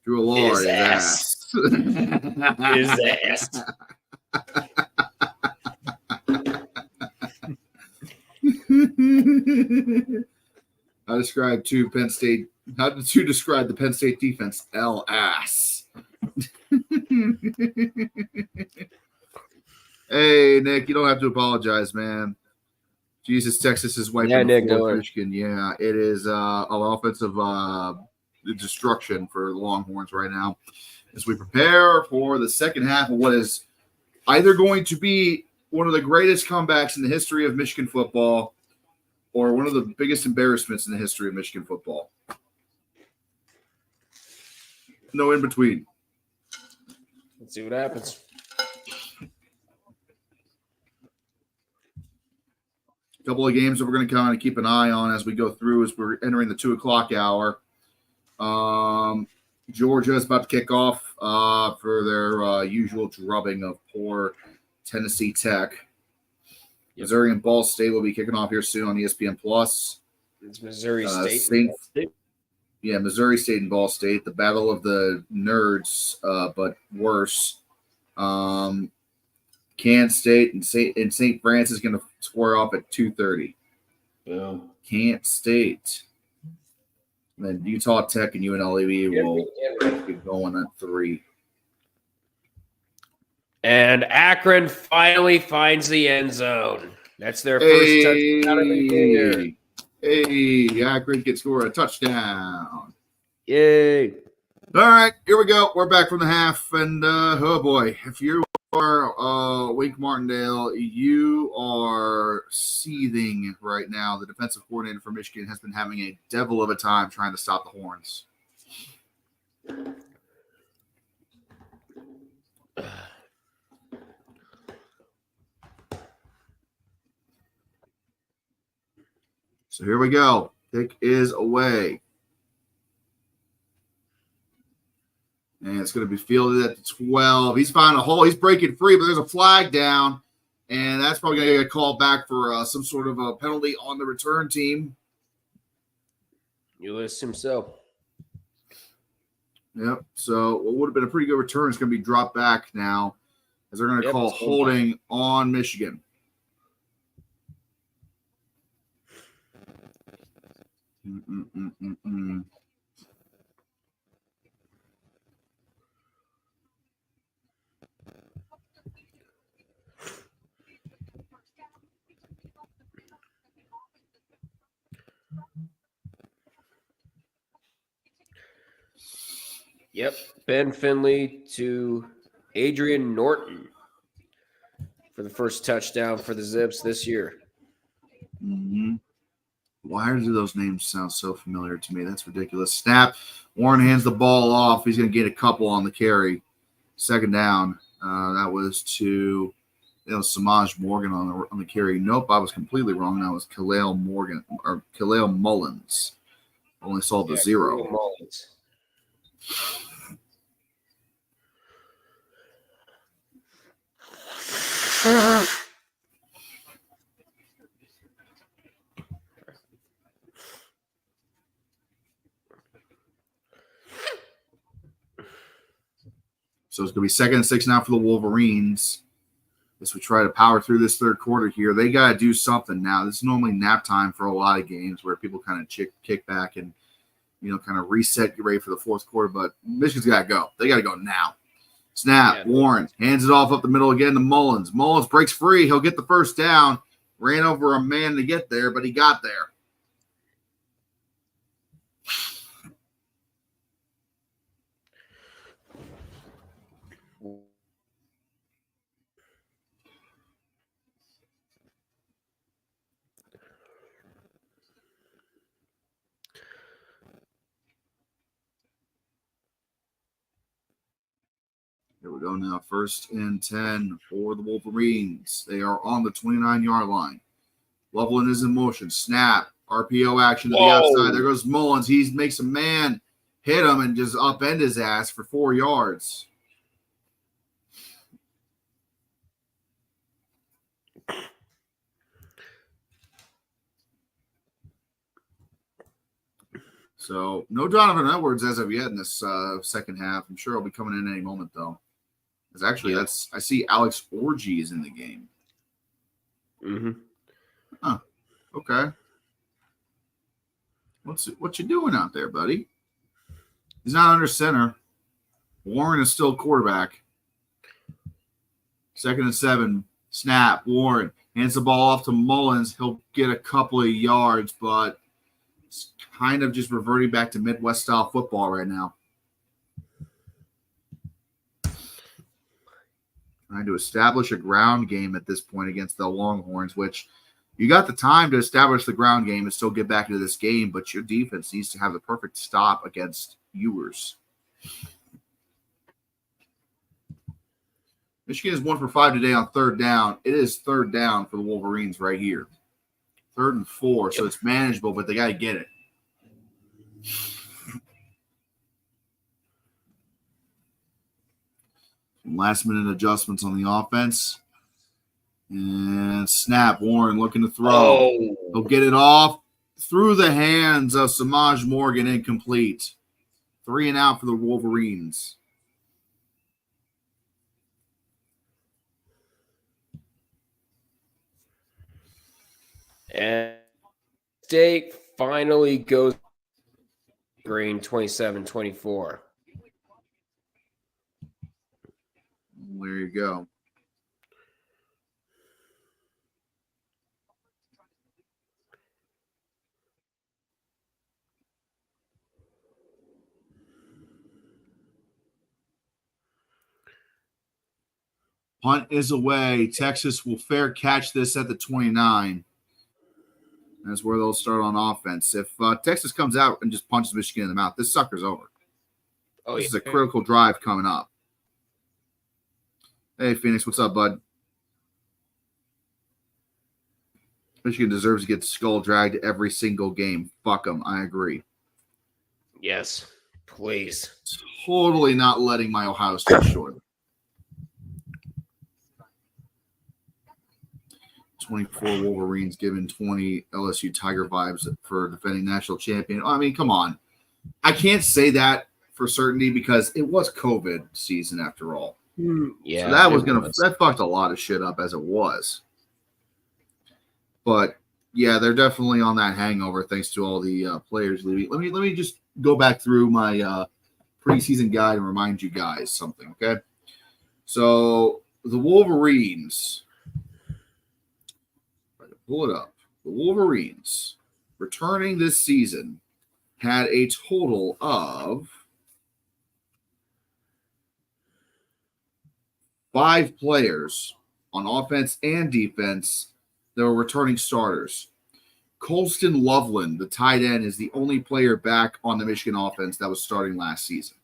Drew Allard is ass. His ass. How to describe the Penn State defense? L ass. Hey, Nick, you don't have to apologize, man. Jesus, Texas is wiping the floor with Michigan. Yeah, it is an offensive destruction for the Longhorns right now as we prepare for the second half of what is either going to be one of the greatest comebacks in the history of Michigan football or one of the biggest embarrassments in the history of Michigan football. No in between. Let's see what happens. A couple of games that we're going to kind of keep an eye on as we go through as we're entering the 2 o'clock hour. Georgia is about to kick off for their usual drubbing of poor Tennessee Tech. Yep. Missouri and Ball State will be kicking off here soon on ESPN Plus. It's Missouri State. Yeah, Missouri State and Ball State. The battle of the nerds, but worse. Kansas State and St. Francis is going to square off at 2:30. Yeah. Kansas State. And then Utah Tech and UNLV will be going at 3. And Akron finally finds the end zone. That's their first touchdown of the year. Hey, Akron can score a touchdown. Yay. All right, here we go. We're back from the half, and oh boy, if you are Wink Martindale, you are seething right now. The defensive coordinator for Michigan has been having a devil of a time trying to stop the Horns. So here we go. Kick is away. And it's going to be fielded at the 12. He's found a hole. He's breaking free, but there's a flag down. And that's probably going to get called back for some sort of a penalty on the return team. You assume so. Yep. So what would have been a pretty good return is going to be dropped back now as they're going to call holding on Michigan. Yep. Ben Finley to Adrian Norton for the first touchdown for the Zips this year. Mm-hmm. Why do those names sound so familiar to me? That's ridiculous. Snap. Warren hands the ball off. He's going to get a couple on the carry. Second down. That was to Samaj Morgan on the carry. Nope, I was completely wrong. That was Khalil Morgan or Khalil Mullins. Only saw the zero. Mullins. So it's going to be 2nd and 6 now for the Wolverines. As we try to power through this third quarter here, they got to do something now. This is normally nap time for a lot of games where people kind of kick back and, kind of reset, get ready for the fourth quarter. But Michigan's got to go. They got to go now. Snap. Warren hands it off up the middle again to Mullins. Mullins breaks free. He'll get the first down. Ran over a man to get there, but he got there. Here we go now. 1st and 10 for the Wolverines. They are on the 29-yard line. Loveland is in motion. Snap. RPO action to the outside. There goes Mullins. He makes a man hit him and just upend his ass for 4 yards. So no Donovan Edwards as of yet in this second half. I'm sure he'll be coming in any moment though. Because actually, I see Alex Orgy is in the game. Mm-hmm. Huh. Okay. What you doing out there, buddy? He's not under center. Warren is still quarterback. 2nd and 7. Snap. Warren hands the ball off to Mullins. He'll get a couple of yards, but it's kind of just reverting back to Midwest-style football right now. Trying to establish a ground game at this point against the Longhorns, which you got the time to establish the ground game and still get back into this game, but your defense needs to have the perfect stop against Ewers. Michigan is 1 for 5 today on 3rd down. It is 3rd down for the Wolverines right here. 3rd and 4, so it's manageable, but they got to get it. Last-minute adjustments on the offense. And snap. Warren looking to throw. He'll get it off through the hands of Samaj Morgan, incomplete. 3 and out for the Wolverines. And State finally goes green 27-24. There you go. Punt is away. Texas will fair catch this at the 29. That's where they'll start on offense. If Texas comes out and just punches Michigan in the mouth, this sucker's over. Oh, this is a critical drive coming up. Hey, Phoenix, what's up, bud? Michigan deserves to get skull dragged every single game. Fuck them. I agree. Yes, please. Totally not letting my Ohio State short. 24 Wolverines giving 20 LSU Tiger vibes for defending national champion. I mean, come on. I can't say that for certainty because it was COVID season after all. Yeah. So that fucked a lot of shit up as it was. But yeah, they're definitely on that hangover thanks to all the players leaving. Let me just go back through my preseason guide and remind you guys something, okay? So the Wolverines, pull it up. The Wolverines returning this season had a total of 5 players on offense and defense that were returning starters. Colston Loveland, the tight end, is the only player back on the Michigan offense that was starting last season.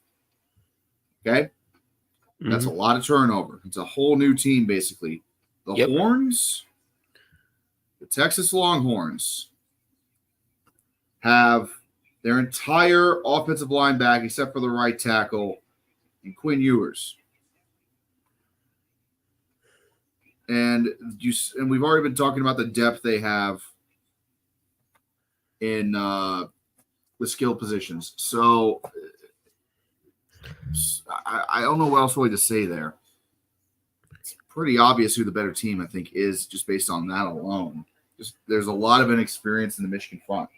Okay? That's a lot of turnover. It's a whole new team, basically. The Horns, the Texas Longhorns, have their entire offensive line back except for the right tackle and Quinn Ewers. And we've already been talking about the depth they have in the skill positions. So I don't know what else really to say there. It's pretty obvious who the better team, I think, is just based on that alone. There's a lot of inexperience in the Michigan front.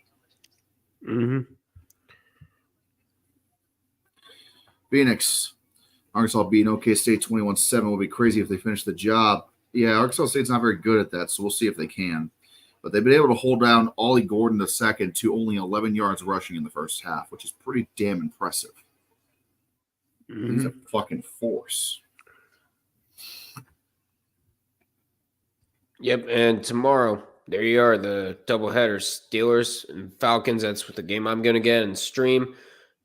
Phoenix, Arkansas beating OK State 21-7 will be crazy if they finish the job. Yeah, Arkansas State's not very good at that, so we'll see if they can. But they've been able to hold down Ollie Gordon II to only 11 yards rushing in the first half, which is pretty damn impressive. He's a fucking force. Yep, and tomorrow, there you are, the doubleheader, Steelers and Falcons. That's what the game I'm going to get and stream.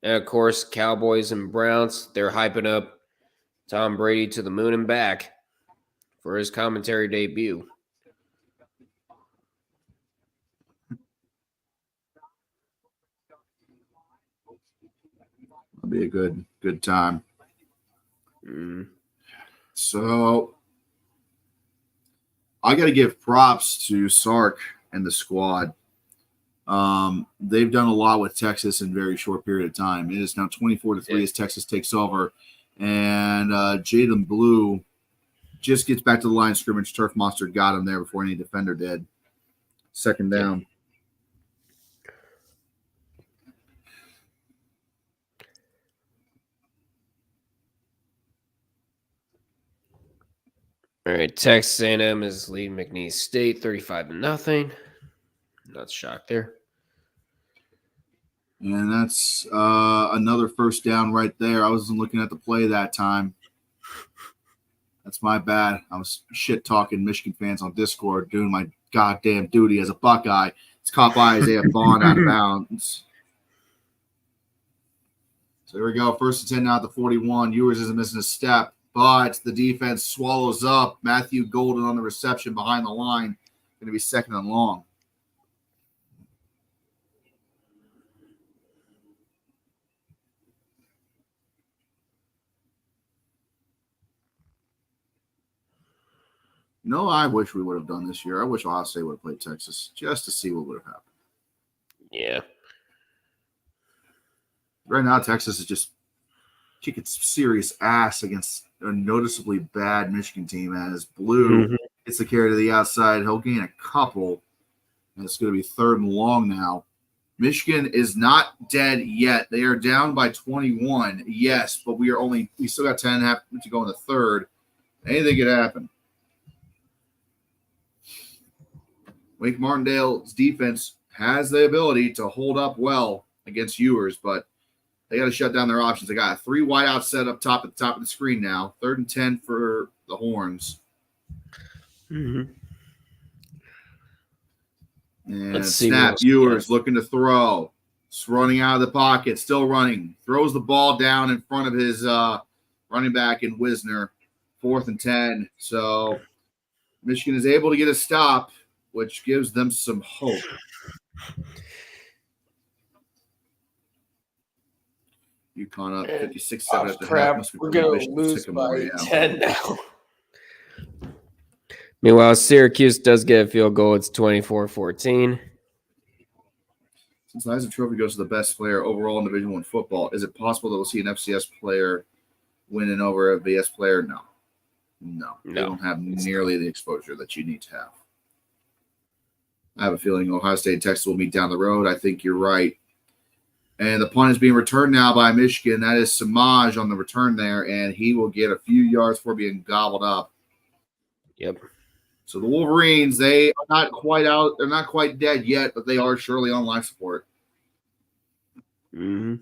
And, of course, Cowboys and Browns. They're hyping up Tom Brady to the moon and back for his commentary debut. It'll be a good time. So I got to give props to Sark and the squad. They've done a lot with Texas in a very short period of time. It is now 24-3 as Texas takes over. And Jaden Blue just gets back to the line of scrimmage. Turf Monster got him there before any defender did. Second down. All right, Texas A&M is leading McNeese State 35-0. Not shocked there. And that's another first down right there. I wasn't looking at the play that time. That's my bad. I was shit-talking Michigan fans on Discord, doing my goddamn duty as a Buckeye. It's caught by Isaiah Bond out of bounds. So here we go. First and 10 now at the 41. Ewers isn't missing a step, but the defense swallows up. Matthew Golden on the reception behind the line. Going to be second and long. No, I wish we would have done this year. I wish Ohio State would have played Texas just to see what would have happened. Yeah. Right now, Texas is just kicking serious ass against a noticeably bad Michigan team. As Blue gets the carry to the outside, he'll gain a couple, and it's going to be third and long now. Michigan is not dead yet. They are down by 21. Yes, but we still got 10.5 to go in the third. Anything could happen. Wake Martindale's defense has the ability to hold up well against Ewers, but they got to shut down their options. They got a 3 wideout set up top at the top of the screen now. Third and 10 for the horns. Mm-hmm. And Let's see snap, what Ewers looking to throw. It's running out of the pocket, still running. Throws the ball down in front of his running back in Wisner. 4th and 10. So Michigan is able to get a stop, which gives them some hope. UConn up 56-7 at the half. Must be We're pretty going to vicious. lose Sycamore, by yeah. 10 now. Meanwhile, Syracuse does get a field goal. It's 24-14. Since the Heisman Trophy goes to the best player overall in Division I football, is it possible that we'll see an FCS player winning over a BS player? No. They don't have nearly the exposure that you need to have. I have a feeling Ohio State and Texas will meet down the road. I think you're right. And the punt is being returned now by Michigan. That is Samaj on the return there, and he will get a few yards before being gobbled up. Yep. So the Wolverines, they are not quite out. They're not quite dead yet, but they are surely on life support. Mm-hmm.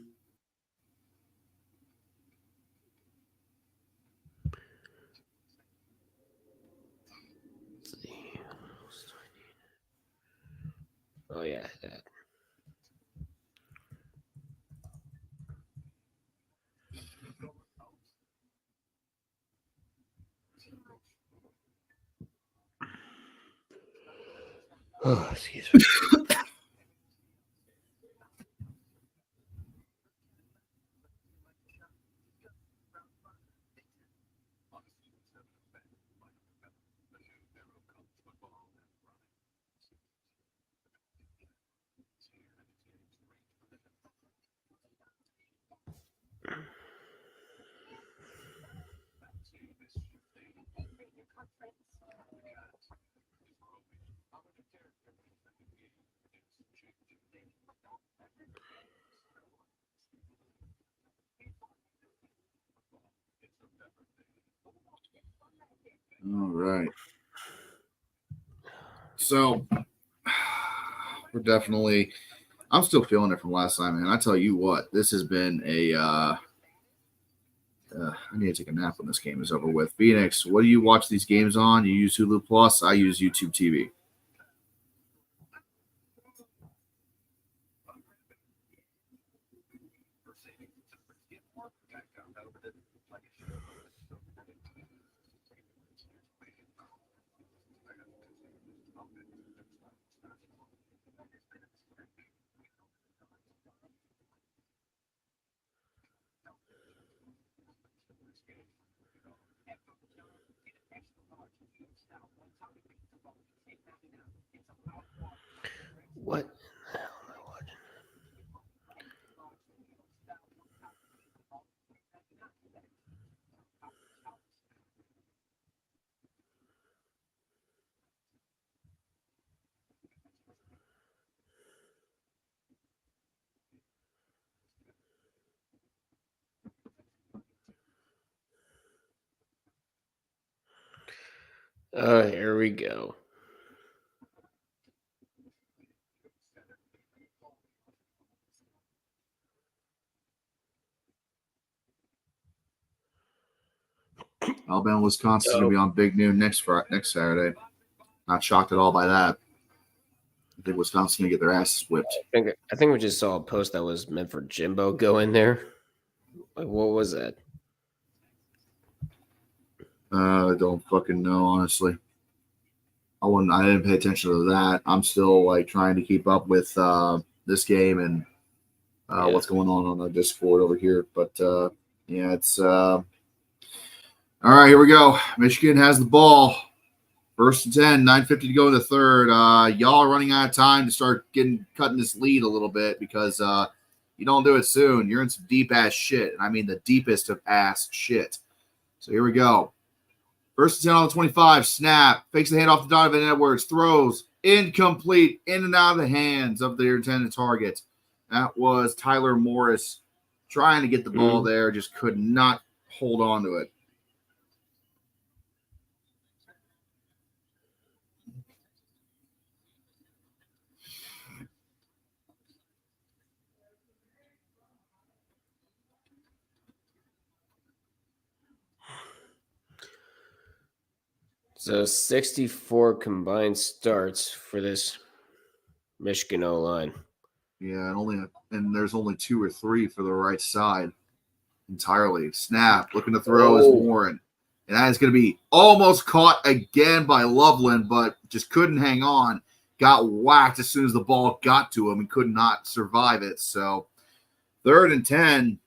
Let's see. Oh, yeah. Oh, excuse me. All right. So we're definitely – I'm still feeling it from last time, man. I tell you what, this has been a I need to take a nap when this game is over with. Phoenix, what do you watch these games on? You use Hulu Plus. I use YouTube TV. What the hell am I watching? Here we go. Alabama, Wisconsin is going to be on Big Noon next Saturday. Not shocked at all by that. I think Wisconsin's going to get their asses whipped. I think we just saw a post that was meant for Jimbo go in there. Like, what was that? I don't fucking know, honestly. I didn't pay attention to that. I'm still like trying to keep up with this game and what's going on the Discord over here. But yeah, it's all right. Here we go. Michigan has the ball. 1st and 10, 9:50 to go in the third. Y'all are running out of time to start cutting this lead a little bit because you don't do it soon. You're in some deep ass shit. I mean the deepest of ass shit. So here we go. 1st and 10 on the 25. Snap. Fakes the handoff to Donovan Edwards. Throws. Incomplete. In and out of the hands of their intended target. That was Tyler Morris trying to get the ball there. Just could not hold on to it. So 64 combined starts for this Michigan O-line. Yeah, and there's only 2 or 3 for the right side entirely. Snap, looking to throw is Warren. And that is going to be almost caught again by Loveland, but just couldn't hang on. Got whacked as soon as the ball got to him and could not survive it. So 3rd and 10.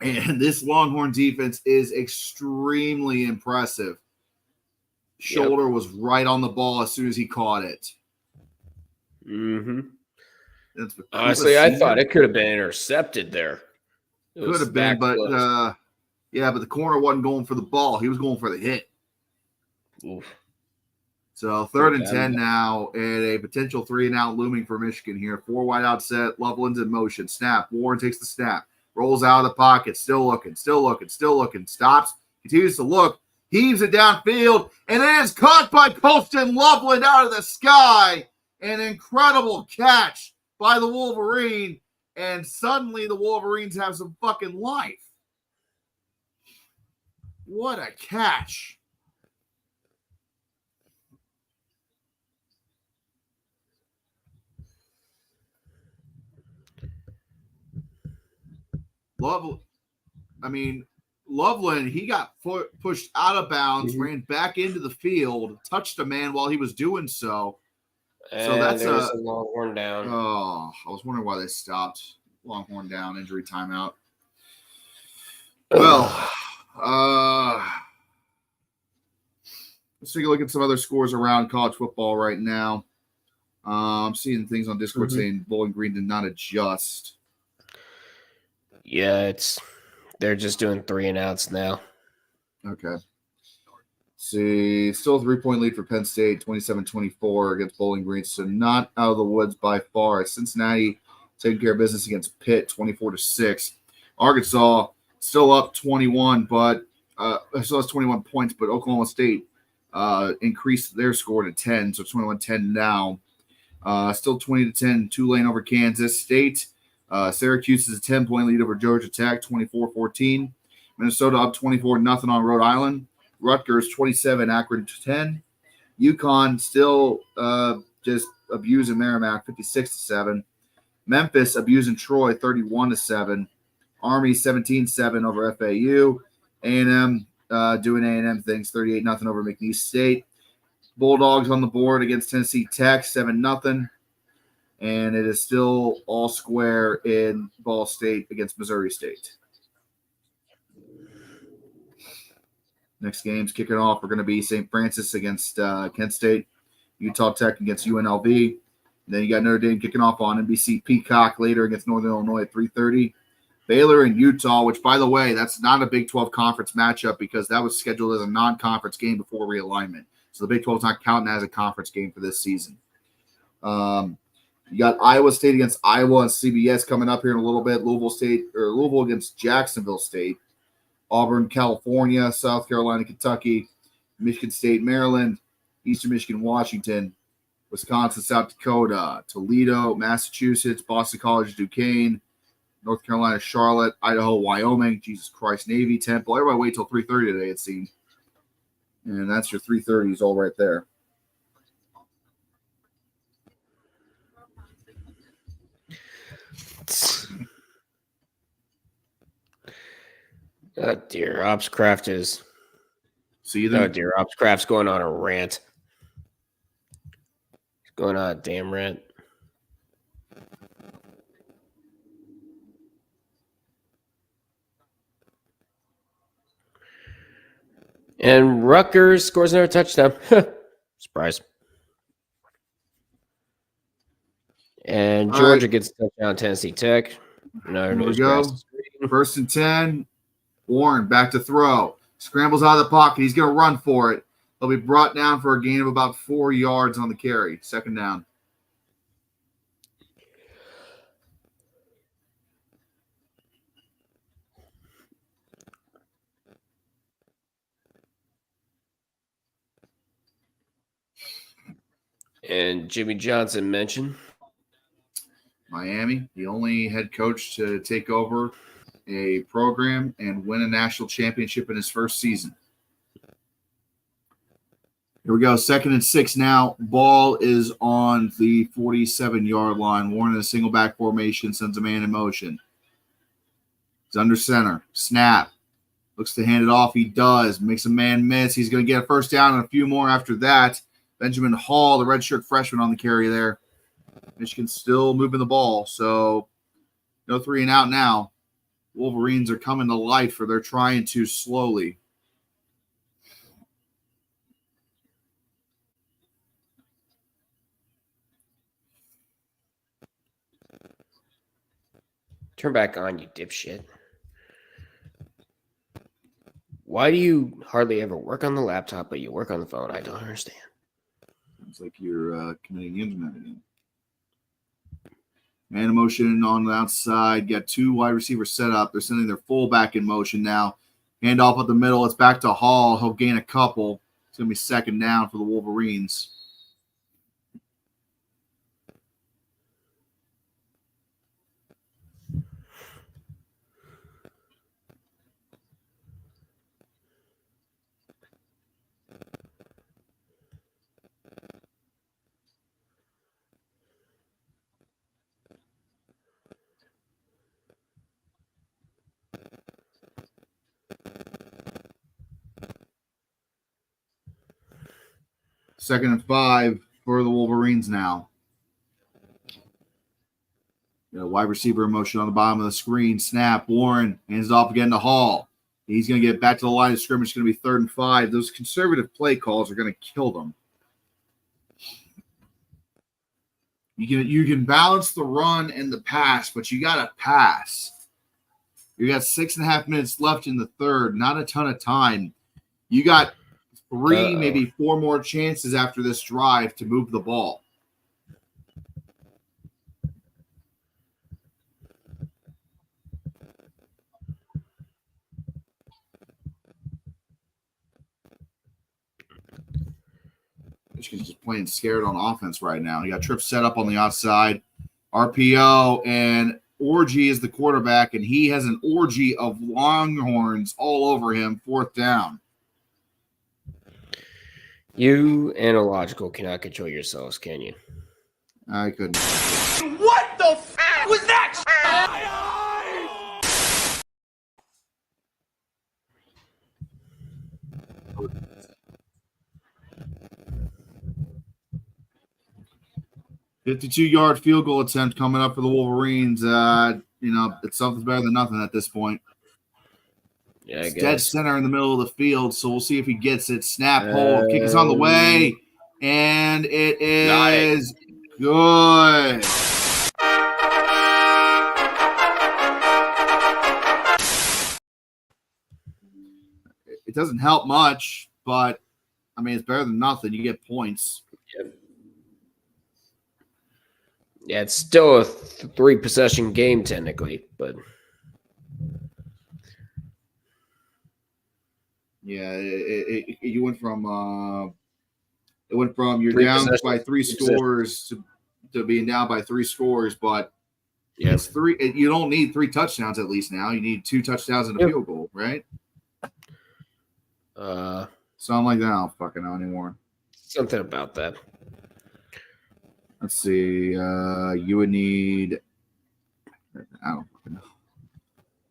And this Longhorn defense is extremely impressive. Shoulder was right on the ball as soon as he caught it. Mm-hmm. Honestly, I thought it could have been intercepted there. Could have been, but but the corner wasn't going for the ball. He was going for the hit. Oof. So 3rd and 10 now, and a potential 3-and-out looming for Michigan here. 4 wide out set. Loveland's in motion. Snap. Warren takes the snap. Rolls out of the pocket. Still looking. Stops. Continues to look. Heaves it downfield. And it is caught by Colston Loveland out of the sky. An incredible catch by the Wolverine. And suddenly the Wolverines have some fucking life. What a catch. Loveland, he got pushed out of bounds, ran back into the field, touched a man while he was doing so. And so that's a Longhorn down. Oh, I was wondering why they stopped. Longhorn down, injury timeout. Well, let's take a look at some other scores around college football right now. I'm seeing things on Discord saying Bowling Green did not adjust. Yeah, they're just doing 3-and-outs now. Okay. See, still a 3-point lead for Penn State, 27-24 against Bowling Green. So not out of the woods by far. Cincinnati taking care of business against Pitt, 24-6. Arkansas still up 21, but still has 21 points. But Oklahoma State increased their score to 10, so 21-10 now. Still 20-10. Tulane over Kansas State. Syracuse is a 10-point lead over Georgia Tech, 24-14. Minnesota up 24-0 on Rhode Island. Rutgers 27, Akron 10. UConn still just abusing Merrimack 56-7. Memphis abusing Troy 31-7. Army 17-7 over FAU. A&M doing A&M things 38-0 over McNeese State. Bulldogs on the board against Tennessee Tech 7-0. And it is still all square in Ball State against Missouri State. Next games kicking off are going to be St. Francis against Kent State, Utah Tech against UNLV. And then you got Notre Dame kicking off on NBC Peacock later against Northern Illinois at 3:30. Baylor and Utah, which, by the way, that's not a Big 12 conference matchup because that was scheduled as a non-conference game before realignment. So the Big 12 is not counting as a conference game for this season. You got Iowa State against Iowa and CBS coming up here in a little bit. Louisville against Jacksonville State. Auburn, California, South Carolina, Kentucky, Michigan State, Maryland, Eastern Michigan, Washington, Wisconsin, South Dakota, Toledo, Massachusetts, Boston College, Duquesne, North Carolina, Charlotte, Idaho, Wyoming, Jesus Christ, Navy, Temple. Everybody wait till 3:30 today, it seems. And that's your 3:30s all right there. Oh dear, Opscraft is. Seething. Oh dear, Opscraft's going on a rant. He's going on a damn rant. And Rutgers scores another touchdown. Surprise. And Georgia gets a touchdown, Tennessee Tech. Here we go. 1st and 10. Warren back to throw. Scrambles out of the pocket. He's going to run for it. He'll be brought down for a gain of about 4 yards on the carry. 2nd down. And Jimmy Johnson mentioned Miami, the only head coach to take over a program and win a national championship in his first season. Here we go. 2nd and 6 now. Ball is on the 47-yard line. Warren in a single back formation, sends a man in motion. He's under center. Snap. Looks to hand it off. He does. Makes a man miss. He's going to get a first down and a few more after that. Benjamin Hall, the redshirt freshman, on the carry there. Michigan still moving the ball. So no 3 and out now. Wolverines are coming to life, for they're trying to slowly. Turn back on, you dipshit. Why do you hardly ever work on the laptop, but you work on the phone? I don't understand. Sounds like you're committing the internet again. Man in motion on the outside. Got 2 wide receivers set up. They're sending their fullback in motion now. Hand off at the middle. It's back to Hall. He'll gain a couple. It's going to be 2nd down for the Wolverines. Second and 5 for the Wolverines now. Wide receiver in motion on the bottom of the screen. Snap. Warren hands it off again to Hall. He's going to get back to the line of scrimmage. It's going to be 3rd and 5. Those conservative play calls are going to kill them. You can balance the run and the pass, but you got to pass. You got 6.5 minutes left in the third. Not a ton of time. You got 3, maybe 4 more chances after this drive to move the ball. Michigan's just playing scared on offense right now. You got trips set up on the outside. RPO, and Orgy is the quarterback, and he has an orgy of Longhorns all over him. 4th down. You analogical cannot control yourselves, can you? I couldn't. What the f*** was that? A 52-yard field goal attempt coming up for the Wolverines. It's something better than nothing at this point. Yeah, I it's guess. Dead center in the middle of the field, so we'll see if he gets it. Snap, hold, kick is on the way, and it is good. It doesn't help much, but, it's better than nothing. You get points. Yep. Yeah, it's still a 3-possession game technically, but... Yeah, you went from you're down by 3 scores to being down by 3 scores, but it's 3. You don't need 3 touchdowns at least now. You need 2 touchdowns and a field goal, right? Something like that. I don't fucking know anymore. Something about that. Let's see. You would need. I don't fucking know.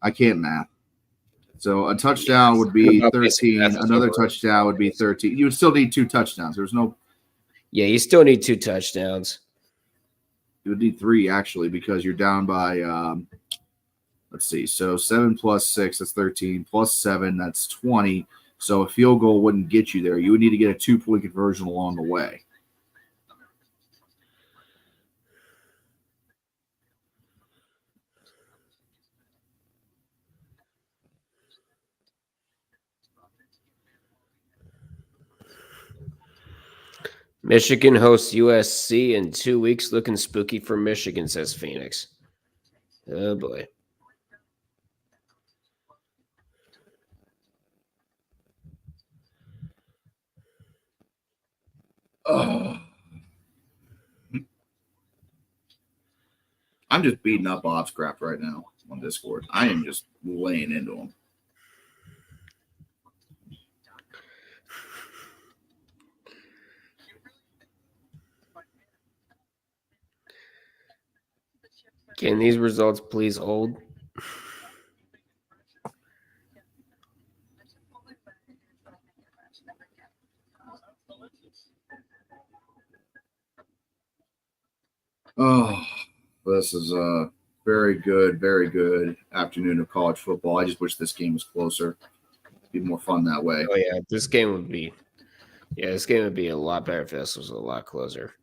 I can't math. So a touchdown would be 13. Another touchdown would be 13. You would still need 2 touchdowns. There's no. Yeah, you still need 2 touchdowns. You would need 3 actually, because you're down by. Let's see. So 7 plus 6, that's 13. Plus 7, that's 20. So a field goal wouldn't get you there. You would need to get a 2-point conversion along the way. Michigan hosts USC in 2 weeks. Looking spooky for Michigan, says Phoenix. Oh, boy. Oh. I'm just beating up Bob's crap right now on Discord. I am just laying into him. Can these results please hold? Oh, this is a very good afternoon of college football. I just wish this game was closer. It'd be more fun that way. Oh yeah, this game would be a lot better if this was a lot closer.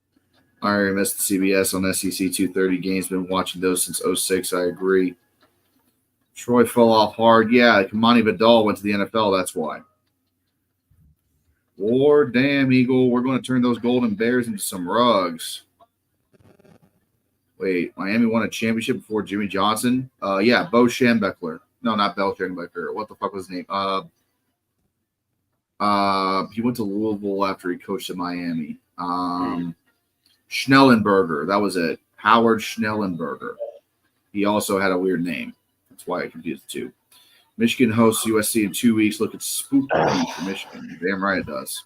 I already missed the CBS on SEC 230 games. Been watching those since 06. I agree. Troy fell off hard. Yeah, Kamani Vidal went to the NFL. That's why. War damn Eagle. We're going to turn those Golden Bears into some rugs. Wait, Miami won a championship before Jimmy Johnson? Yeah, Bo Schembechler. No, not Bell Schembechler. What the fuck was his name? He went to Louisville after he coached at Miami. Schnellenberger. That was it. Howard Schnellenberger. He also had a weird name. That's why I confused the two. Michigan hosts USC in 2 weeks. Look, it's spooky for Michigan. Damn right it does.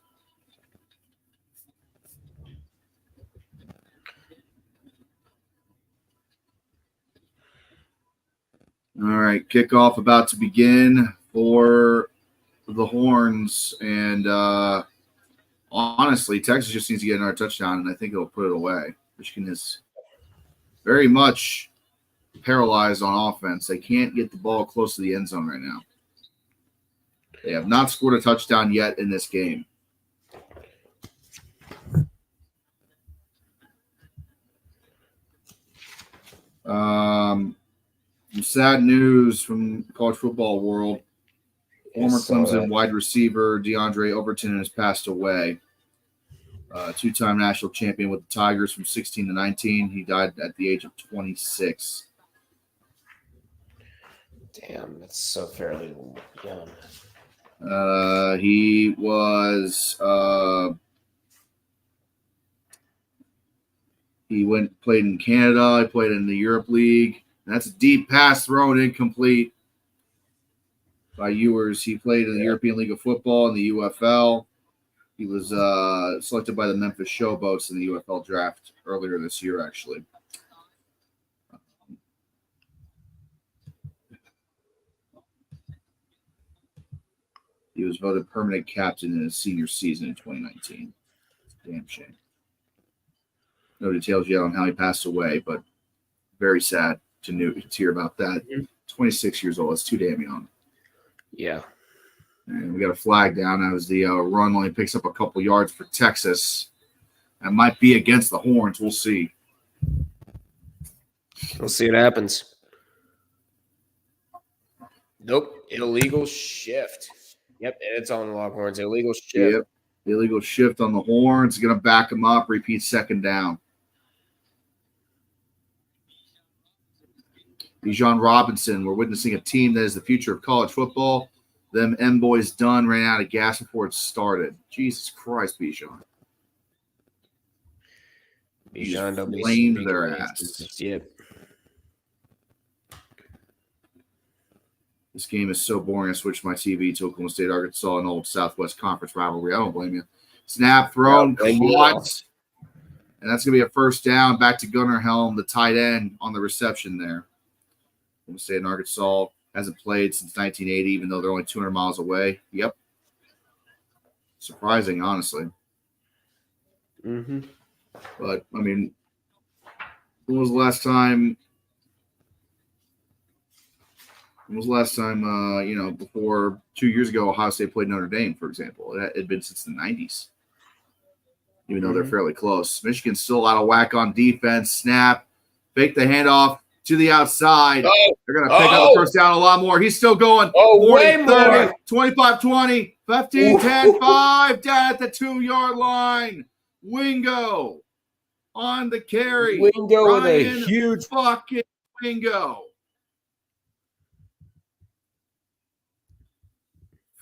All right, kickoff about to begin for the Horns. And honestly, Texas just needs to get another touchdown, and I think it'll put it away. Michigan is very much paralyzed on offense. They can't get the ball close to the end zone right now. They have not scored a touchdown yet in this game. Sad news from the college football world. Former Clemson wide receiver DeAndre Overton has passed away. Two-time national champion with the Tigers from 16 to 19. He died at the age of 26. Damn, that's so fairly young. He was played in Canada. He played in the Europe League. That's a deep pass thrown incomplete by Ewers. He played in the European League of Football and the UFL. He was selected by the Memphis Showboats in the UFL draft earlier this year, actually. He was voted permanent captain in his senior season in 2019. Damn shame. No details yet on how he passed away, but very sad to hear about that. 26 years old. That's too damn young. Yeah. And we got a flag down as the run only picks up a couple yards for Texas. That might be against the Horns. We'll see. We'll see what happens. Nope. Illegal shift. Yep, it's on the Longhorns. Illegal shift. Yep. Illegal shift on the Horns. Going to back them up. Repeat second down. Bijan Robinson. We're witnessing a team that is the future of college football. Them M-boys done ran out of gas before it started. Jesus Christ, Bijan. Bijan don't be blamed their ass. Yep. This game is so boring. I switched my TV to Oklahoma State, Arkansas, an old Southwest Conference rivalry. I don't blame you. Snap, thrown, caught. And that's going to be a first down. Back to Gunnar Helm, the tight end, on the reception there. Oklahoma State and Arkansas hasn't played since 1980, even though they're only 200 miles away. Yep. Surprising, honestly. Mm-hmm. But, I mean, when was the last time before 2 years ago, Ohio State played Notre Dame, for example? It had been since the 90s, even though they're fairly close. Michigan's still out of whack on defense. Snap, fake the handoff to the outside. They're going to pick up the first down a lot more. He's still going. 40, way 30, more. 25, 20, 15, 10, 5, down at the 2-yard line. Wingo on the carry. Wingo with a huge fucking Wingo.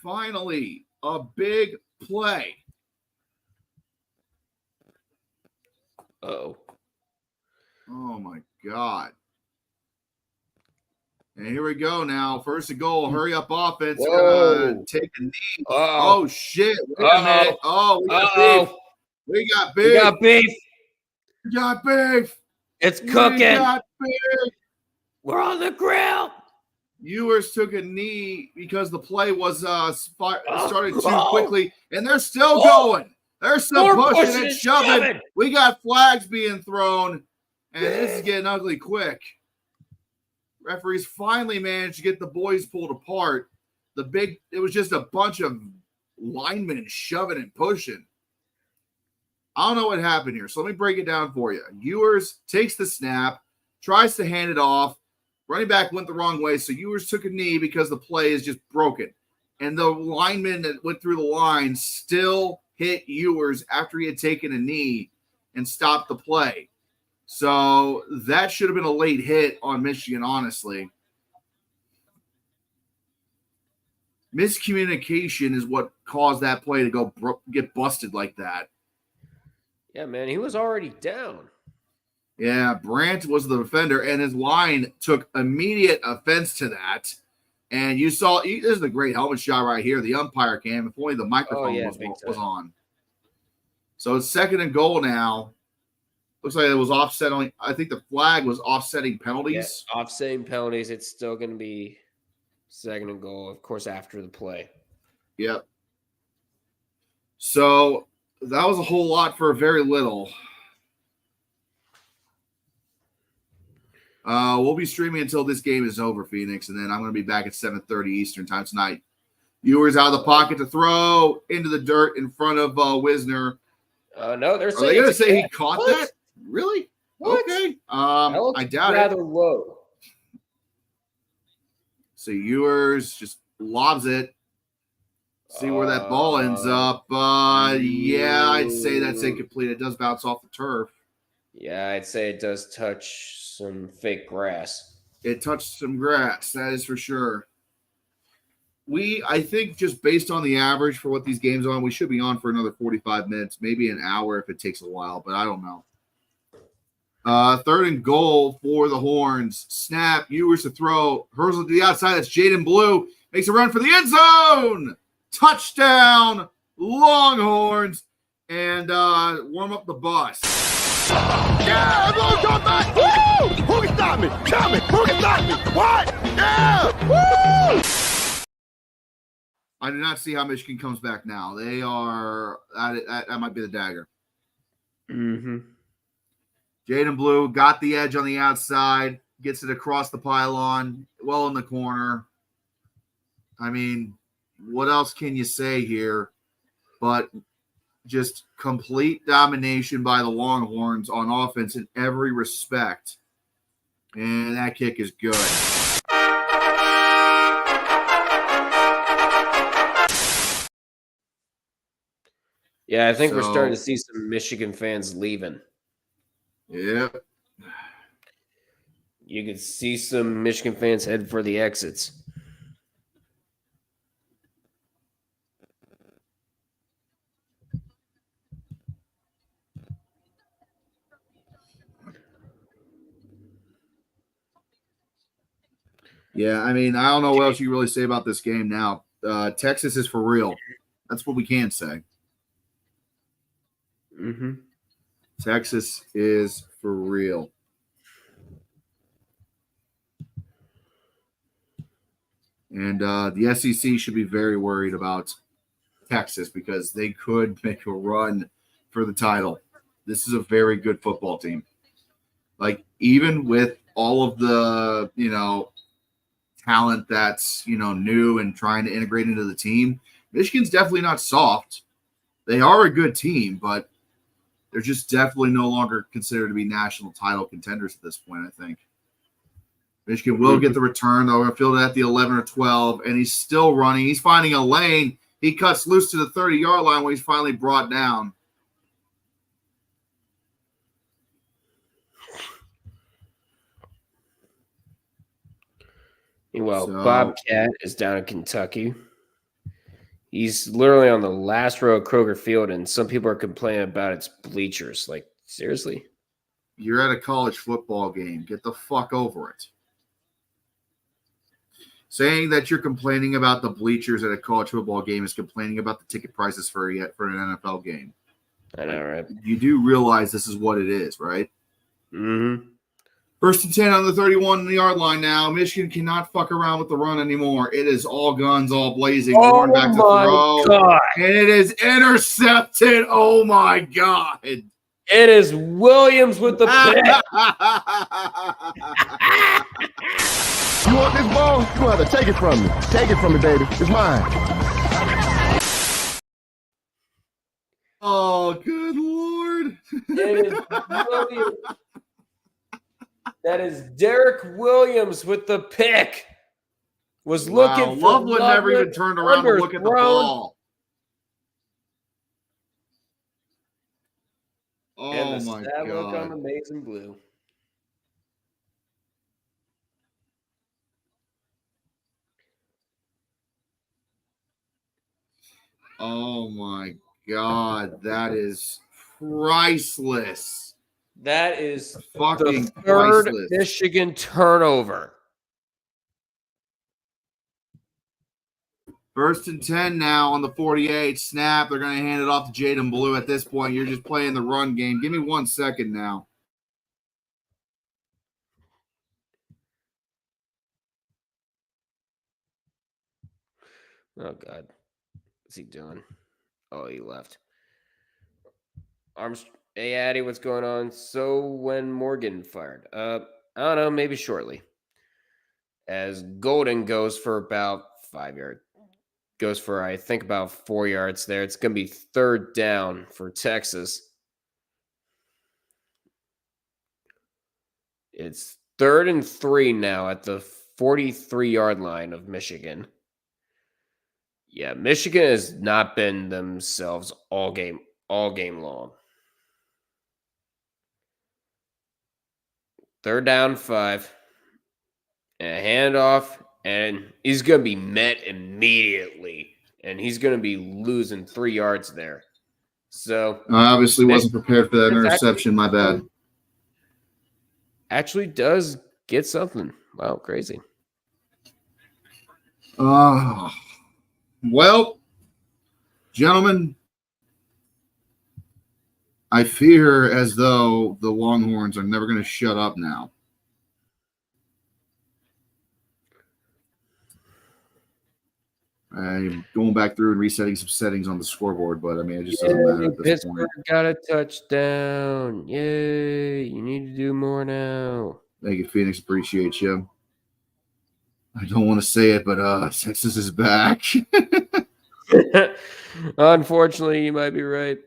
Finally, a big play. Oh my God. And here we go now. First and goal. Hurry up offense. Take a knee. Oh shit. Wait a minute. We got beef. We got beef. We got beef. We got beef. It's We cooking. got big. We're on the grill. Ewers took a knee because the play was started too quickly, and they're still going. They're still pushing and shoving. We got flags being thrown, and this is getting ugly quick. Referees finally managed to get the boys pulled apart. It was just a bunch of linemen shoving and pushing. I don't know what happened here, so let me break it down for you. Ewers takes the snap, tries to hand it off. Running back went the wrong way, so Ewers took a knee because the play is just broken. And the lineman that went through the line still hit Ewers after he had taken a knee and stopped the play. So that should have been a late hit on Michigan, honestly. Miscommunication is what caused that play to get busted like that. Yeah, man, he was already down. Yeah, Brandt was the defender, and his line took immediate offense to that. And you saw, this is a great helmet shot right here. The umpire cam, if only the microphone was on. So it's 2nd and goal now. Looks like it was offsetting. I think the flag was offsetting penalties. Yeah, offsetting penalties. It's still going to be 2nd and goal, of course, after the play. Yep. So that was a whole lot for very little. We'll be streaming until this game is over, Phoenix, and then I'm going to be back at 7:30 Eastern time tonight. Ewers out of the pocket to throw into the dirt in front of Wisner. No, they're saying. Are they going to say he caught that? Really? What? Okay. I doubt rather it. Low. So Ewers just lobs it. See where that ball ends up. Yeah, I'd say that's incomplete. It does bounce off the turf. Yeah, I'd say it does touch some fake grass. It touched some grass, that is for sure. I think just based on the average for what these games are on, we should be on for another 45 minutes, maybe an hour if it takes a while, but I don't know. 3rd and goal for the Horns. Snap, Ewers to throw. Hurls it to the outside. That's Jaden Blue. Makes a run for the end zone. Touchdown, Longhorns. And warm up the bus. Yeah, everyone come back. Woo! Who can stop me? Tell me. Who can stop me? What? Yeah! Woo! I do not see how Michigan comes back now. They are that might be the dagger. Mm-hmm. Jaden Blue got the edge on the outside, gets it across the pylon, well in the corner. I mean, what else can you say here? But just complete domination by the Longhorns on offense in every respect. And that kick is good. Yeah, I think we're starting to see some Michigan fans leaving. Yep. You could see some Michigan fans head for the exits. Yeah, I mean, I don't know what else you can really say about this game now. Texas is for real. That's what we can say. Mm-hmm. Texas is for real. And the SEC should be very worried about Texas because they could make a run for the title. This is a very good football team. Like, even with all of the, talent that's, new and trying to integrate into the team, Michigan's definitely not soft. They are a good team, but they're just definitely no longer considered to be national title contenders at this point, I think. Michigan will get the return, though. We're fielded at the 11 or 12, and he's still running. He's finding a lane. He cuts loose to the 30-yard line where he's finally brought down. Meanwhile, Bobcat is down in Kentucky. He's literally on the last row of Kroger Field, and some people are complaining about its bleachers. Like, seriously? You're at a college football game. Get the fuck over it. Saying that you're complaining about the bleachers at a college football game is complaining about the ticket prices for an NFL game. I know, right? You do realize this is what it is, right? Mm-hmm. First and 10 on the 31-yard line now. Michigan cannot fuck around with the run anymore. It is all guns, all blazing. Warren back to throw. God. And it is intercepted. Oh, my God. It is Williams with the pick. You want this ball? You're going to have to take it from me. Take it from me, baby. It's mine. Oh, good Lord. It is Williams. That is Derek Williams with the pick. Was looking for Loveland never even turned around to look at the ball. Oh, and the my stat look on God. Amazing Blue. Oh, my God. That is priceless. That is Fucking the third priceless. Michigan turnover. First and 10 now on the 48. Snap. They're going to hand it off to Jaden Blue at this point. You're just playing the run game. Give me 1 second now. Oh, God. What's he doing? Oh, he left. Hey, Addy, what's going on? So when Morgan fired? I don't know, maybe shortly. As Golden goes for about 5 yards. Goes for, I think, about 4 yards there. It's going to be third down for Texas. It's 3rd and 3 now at the 43-yard line of Michigan. Yeah, Michigan has not been themselves all game long. 3rd down 5. And a handoff, and he's going to be met immediately. And he's going to be losing 3 yards there. So I obviously wasn't prepared for that interception. My bad. Actually does get something. Wow, crazy. Well, gentlemen, I fear as though the Longhorns are never going to shut up now. I'm going back through and resetting some settings on the scoreboard, but I mean, it just doesn't matter at this point. Pittsburgh got a touchdown. Yay. You need to do more now. Thank you, Phoenix. Appreciate you. I don't want to say it, but Texas is back. Unfortunately, you might be right.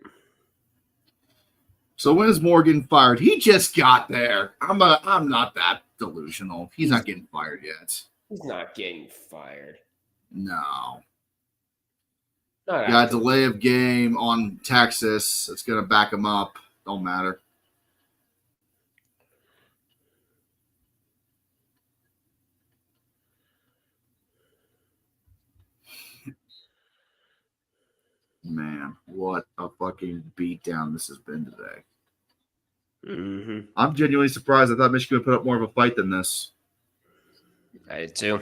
So when is Morgan fired? He just got there. I'm not that delusional. He's not getting fired yet. He's not getting fired. No. Not Got a delay of game on Texas. It's going to back him up. Don't matter. Man, what a fucking beatdown this has been today. Mm-hmm. I'm genuinely surprised. I thought Michigan would put up more of a fight than this. I did too.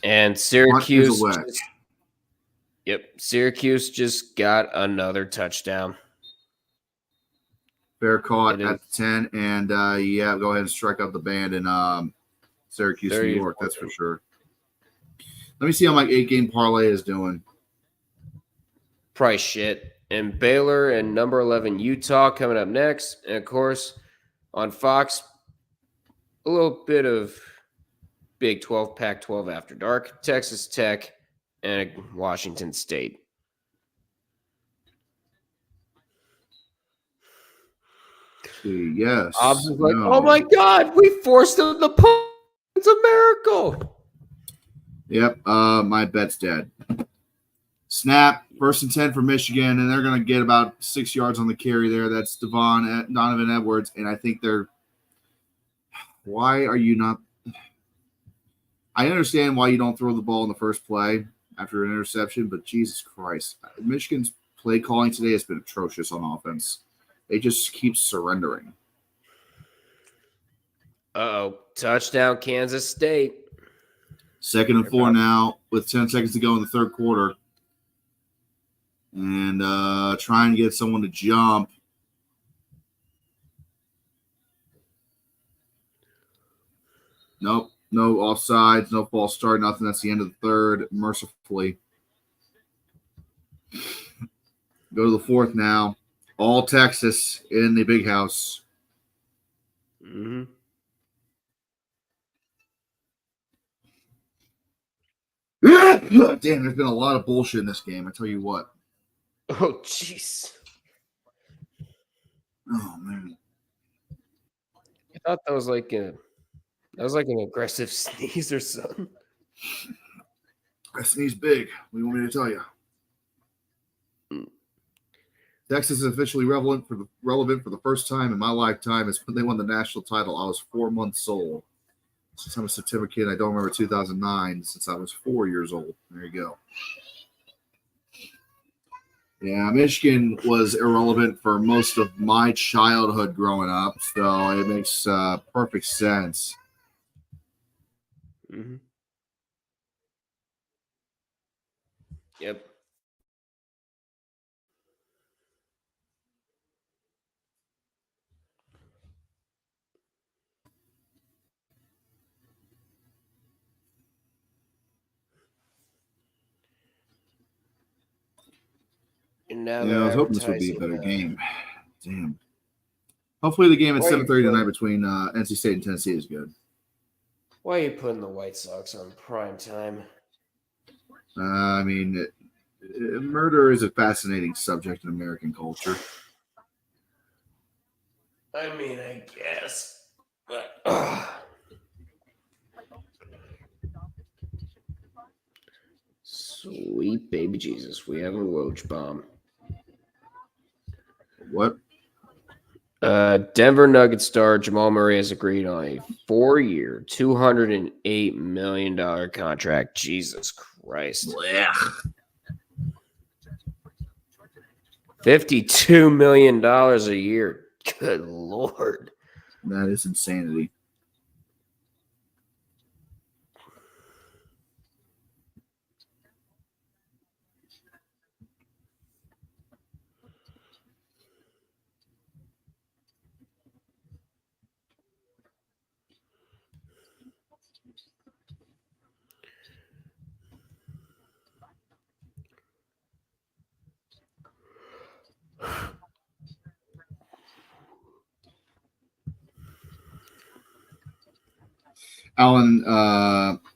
And Syracuse. Syracuse just got another touchdown. Fair caught at 10. And, go ahead and strike up the band in Syracuse, New York. That's for sure. Let me see how my 8-game parlay is doing. Price shit. And Baylor and number 11 Utah coming up next. And, of course, on Fox, a little bit of Big 12, Pac-12 after dark, Texas Tech, and Washington State. Yes. I was like, oh my God, we forced them to punt. It's a miracle. Yep. My bet's dead. Snap. 1st and 10 for Michigan, and they're going to get about 6 yards on the carry there. That's Donovan Edwards, and I think they're – why are you not – I understand why you don't throw the ball in the first play after an interception, but Jesus Christ. Michigan's play calling today has been atrocious on offense. They just keep surrendering. Uh-oh. Touchdown, Kansas State. 2nd and 4 now with 10 seconds to go in the third quarter. And try and get someone to jump. Nope. No offsides, no false start, nothing. That's the end of the third, mercifully. Go to the fourth now. All Texas in the big house. Mm-hmm. Damn, there's been a lot of bullshit in this game. I tell you what. Oh, jeez. Oh man. I thought that was like an aggressive sneeze or something. I sneeze big. What do you want me to tell you? Texas is officially relevant for the first time in my lifetime. Is when they won the national title. I was 4 months old. Since I'm a September kid, I don't remember 2009 since I was 4 years old. There you go. Yeah, Michigan was irrelevant for most of my childhood growing up, so it makes perfect sense. Mm-hmm. Yep. And now Yeah, I they're was hoping this would be a advertising. better game. Damn. Hopefully the game at Why are you 7:30 tonight between NC State and Tennessee is good. Why are you putting the White Sox on prime time? I mean, murder is a fascinating subject in American culture. I mean, I guess, but sweet baby Jesus, we have a Woj bomb. What? Denver Nuggets star Jamal Murray has agreed on a 4-year, $208 million contract. Jesus Christ. Blech. $52 million a year. Good Lord. That is insanity.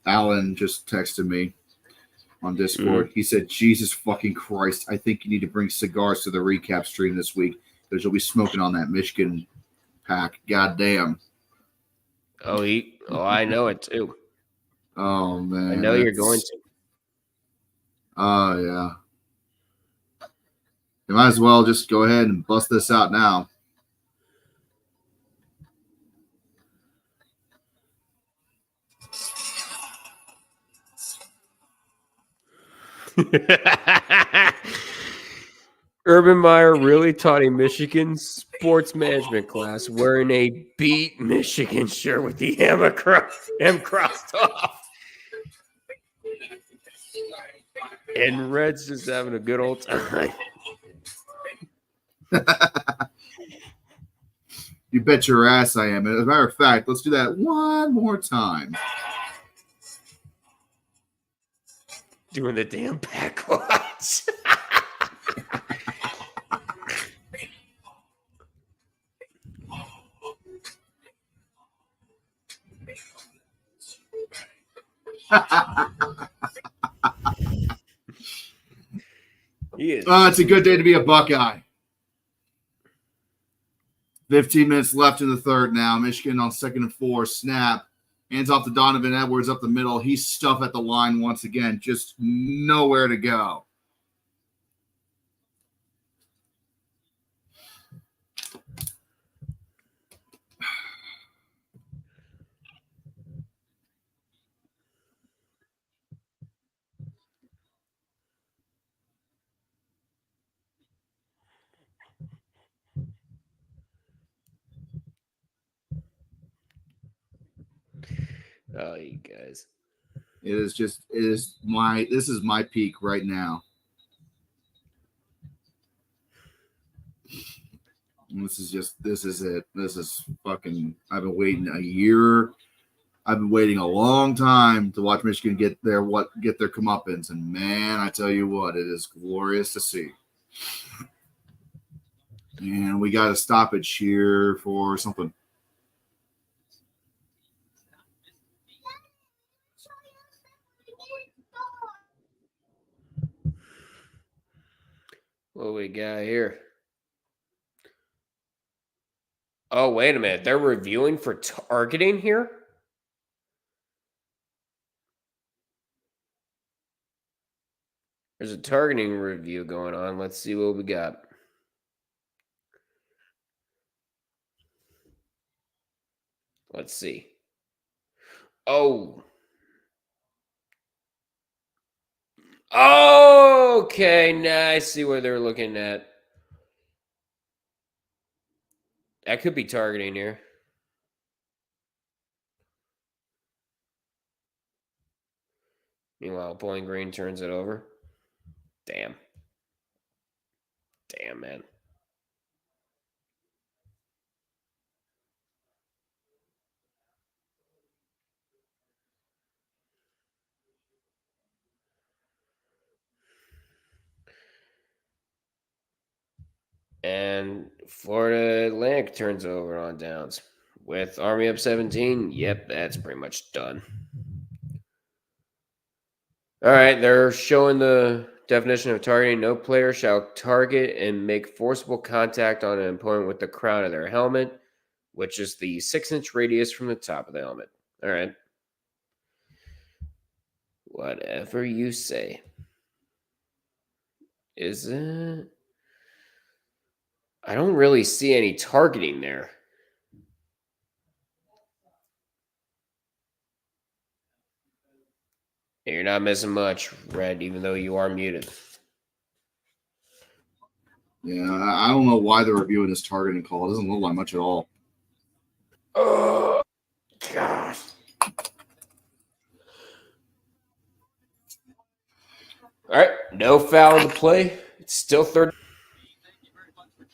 Alan just texted me on Discord. He said, Jesus fucking Christ, I think you need to bring cigars to the recap stream this week because you'll be smoking on that Michigan pack. God damn. Oh, I know it too. Oh, man. I know you're going to. Oh, yeah. You might as well just go ahead and bust this out now. Urban Meyer really taught a Michigan sports management class wearing a beat Michigan shirt with the M crossed off. And Red's just having a good old time. You bet your ass I am. As a matter of fact, let's do that one more time. Doing the damn backwards. It's a good day to be a Buckeye. 15 minutes left in the third now. Michigan on 2nd and 4. Snap. Hands off to Donovan Edwards up the middle. He's stuffed at the line once again. Just nowhere to go. Oh, you guys. This is my peak right now. This is it. This is fucking, I've been waiting a year. I've been waiting a long time to watch Michigan get their comeuppance, and man, I tell you what, it is glorious to see. And we got a stoppage here for something. What we got here? Oh, wait a minute. They're reviewing for targeting here? There's a targeting review going on. Let's see what we got. Let's see. Oh. Okay. Now I see what they're looking at. That could be targeting here. Meanwhile, Bowling Green turns it over. Damn. Damn, man. And Florida Atlantic turns over on downs. With Army up 17, yep, that's pretty much done. All right, they're showing the definition of targeting. No player shall target and make forcible contact on an opponent with the crown of their helmet, which is the 6-inch radius from the top of the helmet. All right. Whatever you say. Is it? I don't really see any targeting there. You're not missing much, Red, even though you are muted. Yeah, I don't know why they're reviewing this targeting call. It doesn't look like much at all. Oh, gosh. All right, no foul in the play. It's still third.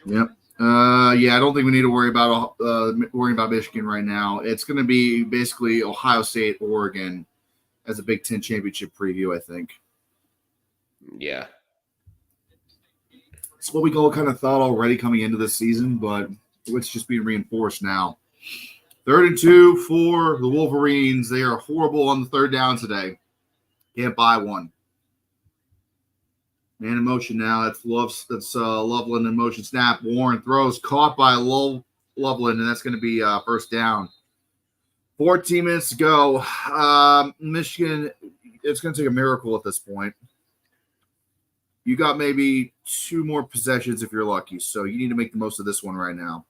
Yep. Yeah, I don't think we need to worry about Michigan right now. It's going to be basically Ohio State, Oregon as a Big Ten championship preview, I think. Yeah. It's what we all kind of thought already coming into this season, but it's just being reinforced now. 3rd and 2 for the Wolverines. They are horrible on the third down today. Can't buy one. Man in motion now. That's Loveland in motion. Snap. Warren throws. Caught by Loveland, and that's going to be first down. 14 minutes to go. Michigan, it's going to take a miracle at this point. You got maybe 2 more possessions if you're lucky, so you need to make the most of this one right now.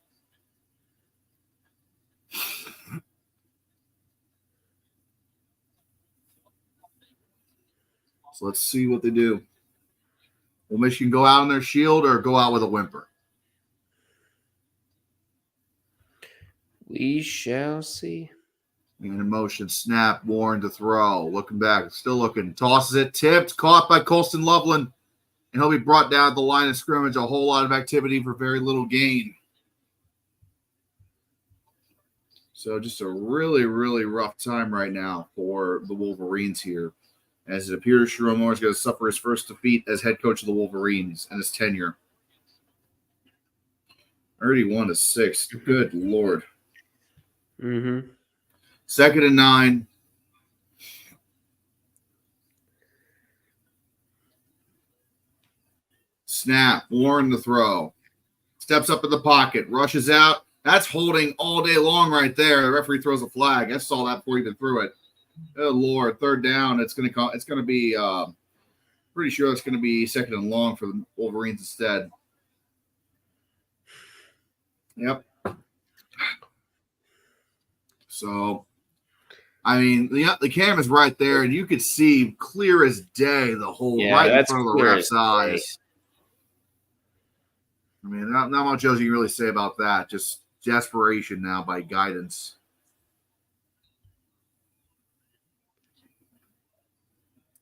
So let's see what they do. Will Michigan go out on their shield or go out with a whimper? We shall see. And in motion, snap, Warren to throw. Looking back, still looking. Tosses it, tipped, caught by Colston Loveland. And he'll be brought down at the line of scrimmage. A whole lot of activity for very little gain. So just a really, really rough time right now for the Wolverines here. As it appears Sherrone Moore is going to suffer his first defeat as head coach of the Wolverines in his tenure. 31-6. Good Lord. Mm-hmm. 2nd and 9. Snap. Warren the throw. Steps up in the pocket. Rushes out. That's holding all day long right there. The referee throws a flag. I saw that before he even threw it. Oh Lord, 3rd down. It's going to be pretty sure it's going to be 2nd and long for the Wolverines instead. Yep. So, I mean, the camera's right there, and you could see clear as day the hole right in front of the ref's eyes. I mean, not much else you can really say about that. Just desperation now by guidance.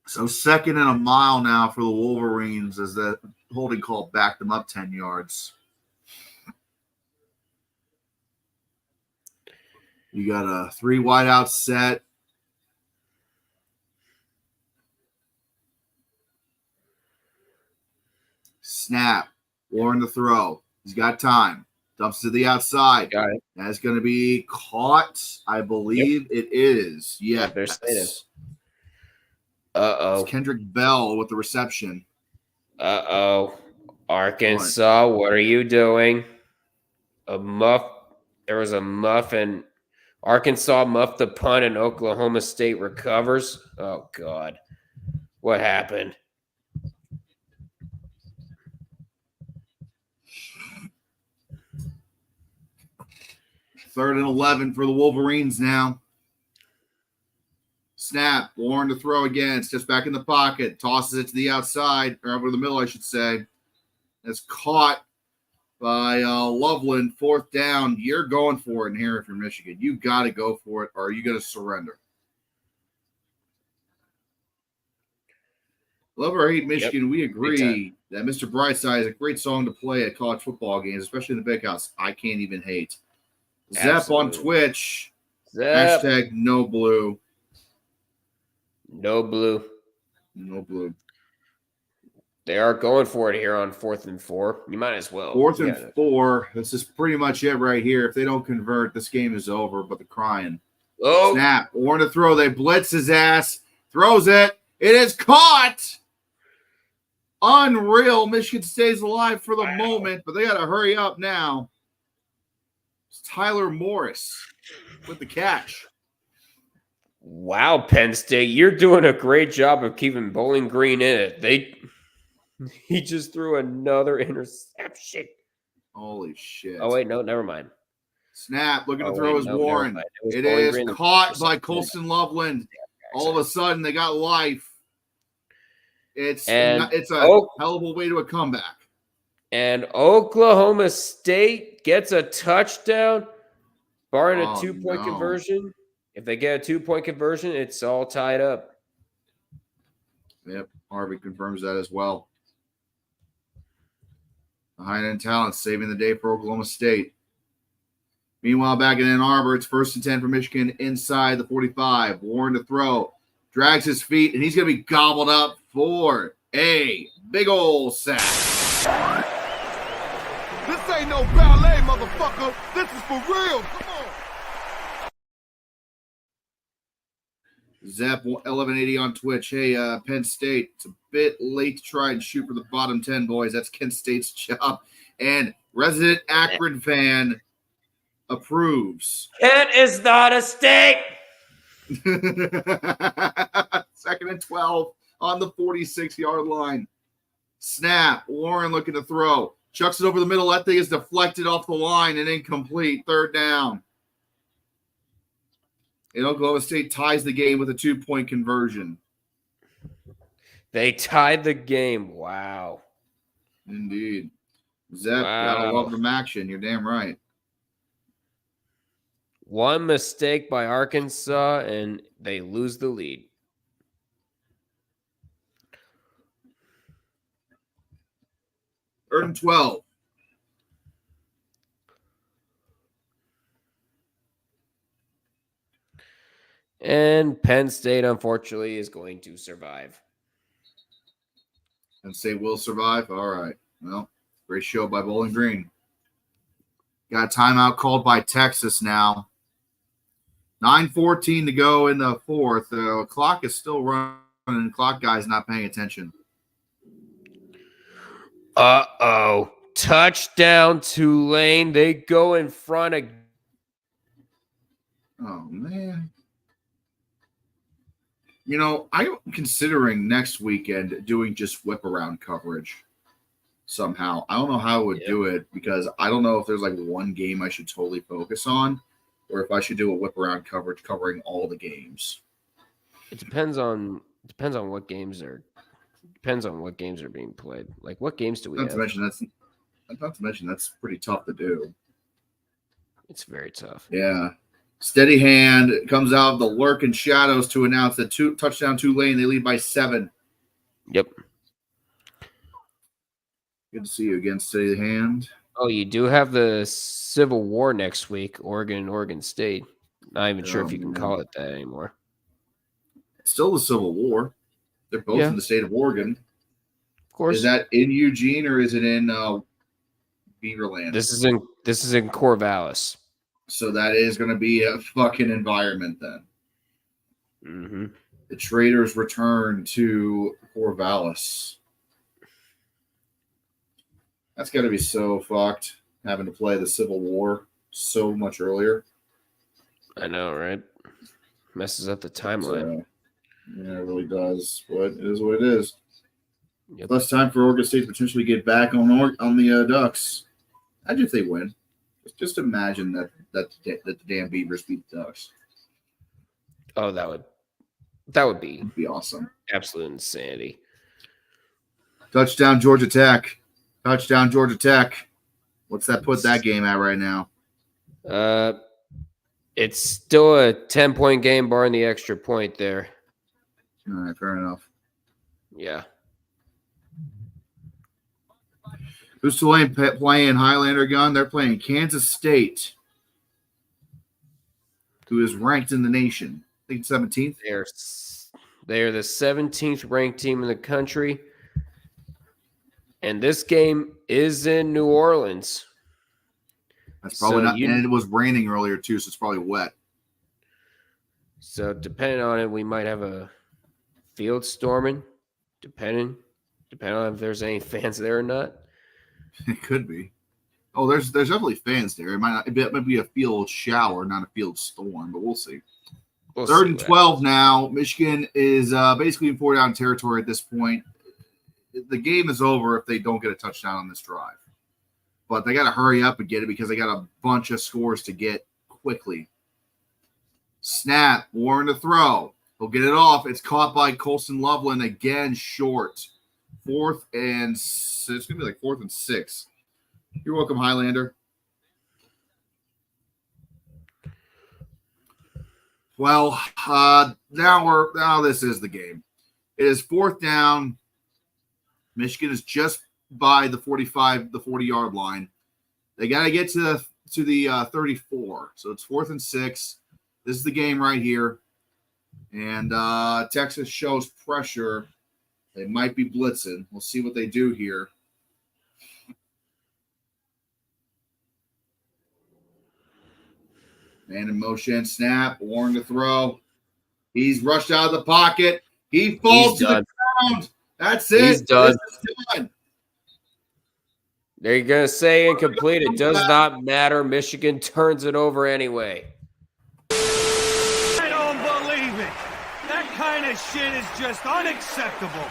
So 2nd and a mile now for the Wolverines as the holding call backed them up 10 yards. You got a 3 wideout set. Snap. Warren the throw. He's got time. Dumps to the outside. Got it. That's going to be caught. I believe it is. Yes. Uh-oh. It's Kendrick Bell with the reception. Uh-oh. Arkansas, what are you doing? There was a muff, and Arkansas muffed the punt, and Oklahoma State recovers. Oh, God. What happened? Third and 11 for the Wolverines now. Snap. Warren to throw again. It's just back in the pocket. Tosses it to the outside, or over the middle, I should say. It's caught by Loveland. 4th down. You're going for it in here if you're Michigan. You got to go for it, or are you going to surrender? Love or hate Michigan, we agree that Mr. Brightside is a great song to play at college football games, especially in the big house. I can't even hate. Zep on Twitch. Zep. Hashtag no blue. No blue. No blue. They are going for it here on 4th and 4. You might as well. 4th and 4. This is pretty much it right here. If they don't convert, this game is over, but they're crying. Oh. Snap. Warren to throw. They blitz his ass. Throws it. It is caught. Unreal. Michigan stays alive for the moment, but they got to hurry up now. It's Tyler Morris with the catch. Wow, Penn State, you're doing a great job of keeping Bowling Green in it. He just threw another interception. Holy shit. Oh, wait, no, never mind. Snap. Looking to throw is Warren. It is caught by Colston Loveland. All of a sudden, they got life. It's a hell of a way to a comeback. And Oklahoma State gets a touchdown, barring a 2-point conversion. If they get a 2-point conversion, it's all tied up. Yep, Harvey confirms that as well. The high-end talent saving the day for Oklahoma State. Meanwhile, back in Ann Arbor, it's 1st and 10 for Michigan inside the 45. Warren to throw. Drags his feet, and he's going to be gobbled up for a big old sack. This ain't no ballet, motherfucker. This is for real. Come on. Zep 1180 on Twitch. Hey, Penn State, it's a bit late to try and shoot for the bottom 10, boys. That's Kent State's job. And resident Akron fan approves. Kent is not a state. 2nd and 12 on the 46-yard line. Snap. Warren looking to throw. Chucks it over the middle. That thing is deflected off the line and incomplete. 3rd down. And Oklahoma State ties the game with a 2-point conversion. They tied the game. Wow. Indeed. Zep, gotta love them action. You're damn right. One mistake by Arkansas, and they lose the lead. Third and 12. And Penn State, unfortunately, is going to survive. Penn State will survive? All right. Well, great show by Bowling Green. Got a timeout called by Texas now. 9:14 to go in the 4th. The clock is still running. Clock guy's not paying attention. Uh-oh. Touchdown, Tulane. They go in front of... Oh, man. You know, I'm considering next weekend doing just whip around coverage somehow. I don't know how I would do it because I don't know if there's like one game I should totally focus on or if I should do a whip around coverage covering all the games. It depends on what games are being played. Like what games do we have? Not to mention that's pretty tough to do. It's very tough. Yeah. Steady hand comes out of the lurking shadows to announce that touchdown Tulane. They lead by 7. Yep. Good to see you again, steady hand. Oh, you do have the Civil War next week, Oregon and Oregon State. Not even sure Oh, if you can man. call it that anymore. It's still the Civil War. They're both in the state of Oregon. Of course. Is that in Eugene or is it in Beaverland? This is in Corvallis. So that is going to be a fucking environment then. Mm-hmm. The traders return to Corvallis. That's got to be so fucked, having to play the Civil War so much earlier. I know, right? Messes up the timeline. Yeah, it really does. But it is what it is. Yep. Less time for Oregon State to potentially get back on the Ducks. Imagine if they win. Just imagine that the damn Beavers beat the Ducks. Oh, that would be It'd be awesome. Absolute insanity. Touchdown Georgia Tech. Touchdown Georgia Tech. What's that put that game at right now? It's still a 10-point game barring the extra point there. All right, fair enough. Yeah. Who's Tulane playing Highlander Gun? They're playing Kansas State, who is ranked in the nation. I think 17th. They are the 17th ranked team in the country. And this game is in New Orleans. That's probably not. And it was raining earlier too, so it's probably wet. So depending on it, we might have a field storming. Depending on if there's any fans there or not. It could be. Oh, there's definitely fans there. It might be a field shower, not a field storm, but we'll see. Third and 12 now. Michigan is basically in 4-down territory at this point. The game is over if they don't get a touchdown on this drive. But they got to hurry up and get it because they got a bunch of scores to get quickly. Snap, Warren to throw. He'll get it off. It's caught by Colson Loveland again, short. It's going to be like 4th and 6. You're welcome, Highlander. Well, now this is the game. It is 4th down. Michigan is just by the 40-yard line. They got to get to the 34. So it's 4th and 6. This is the game right here. And Texas shows pressure. They might be blitzing. We'll see what they do here. Man in motion, snap, Warren to throw. He's rushed out of the pocket. He falls to the ground. That's it. He's done. Done. They're going to say incomplete. It does not matter. Michigan turns it over anyway. I don't believe it. That kind of shit is just unacceptable.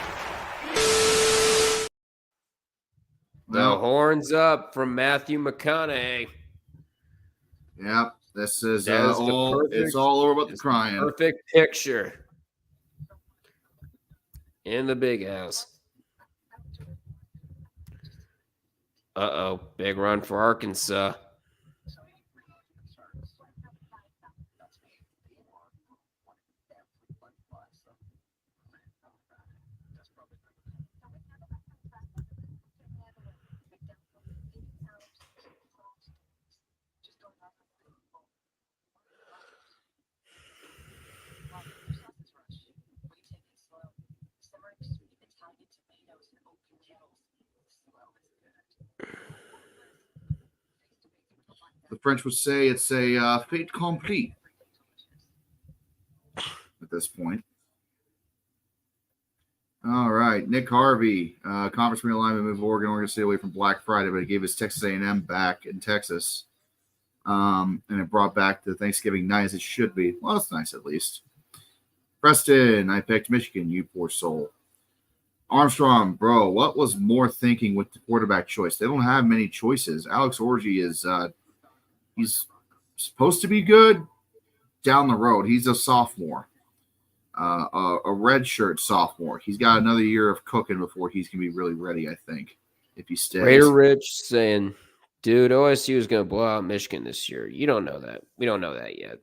The horns up from Matthew McConaughey. Yep, this is it's all over about the crying. Perfect picture in the big house. Uh-oh, big run for Arkansas. The French would say it's a fait accompli at this point. All right, Nick Harvey, conference realignment moved Oregon State away from Black Friday, but it gave us Texas A&M back in Texas, and it brought back the Thanksgiving night as it should be. Well, it's nice at least. Preston, I picked Michigan. You poor soul. Armstrong, bro, what was more thinking with the quarterback choice? They don't have many choices. Alex Orji is he's supposed to be good down the road. He's a sophomore. A redshirt sophomore. He's got another year of cooking before he's going to be really ready, I think, if he stays. Raider Rich saying, dude, OSU is going to blow out Michigan this year. You don't know that. We don't know that yet.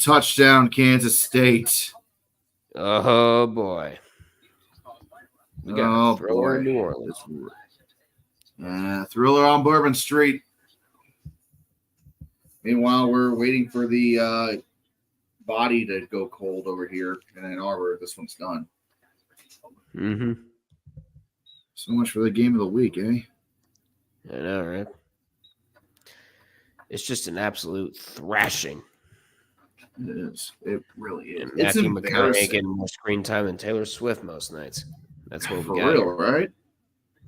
Touchdown, Kansas State. Oh, boy. We got a thriller in New Orleans. Thriller on Bourbon Street. Meanwhile, we're waiting for the body to go cold over here in Ann Arbor. This one's done. Mm-hmm. So much for the game of the week, eh? I know, right? It's just an absolute thrashing. It is. It really is. And It's Matthew McConaughey embarrassing. getting more screen time than Taylor Swift most nights. That's what we For got real, here. right?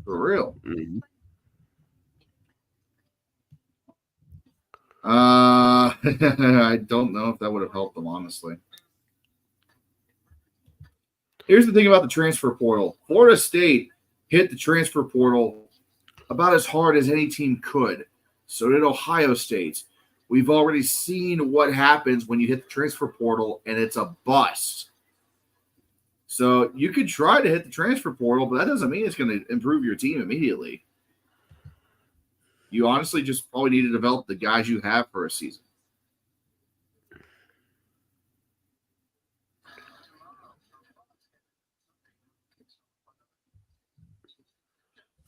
For real. Mm-hmm. I don't know if that would have helped them, honestly. Here's the thing about the transfer portal. Florida State hit the transfer portal about as hard as any team could. So did Ohio State. We've already seen what happens when you hit the transfer portal and it's a bust. So you could try to hit the transfer portal, but that doesn't mean it's going to improve your team immediately. You honestly just probably need to develop the guys you have for a season.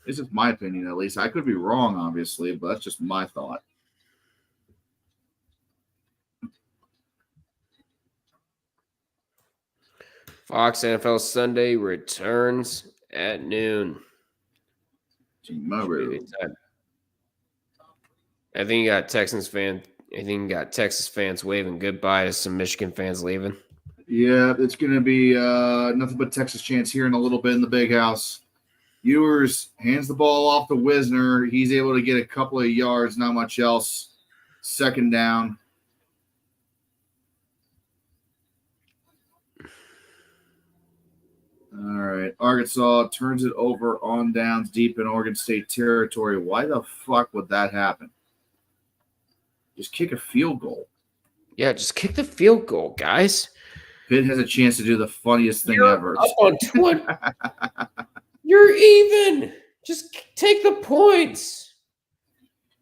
This is my opinion, at least. I could be wrong, obviously, but that's just my thought. Fox NFL Sunday returns at noon. Tomorrow. I think you got Texas fans waving goodbye to some Michigan fans leaving. Yeah, it's going to be nothing but Texas chance here in a little bit in the big house. Ewers hands the ball off to Wisner. He's able to get a couple of yards, not much else. Second down. All right. Arkansas turns it over on downs deep in Oregon State territory. Why the fuck would that happen? Just kick a field goal. Yeah, just kick the field goal, guys. Pitt has a chance to do the funniest thing ever. Up on 20. You're even. Just take the points.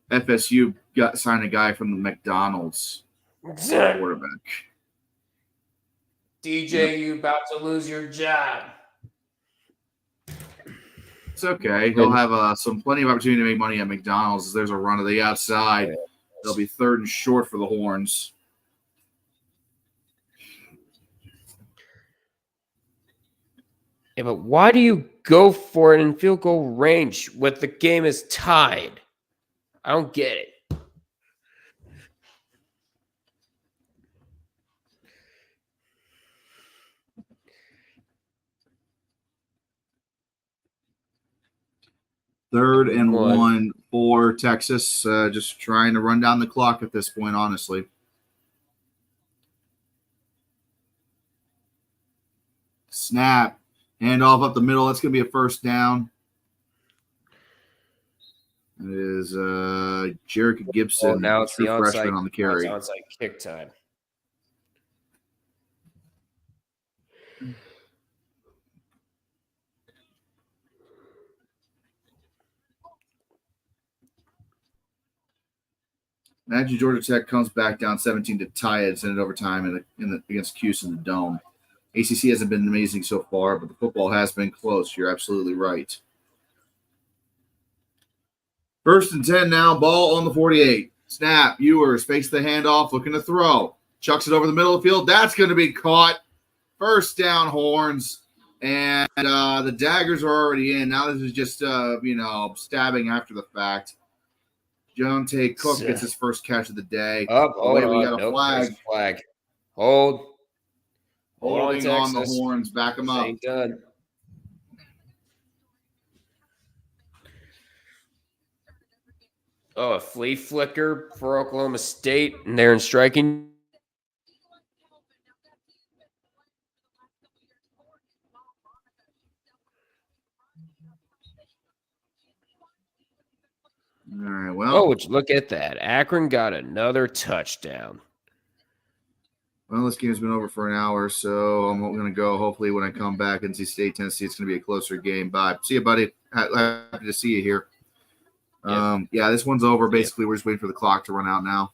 FSU signed a guy from the McDonald's quarterback. DJ, you about to lose your job. It's okay. He'll have plenty of opportunity to make money at McDonald's. There's a run to the outside. They'll be 3rd and short for the Horns. Yeah, but why do you go for it in field goal range when the game is tied? I don't get it. Third and one for Texas. Just trying to run down the clock at this point, honestly. Snap. Handoff up the middle. That's going to be a first down. It is Jerick Gibson, now it's the freshman on the carry. It's onside kick time. Imagine Georgia Tech comes back down 17 to tie it, send it overtime against Cuse in the Dome. ACC hasn't been amazing so far, but the football has been close. You're absolutely right. 1st and 10 now, ball on the 48. Snap, Ewers fakes the handoff, looking to throw. Chucks it over the middle of the field. That's going to be caught. First down, Horns. And the daggers are already in. Now this is just, stabbing after the fact. Jonte Cook gets his first catch of the day. We got a flag. Hold Holding on the Horns. Back them up. Ain't done. Oh, a flea flicker for Oklahoma State, and they're in striking. All right, well. Oh, look at that. Akron got another touchdown. Well, this game's been over for an hour, so I'm going to go. Hopefully, when I come back and see State, Tennessee, it's going to be a closer game. Bye. See you, buddy. Happy to see you here. Yeah, this one's over. Basically, we're just waiting for the clock to run out now.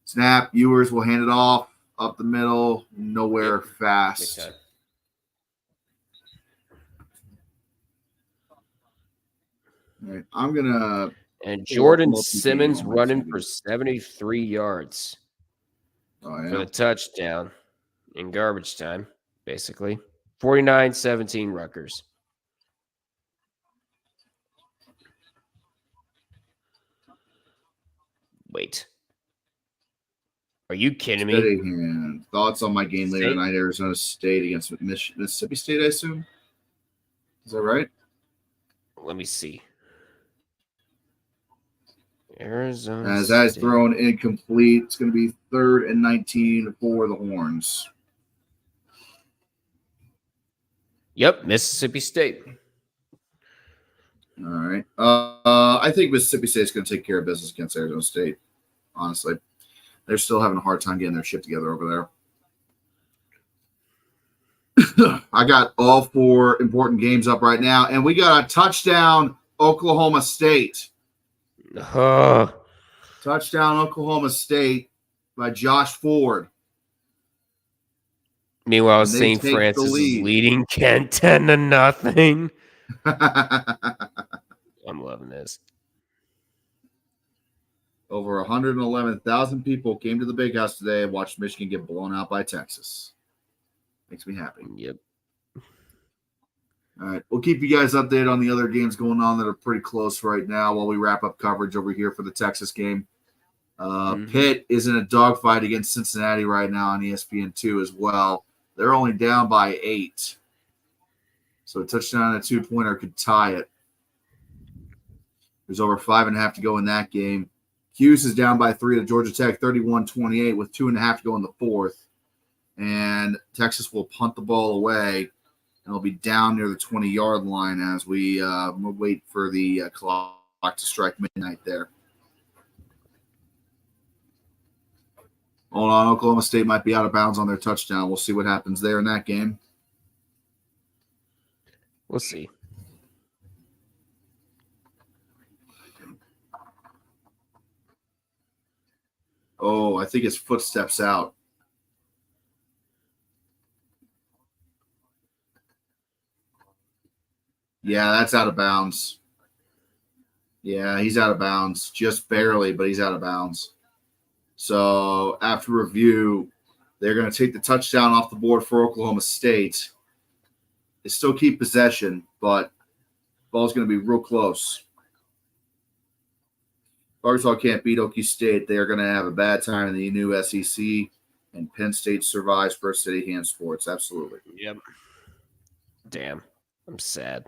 Snap. Ewers will hand it off up the middle. Nowhere fast. All right, I'm going to. And Jordan Simmons running for 73 yards. for the touchdown in garbage time, basically. 49-17 Rutgers. Wait. Are you kidding me? Steady hand. Thoughts on my game later tonight, Arizona State against Mississippi State, I assume? Is that right? Let me see. Arizona As that is State. thrown incomplete, it's going to be 3rd and 19 for the Horns. Yep, Mississippi State. All right. I think Mississippi State's going to take care of business against Arizona State, honestly. They're still having a hard time getting their shit together over there. I got all 4 important games up right now, and we got a touchdown, Oklahoma State. Touchdown, Oklahoma State by Josh Ford. Meanwhile, St. Francis is leading Kent 10-0. I'm loving this. Over 111,000 people came to the Big House today and watched Michigan get blown out by Texas. Makes me happy. Yep. All right. We'll keep you guys updated on the other games going on that are pretty close right now while we wrap up coverage over here for the Texas game. Pitt is in a dogfight against Cincinnati right now on ESPN2 as well. They're only down by 8. So a touchdown and a 2-pointer could tie it. There's over 5.5 to go in that game. Hughes is down by 3 to Georgia Tech, 31-28 with 2.5 to go in the 4th. And Texas will punt the ball away, and it'll be down near the 20-yard line as we wait for the clock to strike midnight there. Hold on, Oklahoma State might be out of bounds on their touchdown. We'll see what happens there in that game. We'll see. Oh, I think his footsteps out. Yeah, that's out of bounds. Yeah, he's out of bounds. Just barely, but he's out of bounds. So after review, they're going to take the touchdown off the board for Oklahoma State. They still keep possession, but the ball's going to be real close. Arkansas can't beat Okie State. They are going to have a bad time in the new SEC, and Penn State survives First City Hand Sports. Absolutely. Yep. Damn. I'm sad.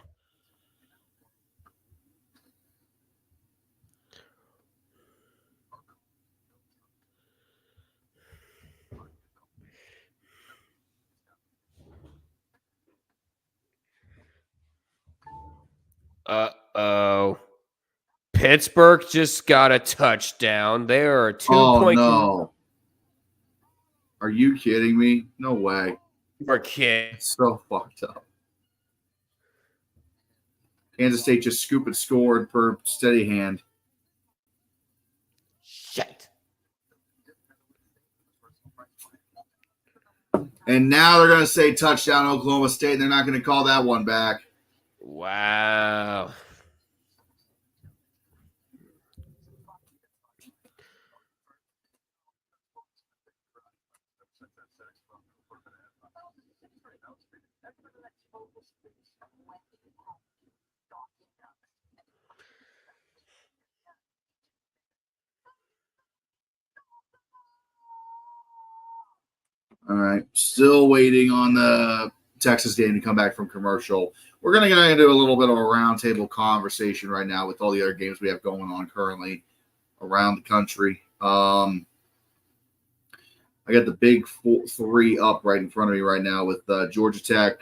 Uh-oh. Pittsburgh just got a touchdown. They are a 2-point. Oh, no. Are you kidding me? No way. It's so fucked up. Kansas State just scoop and scored per steady hand. Shit. And now they're going to say touchdown Oklahoma State, and they're not going to call that one back. Wow. All right. Still waiting on the Texas game to come back from commercial. We're going to get into a little bit of a roundtable conversation right now with all the other games we have going on currently around the country. I got the big 3 up right in front of me right now with Georgia Tech,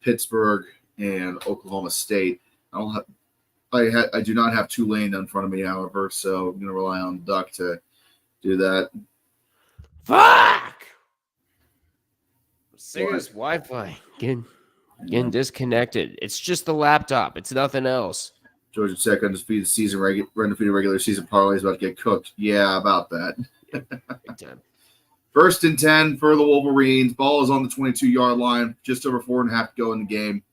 Pittsburgh, and Oklahoma State. I do not have Tulane in front of me, however, so I'm going to rely on Duck to do that. Fuck! Serious Wi-Fi getting disconnected. It's just the laptop. It's nothing else. Georgia Tech undefeated regular season parlay is about to get cooked. Yeah, about that. 1st and 10 for the Wolverines. Ball is on the 22-yard line. Just over 4.5 to go in the game.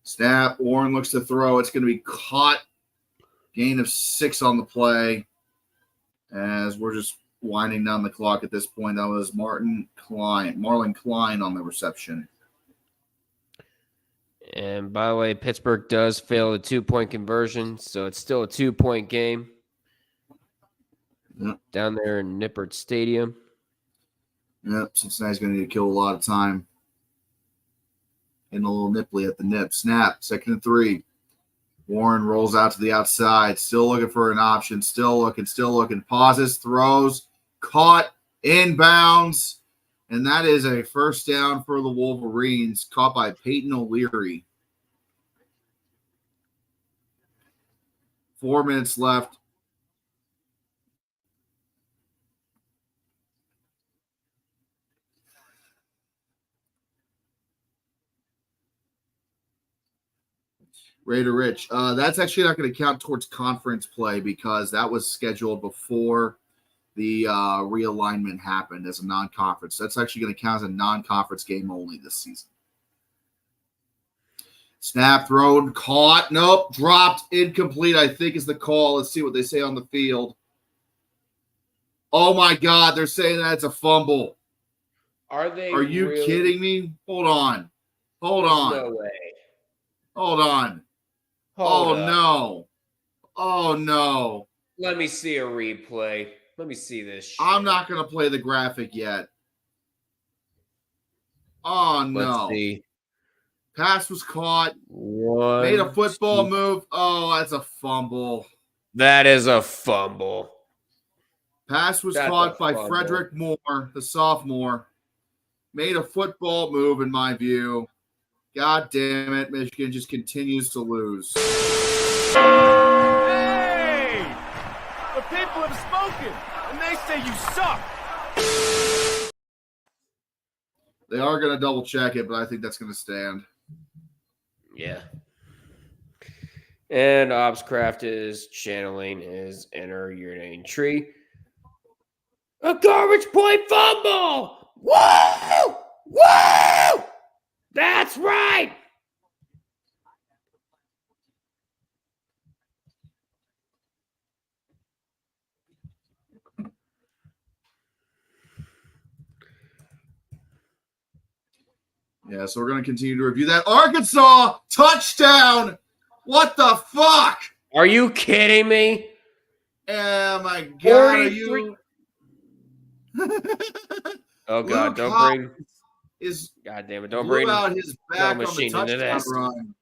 Snap. Warren looks to throw. It's going to be caught. Gain of 6 on the play. As we're just winding down the clock at this point. That was Marlon Klein on the reception. And by the way, Pittsburgh does fail the 2-point conversion, so it's still a 2-point game. Yep. Down there in Nippert Stadium. Yep, Cincinnati's going to need to kill a lot of time. And a little nipply at the nip. Snap, 2nd and 3. Warren rolls out to the outside, still looking for an option, still looking. Pauses, throws, caught, inbounds. And that is a first down for the Wolverines, caught by Peyton O'Leary. 4 minutes left. Raider Rich. That's actually not going to count towards conference play because that was scheduled before the realignment happened as a non-conference. That's actually going to count as a non-conference game only this season. Snap, thrown, caught. Nope, dropped, incomplete, I think is the call. Let's see what they say on the field. Oh, my God, they're saying that's a fumble. Are you really? Kidding me? Hold on. No way. Hold on. Hold up. No. Oh, no. Let me see a replay. Let me see this shit. I'm not going to play the graphic yet. Oh, no. Let's see. Pass was caught. Made a football move. Oh, that's a fumble. That is a fumble. Pass was caught by Frederick Moore, the sophomore. Made a football move, in my view. God damn it. Michigan just continues to lose. Hey! The people have spoken, and they say you suck. They are going to double check it, but I think that's going to stand. Yeah. And Obscraft is channeling his inner urinating tree. A garbage point fumble! Woo! Woo! That's right! Yeah, so we're going to continue to review that. Arkansas touchdown! What the fuck? Are you kidding me? Oh, my God. 43. Are you... Oh, God, Luke don't Haas bring... God damn it, don't blew bring... out his back on the machine into touchdown this. run.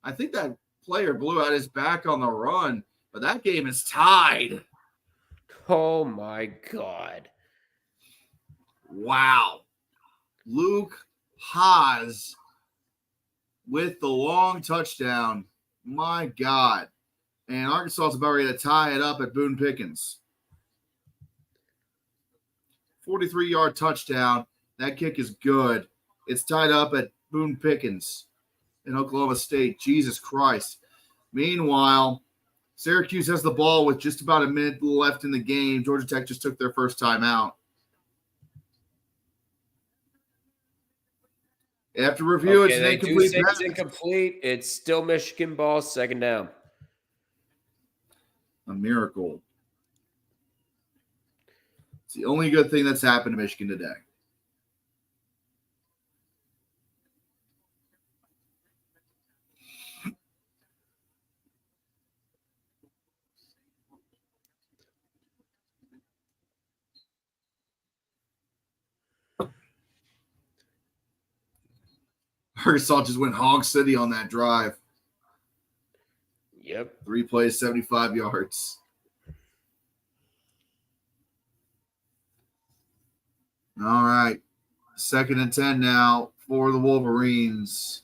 I think that player blew out his back on the run, but that game is tied. Oh, my God. Wow. Luke Haas with the long touchdown. My God. And Arkansas is about ready to tie it up at Boone Pickens. 43-yard touchdown. That kick is good. It's tied up at Boone Pickens in Oklahoma State. Jesus Christ. Meanwhile, Syracuse has the ball with just about a minute left in the game. Georgia Tech just took their first time out. After review, it's an incomplete pass. It's incomplete. It's still Michigan ball, 2nd down. A miracle. It's the only good thing that's happened to Michigan today. Arkansas just went hog city on that drive. Yep. 3 plays, 75 yards. All right. 2nd and 10 now for the Wolverines.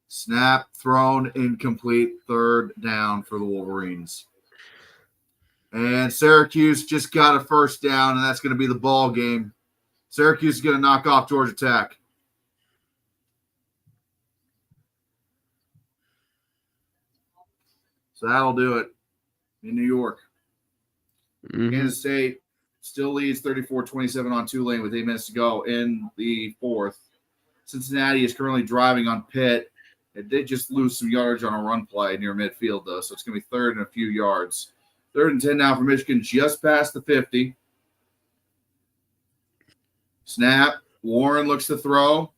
Snap, thrown, incomplete, 3rd down for the Wolverines. And Syracuse just got a first down, and that's going to be the ball game. Syracuse is going to knock off Georgia Tech. So that'll do it in New York. Mm-hmm. Kansas State still leads 34-27 on Tulane with 8 minutes to go in the fourth. Cincinnati is currently driving on Pitt. It did just lose some yardage on a run play near midfield, though, so it's going to be third and a few yards. 3rd and 10 now for Michigan, just past the 50. Snap. Warren looks to throw.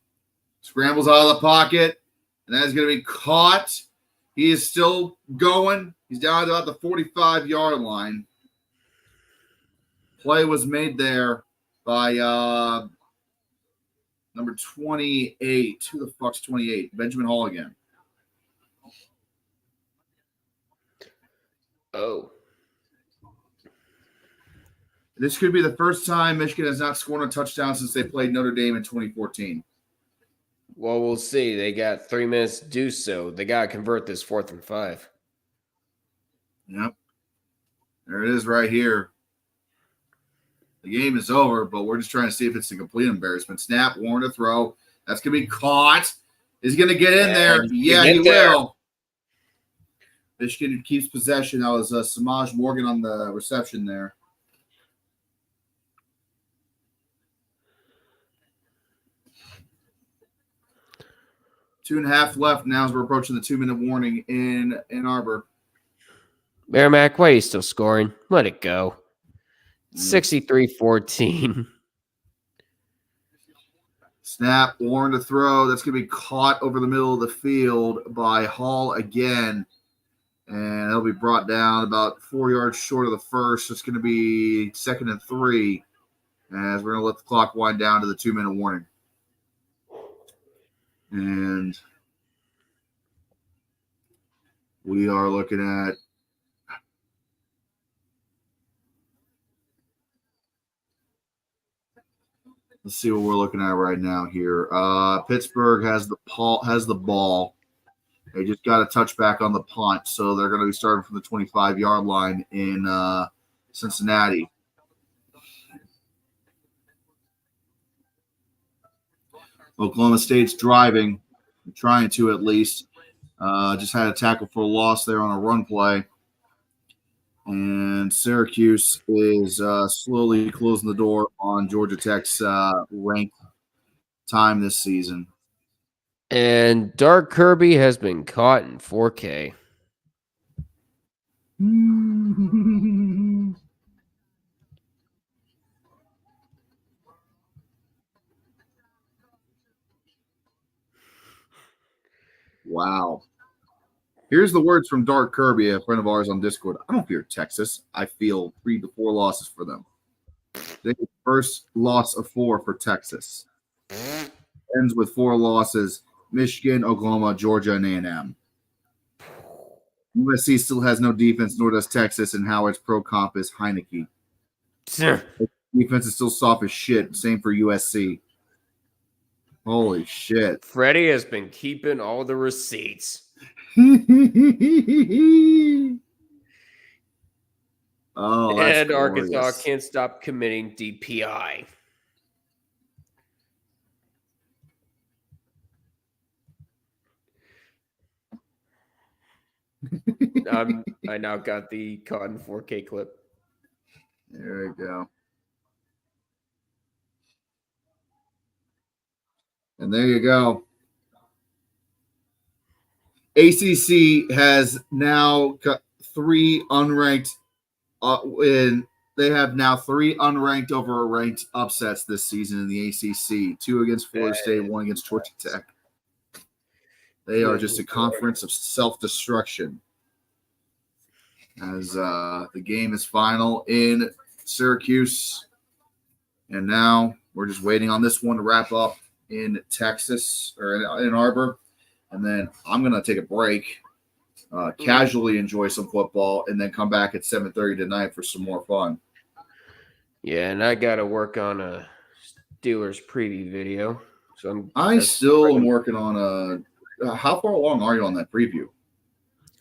Scrambles out of the pocket, and that is going to be caught. He is still going. He's down to about the 45-yard line. Play was made there by number 28. Who the fuck's 28? Benjamin Hall again. Oh. This could be the first time Michigan has not scored a touchdown since they played Notre Dame in 2014. Well, we'll see. They got 3 minutes to do so. They got to convert this 4th and 5. Yep. There it is right here. The game is over, but we're just trying to see if it's a complete embarrassment. Snap, Warren to throw. That's going to be caught. Is he going to get in there? Yeah, he will. Michigan keeps possession. That was Samaj Morgan on the reception there. Two and a half left now as we're approaching the 2-minute warning in Ann Arbor. Merrimack, why are you still scoring? Let it go. 63-14. Snap, Warren to throw. That's going to be caught over the middle of the field by Hall again. And it'll be brought down about 4 yards short of the first. It's going to be 2nd and 3 as we're going to let the clock wind down to the 2-minute warning. And we are looking at let's see what we're looking at right now here. Pittsburgh has the ball. They just got a touchback on the punt, so they're going to be starting from the 25-yard line in Cincinnati. Oklahoma State's driving, trying to at least. Just had a tackle for a loss there on a run play. And Syracuse is slowly closing the door on Georgia Tech's ranked time this season. And Dark Kirby has been caught in 4K. Wow. Here's the words from Dark Kirby, a friend of ours on Discord. I don't fear Texas. I feel 3 to 4 losses for them. They get first loss of 4 for Texas. Ends with 4 losses. Michigan, Oklahoma, Georgia, and A&M. USC still has no defense, nor does Texas, and Howard's pro comp is Heineke. Defense is still soft as shit. Same for USC. Holy shit. Freddie has been keeping all the receipts. Oh, and glorious. Arkansas can't stop committing DPI. I now got the Cotton 4K clip. There we go. And there you go. ACC has now got 3 unranked they have now 3 unranked over ranked upsets this season in the ACC. 2 against Florida State, 1 against Georgia Tech. They are just a conference of self-destruction. As the game is final in Syracuse. And now we're just waiting on this one to wrap up in Texas or in Ann Arbor. And then I'm going to take a break, casually enjoy some football, and then come back at 7:30 tonight for some more fun. Yeah, and I got to work on a Steelers preview video. So I still am working on how far along are you on that preview?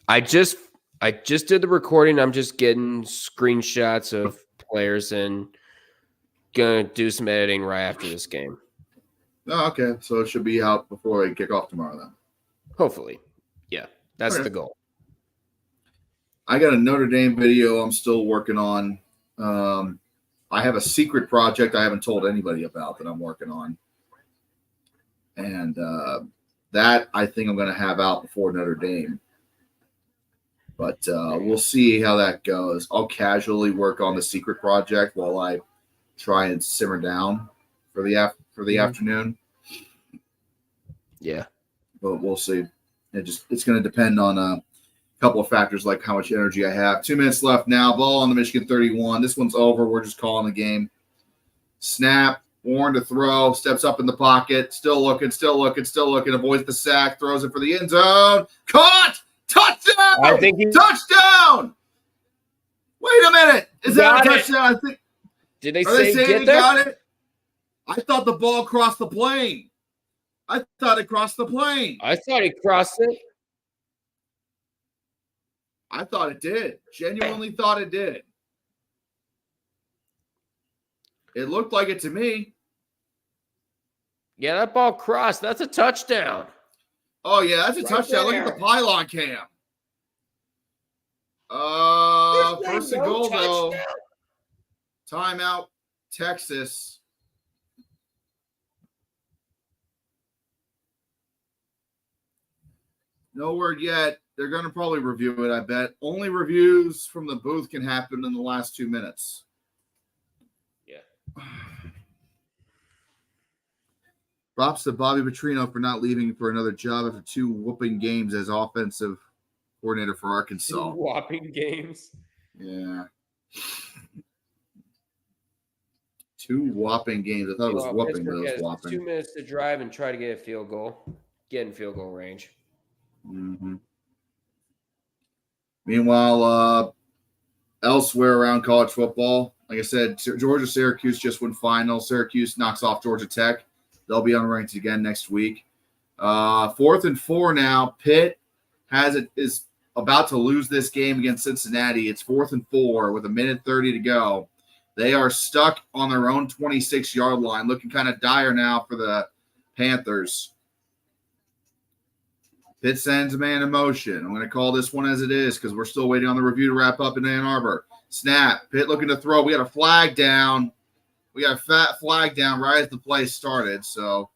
I just did the recording. I'm just getting screenshots of players and going to do some editing right after this game. Oh, okay. So it should be out before we kick off tomorrow then. Hopefully. Yeah, that's the goal. I got a Notre Dame video I'm still working on. I have a secret project I haven't told anybody about that I'm working on. And that I think I'm going to have out before Notre Dame. But we'll see how that goes. I'll casually work on the secret project while I try and simmer down for the afternoon. Yeah. But we'll see. It's going to depend on a couple of factors like how much energy I have. 2 minutes left now. Ball on the Michigan 31. This one's over. We're just calling the game. Snap. Warren to throw. Steps up in the pocket. Still looking. Avoids the sack. Throws it for the end zone. Caught! Touchdown! I think Touchdown! Wait a minute. Is that a touchdown? I think. Did they Are they say saying get there? got it? I thought the ball crossed the plane. I thought it crossed the plane. I thought he crossed it. I thought it did. Genuinely thought it did. It looked like it to me. Yeah, that ball crossed. That's a touchdown. Oh, yeah, that's a Right touchdown. there. Look at the pylon cam. First and goal, though. Timeout, Texas. No word yet. They're going to probably review it, I bet. Only reviews from the booth can happen in the last 2 minutes. Yeah. Props to Bobby Petrino for not leaving for another job after 2 whooping games as offensive coordinator for Arkansas. 2 whopping games. Yeah. 2 whopping games. I thought it was whooping, but it was whopping. 2 minutes to drive and try to get a field goal. Get in field goal range. Mm-hmm. Meanwhile, elsewhere around college football, like I said, Georgia-Syracuse just went final. Syracuse knocks off Georgia Tech. They'll be unranked again next week. 4th and 4 now. Pitt is about to lose this game against Cincinnati. It's 4th and 4 with 1:30 to go. They are stuck on their own 26-yard line, looking kind of dire now for the Panthers. Pitt sends a man in motion. I'm going to call this one as it is because we're still waiting on the review to wrap up in Ann Arbor. Snap. Pitt looking to throw. We got a flag down. We got a fat flag down right as the play started, so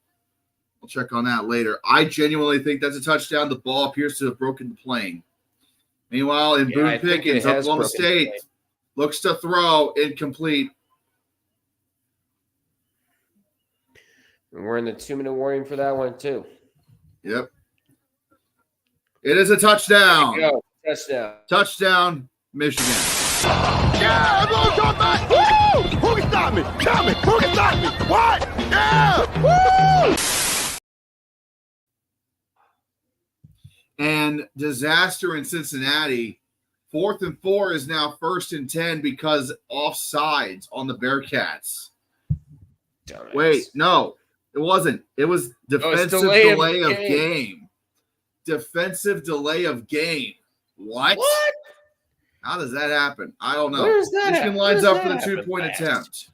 we'll check on that later. I genuinely think that's a touchdown. The ball appears to have broken the plane. Meanwhile, in Boone Pickens, Oklahoma State looks to throw, incomplete. And we're in the 2-minute warning for that one, too. Yep. It is a touchdown. Touchdown. Touchdown, Michigan. Yeah, everyone come back. Woo! Who can stop me? Tell me. Who can stop me? What? Yeah! Woo! And disaster in Cincinnati. 4th and 4 is now 1st and 10 because offsides on the Bearcats. Dumbass. Wait, no, it wasn't. It was defensive delay of game. Defensive delay of game. What? How does that happen? I don't know. Michigan lines up for the 2-point attempt.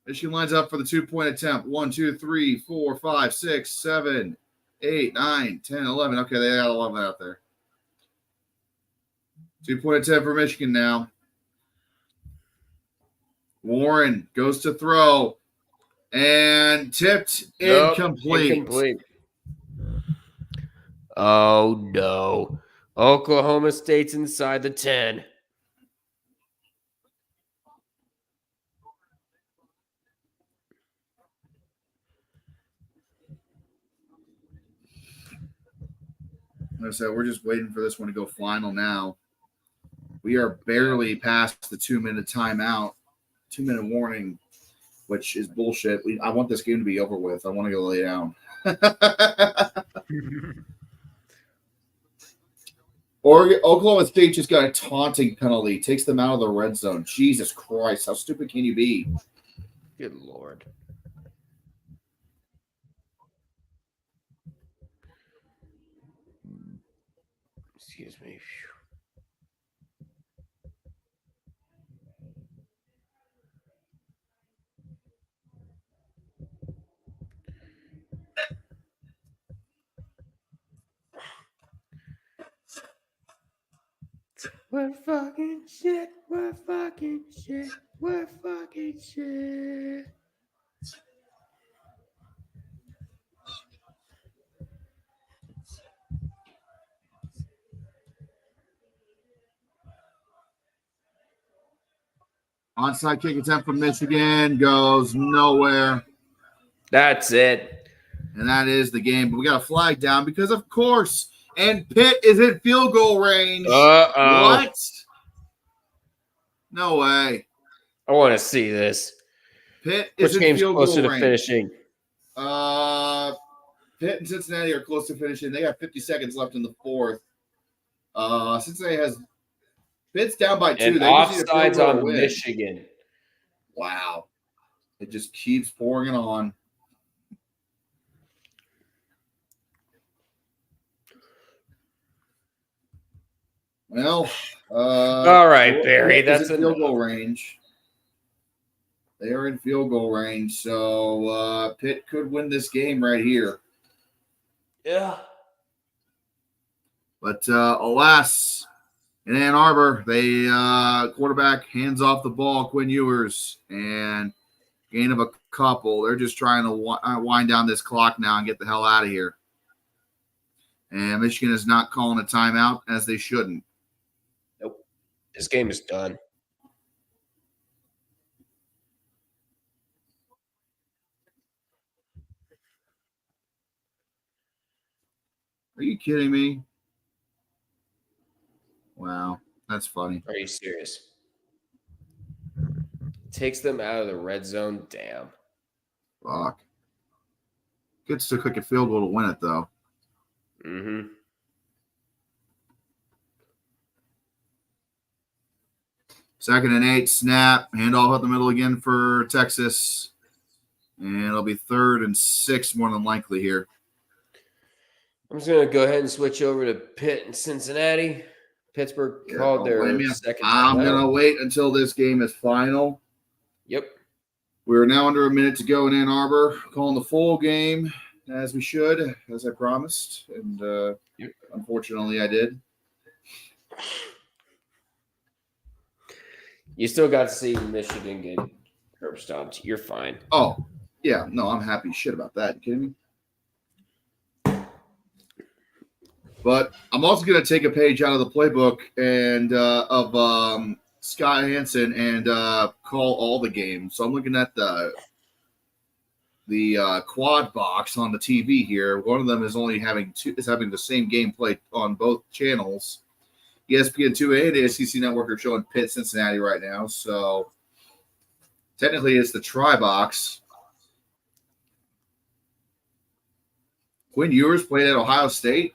Michigan lines up for the 2-point attempt. 1, 2, 3, 4, 5, 6, 7, 8, 9, 10, 11. Okay, they got 11 out there. 2-point attempt for Michigan now. Warren goes to throw and tipped. Incomplete. Oh, no. Oklahoma State's inside the 10. Like I said, we're just waiting for this one to go final now. We are barely past the 2-minute timeout, 2-minute warning, which is bullshit. I want this game to be over with. I want to go lay down. Oklahoma State just got a taunting penalty. Takes them out of the red zone. Jesus Christ. How stupid can you be? Good Lord. Excuse me. We're fucking shit. We're fucking shit. We're fucking shit. Onside kick attempt from Michigan goes nowhere. That's it. And that is the game. But we got a flag down because, of course, and Pitt is in field goal range. Uh-oh. What? No way. I want to see this. Pitt is Which in game's field closer goal to range. finishing? Pitt and Cincinnati are close to finishing. They got 50 seconds left in the fourth. Cincinnati has Pitt's down by 2. And They just need a field offsides goal on win. Michigan. Wow. It just keeps pouring it on. Well, all right, Barry. That's in field goal range. They are in field goal range, so Pitt could win this game right here. Yeah. But alas, in Ann Arbor, they quarterback hands off the ball, Quinn Ewers, and gain of a couple. They're just trying to wind down this clock now and get the hell out of here. And Michigan is not calling a timeout, as they shouldn't. Nope. This game is done. Are you kidding me? Wow, that's funny. Are you serious? Takes them out of the red zone. Damn. Fuck. Gets to kick a field goal to win it, though. Mm-hmm. Second and 8, snap. Handoff up the middle again for Texas. And it'll be 3rd and 6 more than likely here. I'm just going to go ahead and switch over to Pitt and Cincinnati. Pittsburgh called their second time. I'm going to wait until this game is final. Yep. We're now under a minute to go in Ann Arbor. Calling the full game as we should, as I promised. And Unfortunately, I did. You still got to see Michigan get curb stomped. You're fine. Oh, yeah. No, I'm happy shit about that. You kidding me? But I'm also going to take a page out of the playbook and of Scott Hansen and call all the games. So I'm looking at the quad box on the TV here. One of them is only having the same gameplay on both channels. ESPN2 and the SEC Network are showing Pitt Cincinnati right now. So technically it's the try box. Quinn Ewers played at Ohio State.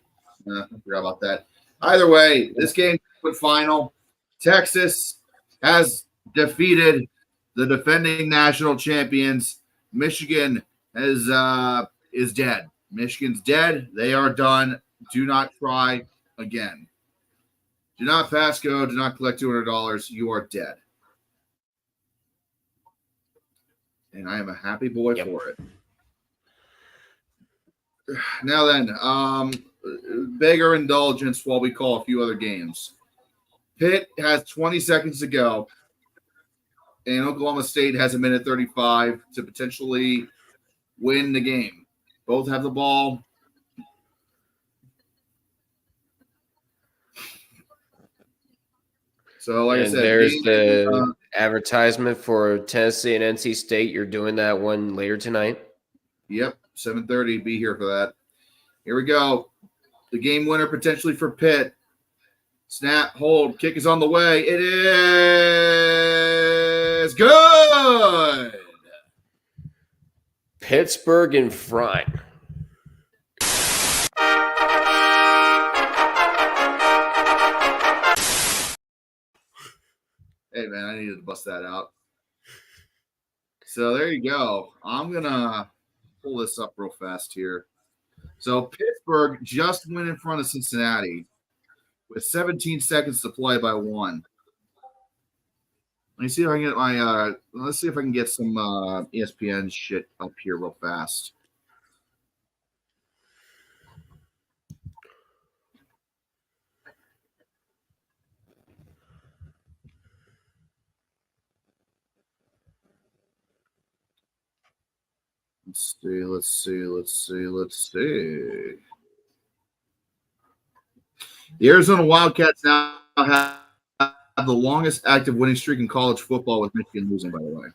I forgot about that. Either way, this game went final. Texas has defeated the defending national champions. Michigan is dead. Michigan's dead. They are done. Do not try again. Do not pass go. Do not collect $200. You are dead. And I am a happy boy for it. Now then, beg our indulgence while we call a few other games. Pitt has 20 seconds to go, and Oklahoma State has 1:35 to potentially win the game. Both have the ball. So, like I said, there's the advertisement for Tennessee and NC State. You're doing that one later tonight. Yep, 7:30. Be here for that. Here we go. The game winner potentially for Pitt. Snap, hold, kick is on the way. It is good. Pittsburgh in front. Hey, man, I needed to bust that out. So there you go. I'm going to pull this up real fast here. So Pittsburgh just went in front of Cincinnati with 17 seconds to play by 1. Let me see if I can get my let's see if I can get some ESPN shit up here real fast. Let's see. The Arizona Wildcats now have the longest active winning streak in college football, with Michigan losing, by the way.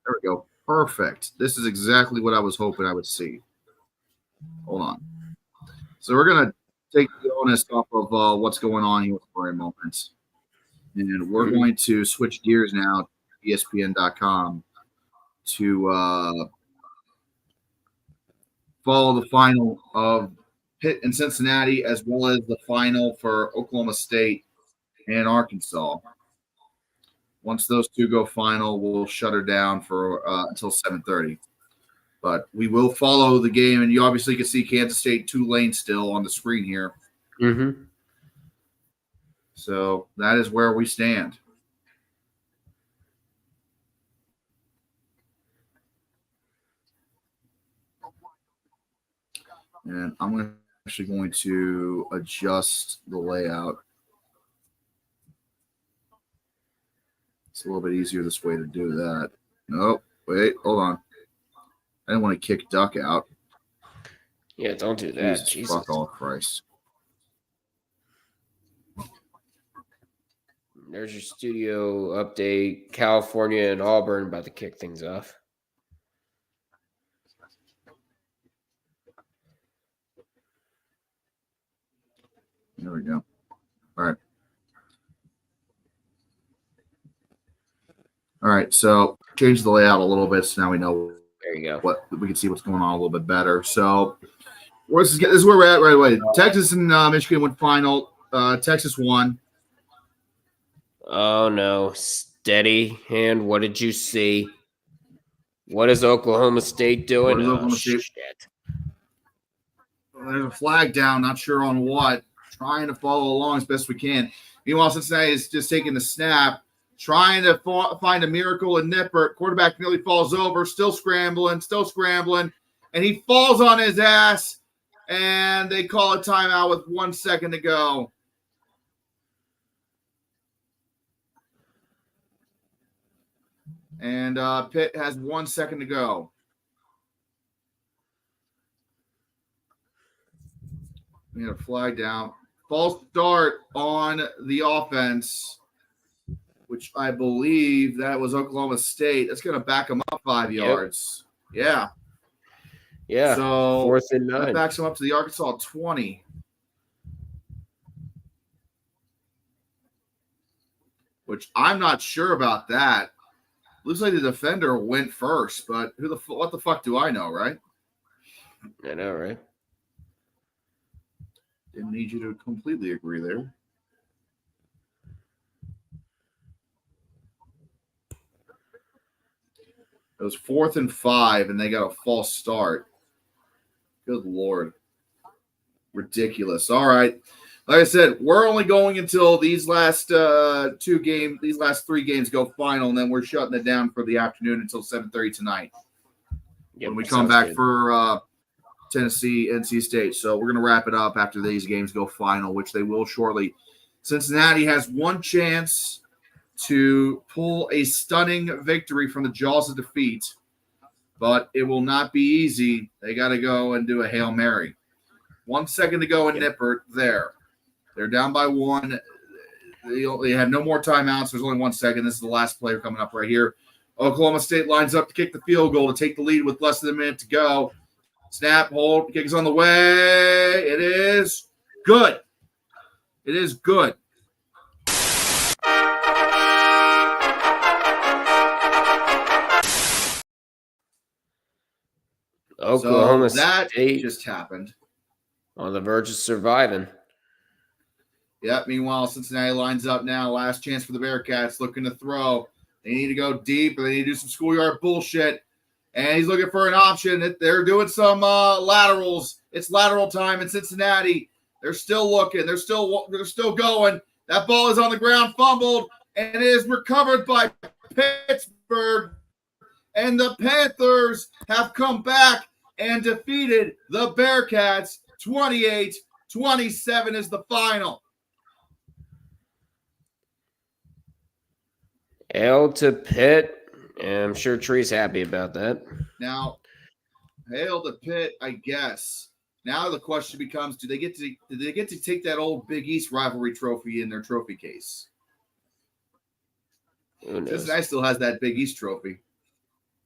There we go. Perfect. This is exactly what I was hoping I would see. Hold on. So we're going to take the onus off of what's going on here for a moment. And we're going to switch gears now to ESPN.com to follow the final of Pitt and Cincinnati, as well as the final for Oklahoma State and Arkansas. Once those two go final, we'll shut her down for until 7:30. But we will follow the game, and you obviously can see Kansas State Tulane still on the screen here. Mm-hmm. So that is where we stand. And I'm actually going to adjust the layout. It's a little bit easier this way to do that. Nope. Wait, hold on. I didn't want to kick Duck out. Yeah, don't do that. Jesus. Fuck all Christ. There's your studio update. California and Auburn about to kick things off. There we go. All right. All right. So change the layout a little bit, so now we know. There you go. What we can see what's going on a little bit better. So this is where we're at right away. Texas and Michigan went final. Texas won. Oh no, steady hand. What did you see? What is Oklahoma State doing? Shit. There's a flag down. Not sure on what. Trying to follow along as best we can. Meanwhile, Cincinnati is just taking the snap, trying to find a miracle in Nippert. Quarterback nearly falls over, still scrambling, and he falls on his ass, and they call a timeout with 1 second to go. And Pitt has 1 second to go. We had a flag down. False start on the offense, which I believe that was Oklahoma State. That's going to back them up 5 yards. Yeah. Yeah. So 4th and 9. That backs them up to the Arkansas 20. Which I'm not sure about that. Looks like the defender went first, but what the fuck do I know, right? I know, right? Didn't need you to completely agree there. It was 4th and 5, and they got a false start. Good Lord. Ridiculous. All right. Like I said, we're only going until these last 3 games go final, and then we're shutting it down for the afternoon until 7:30 tonight. When we come back for Tennessee, NC State. So we're going to wrap it up after these games go final, which they will shortly. Cincinnati has one chance to pull a stunning victory from the jaws of defeat, but it will not be easy. They got to go and do a Hail Mary. 1 second to go in Nippert there. They're down by 1. They have no more timeouts. There's only 1 second. This is the last player coming up right here. Oklahoma State lines up to kick the field goal to take the lead with less than a minute to go. Snap, hold, kick is on the way. It is good. It is good. Oklahoma that State just happened. On the verge of surviving. Yep. Meanwhile, Cincinnati lines up now. Last chance for the Bearcats, looking to throw. They need to go deep, or they need to do some schoolyard bullshit. And he's looking for an option. They're doing some laterals. It's lateral time in Cincinnati. They're still looking. They're still going. That ball is on the ground, fumbled, and it is recovered by Pittsburgh. And the Panthers have come back and defeated the Bearcats. 28-27 is the final. Hail to Pitt. And I'm sure Tree's happy about that. Now, hail to Pitt, I guess. Now the question becomes: do they get to take that old Big East rivalry trophy in their trophy case? Who knows? Cincinnati still has that Big East trophy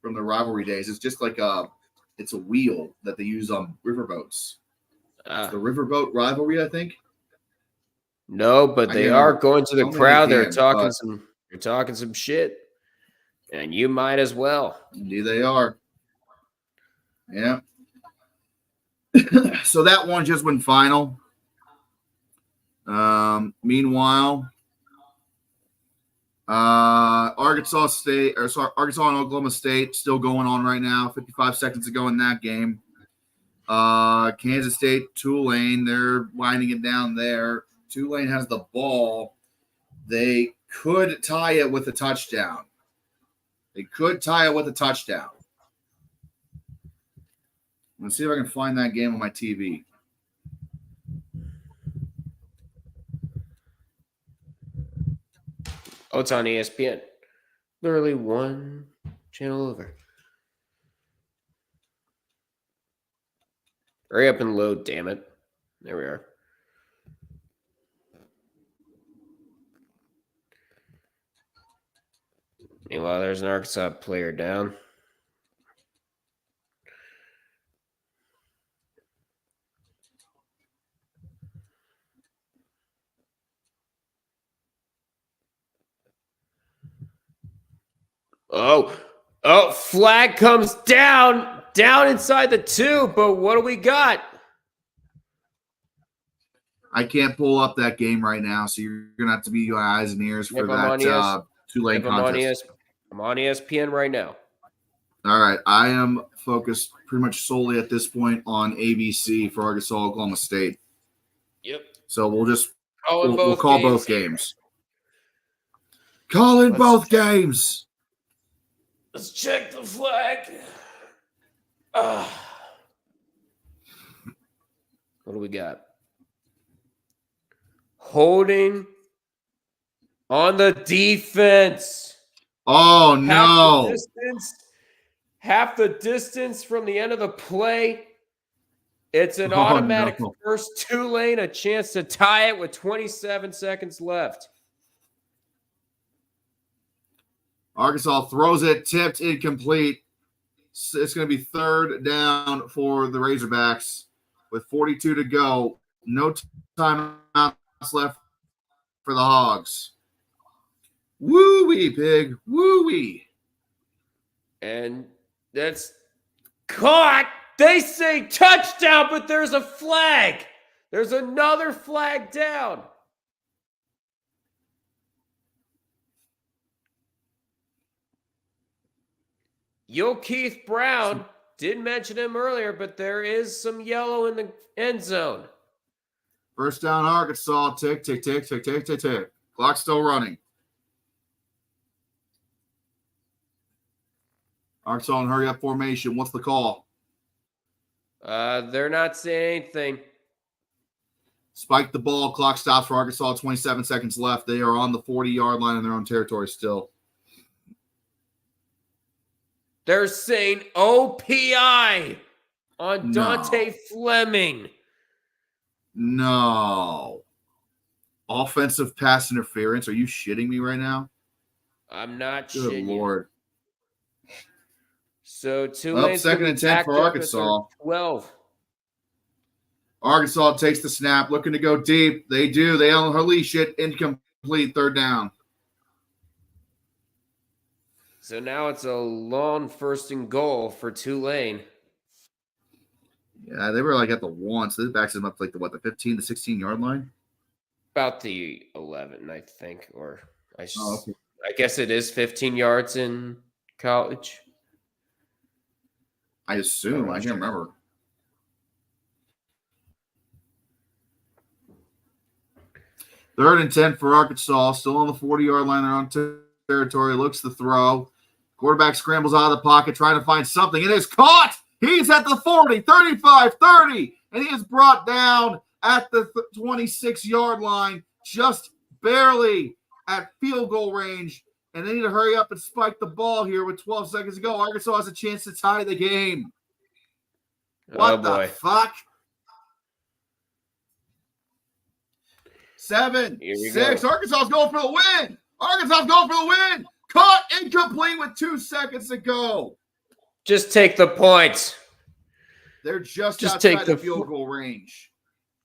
from the rivalry days. It's just like it's a wheel that they use on riverboats. It's the riverboat rivalry, I think. No, but they are going to the crowd. They're talking some shit, and you might as well. Indeed, they are. Yeah. So that one just went final. Meanwhile, Arkansas and Oklahoma State still going on right now. 55 seconds to go in that game. Kansas State, Tulane, they're winding it down there. Tulane has the ball. They could tie it with a touchdown. Let's see if I can find that game on my TV. Oh, it's on ESPN. Literally one channel over. Hurry up and load, damn it. There we are. Meanwhile, there's an Arkansas player down. Oh, flag comes down inside the 2, but what do we got? I can't pull up that game right now, so you're going to have to be your eyes and ears for that Tulane contest. I'm on ESPN right now. All right. I am focused pretty much solely at this point on ABC for Arkansas, Oklahoma State. Yep. So we'll call both games. Calling both games. Let's check the flag. What do we got? Holding on the defense. Oh, no. Half the distance from the end of the play. It's an automatic first Tulane, a chance to tie it with 27 seconds left. Arkansas throws it, tipped, incomplete. It's going to be third down for the Razorbacks with 42 to go. No timeouts left for the Hogs. Woo-wee, pig. Woo-wee. And that's caught. They say touchdown, but there's a flag. There's another flag down. Keith Brown, didn't mention him earlier, but there is some yellow in the end zone. First down, Arkansas. Tick, tick, tick, tick, tick, tick, tick. Clock's still running. Arkansas in hurry-up formation. What's the call? They're not saying anything. Spike the ball. Clock stops for Arkansas. 27 seconds left. They are on the 40-yard line in their own territory still. They're saying OPI on Dante Fleming. No. Offensive pass interference. Are you shitting me right now? I'm not shitting. Good Lord. So Tulane's second and 10 for Arkansas. 12. Arkansas takes the snap, looking to go deep. They do. They unleash it. Incomplete. Third down. So now it's a long first and goal for Tulane. Yeah, they were like at the 1, so this backs them up to like the 15 to 16-yard line? About the 11, I think. Or I guess it is 15 yards in college. I assume. I can't remember. Third and 10 for Arkansas. Still on the 40-yard line. They're on territory. Looks to throw. Quarterback scrambles out of the pocket, trying to find something. It is caught. He's at the 40, 35, 30, and he is brought down at the 26-yard line, just barely at field goal range. And they need to hurry up and spike the ball here with 12 seconds to go. Arkansas has a chance to tie the game. What the fuck? 7, 6. Arkansas's going for the win. Arkansas's going for the win. Caught incomplete with 2 seconds to go. Just take the points. They're just outside the field goal range.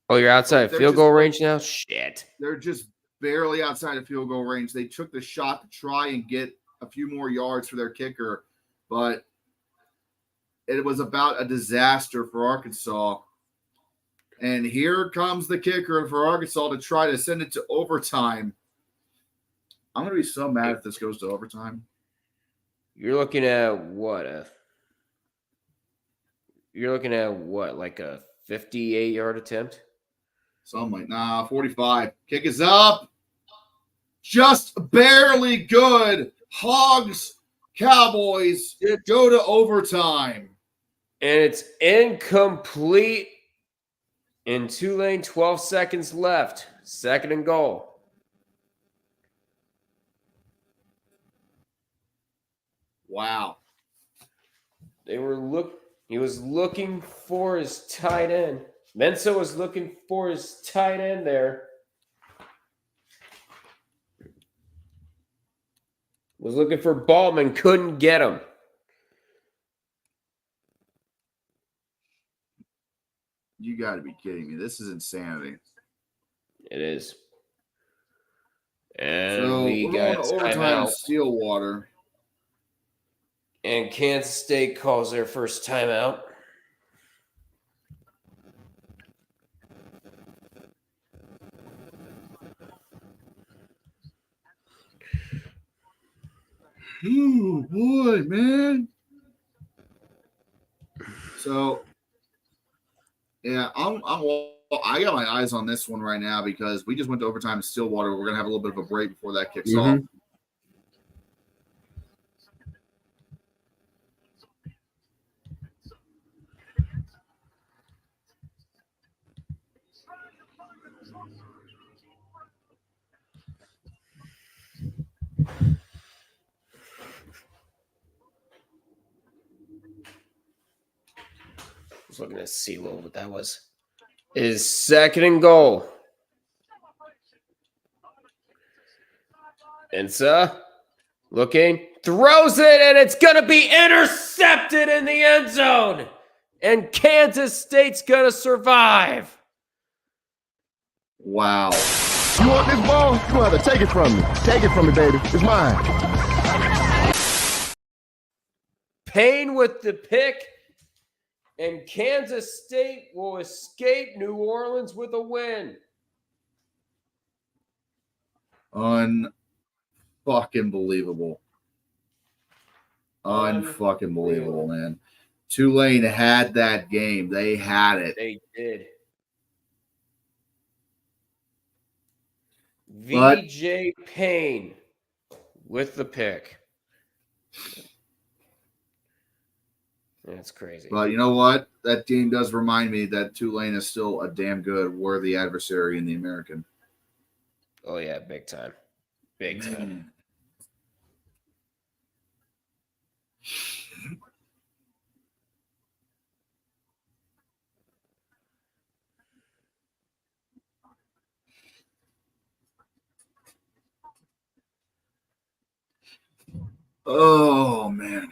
Oh, you're outside field goal range now? Shit. They're just barely outside of field goal range. They took the shot to try and get a few more yards for their kicker, but it was about a disaster for Arkansas. And here comes the kicker for Arkansas to try to send it to overtime. I'm going to be so mad if this goes to overtime. You're looking at what? Like a 58-yard attempt? Something like, 45. Kick is up. Just barely good. Hogs, Cowboys go to overtime. And it's incomplete. In Tulane, 12 seconds left. 2nd and goal. Wow. He was looking for his tight end. Mensa was looking for his tight end there. Was looking for Ballman, couldn't get him. You got to be kidding me. This is insanity. It is. And so we got overtime in Stillwater. And Kansas State calls their first timeout. Oh, boy, man. So, yeah, I got my eyes on this one right now because we just went to overtime in Stillwater. We're going to have a little bit of a break before that kicks off. I was looking at CeeLo, but that was his 2nd and goal. Ensa looking, throws it, and it's going to be intercepted in the end zone. And Kansas State's going to survive. Wow. You want this ball? You're going to have to take it from me. Take it from me, baby. It's mine. Payne with the pick. And Kansas State will escape New Orleans with a win. Unfucking believable. Unfucking believable, man. Tulane had that game. They had it. They did. But VJ Payne with the pick. That's crazy. But you know what? That game does remind me that Tulane is still a damn good, worthy adversary in the American. Oh, yeah, big time. Big time. Oh, man.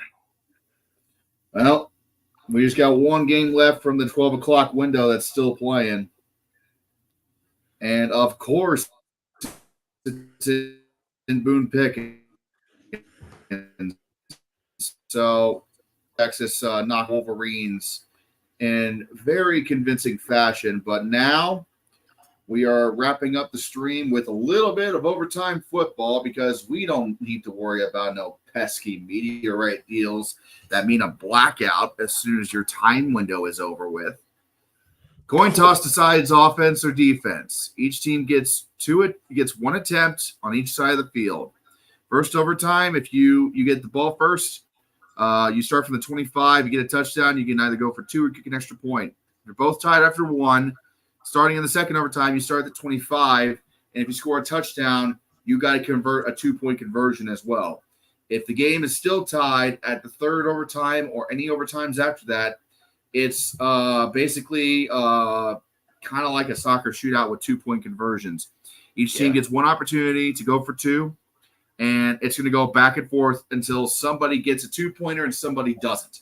Well, we just got one game left from the 12 o'clock window that's still playing. And, of course, it's in Boone Pickens. So, Texas knocked Wolverines in very convincing fashion. But now we are wrapping up the stream with a little bit of overtime football because we don't need to worry about no pesky meteorite deals that mean a blackout as soon as your time window is over with. Coin toss decides offense or defense. Each team gets one attempt on each side of the field. First overtime, if you get the ball first, you start from the 25, you get a touchdown, you can either go for 2 or kick an extra point. You're both tied after 1. Starting in the second overtime, you start at the 25, and if you score a touchdown, you got to convert a 2-point conversion as well. If the game is still tied at the third overtime or any overtimes after that, it's basically kind of like a soccer shootout with 2-point conversions. Each team gets one opportunity to go for 2, and it's going to go back and forth until somebody gets a 2-pointer and somebody doesn't.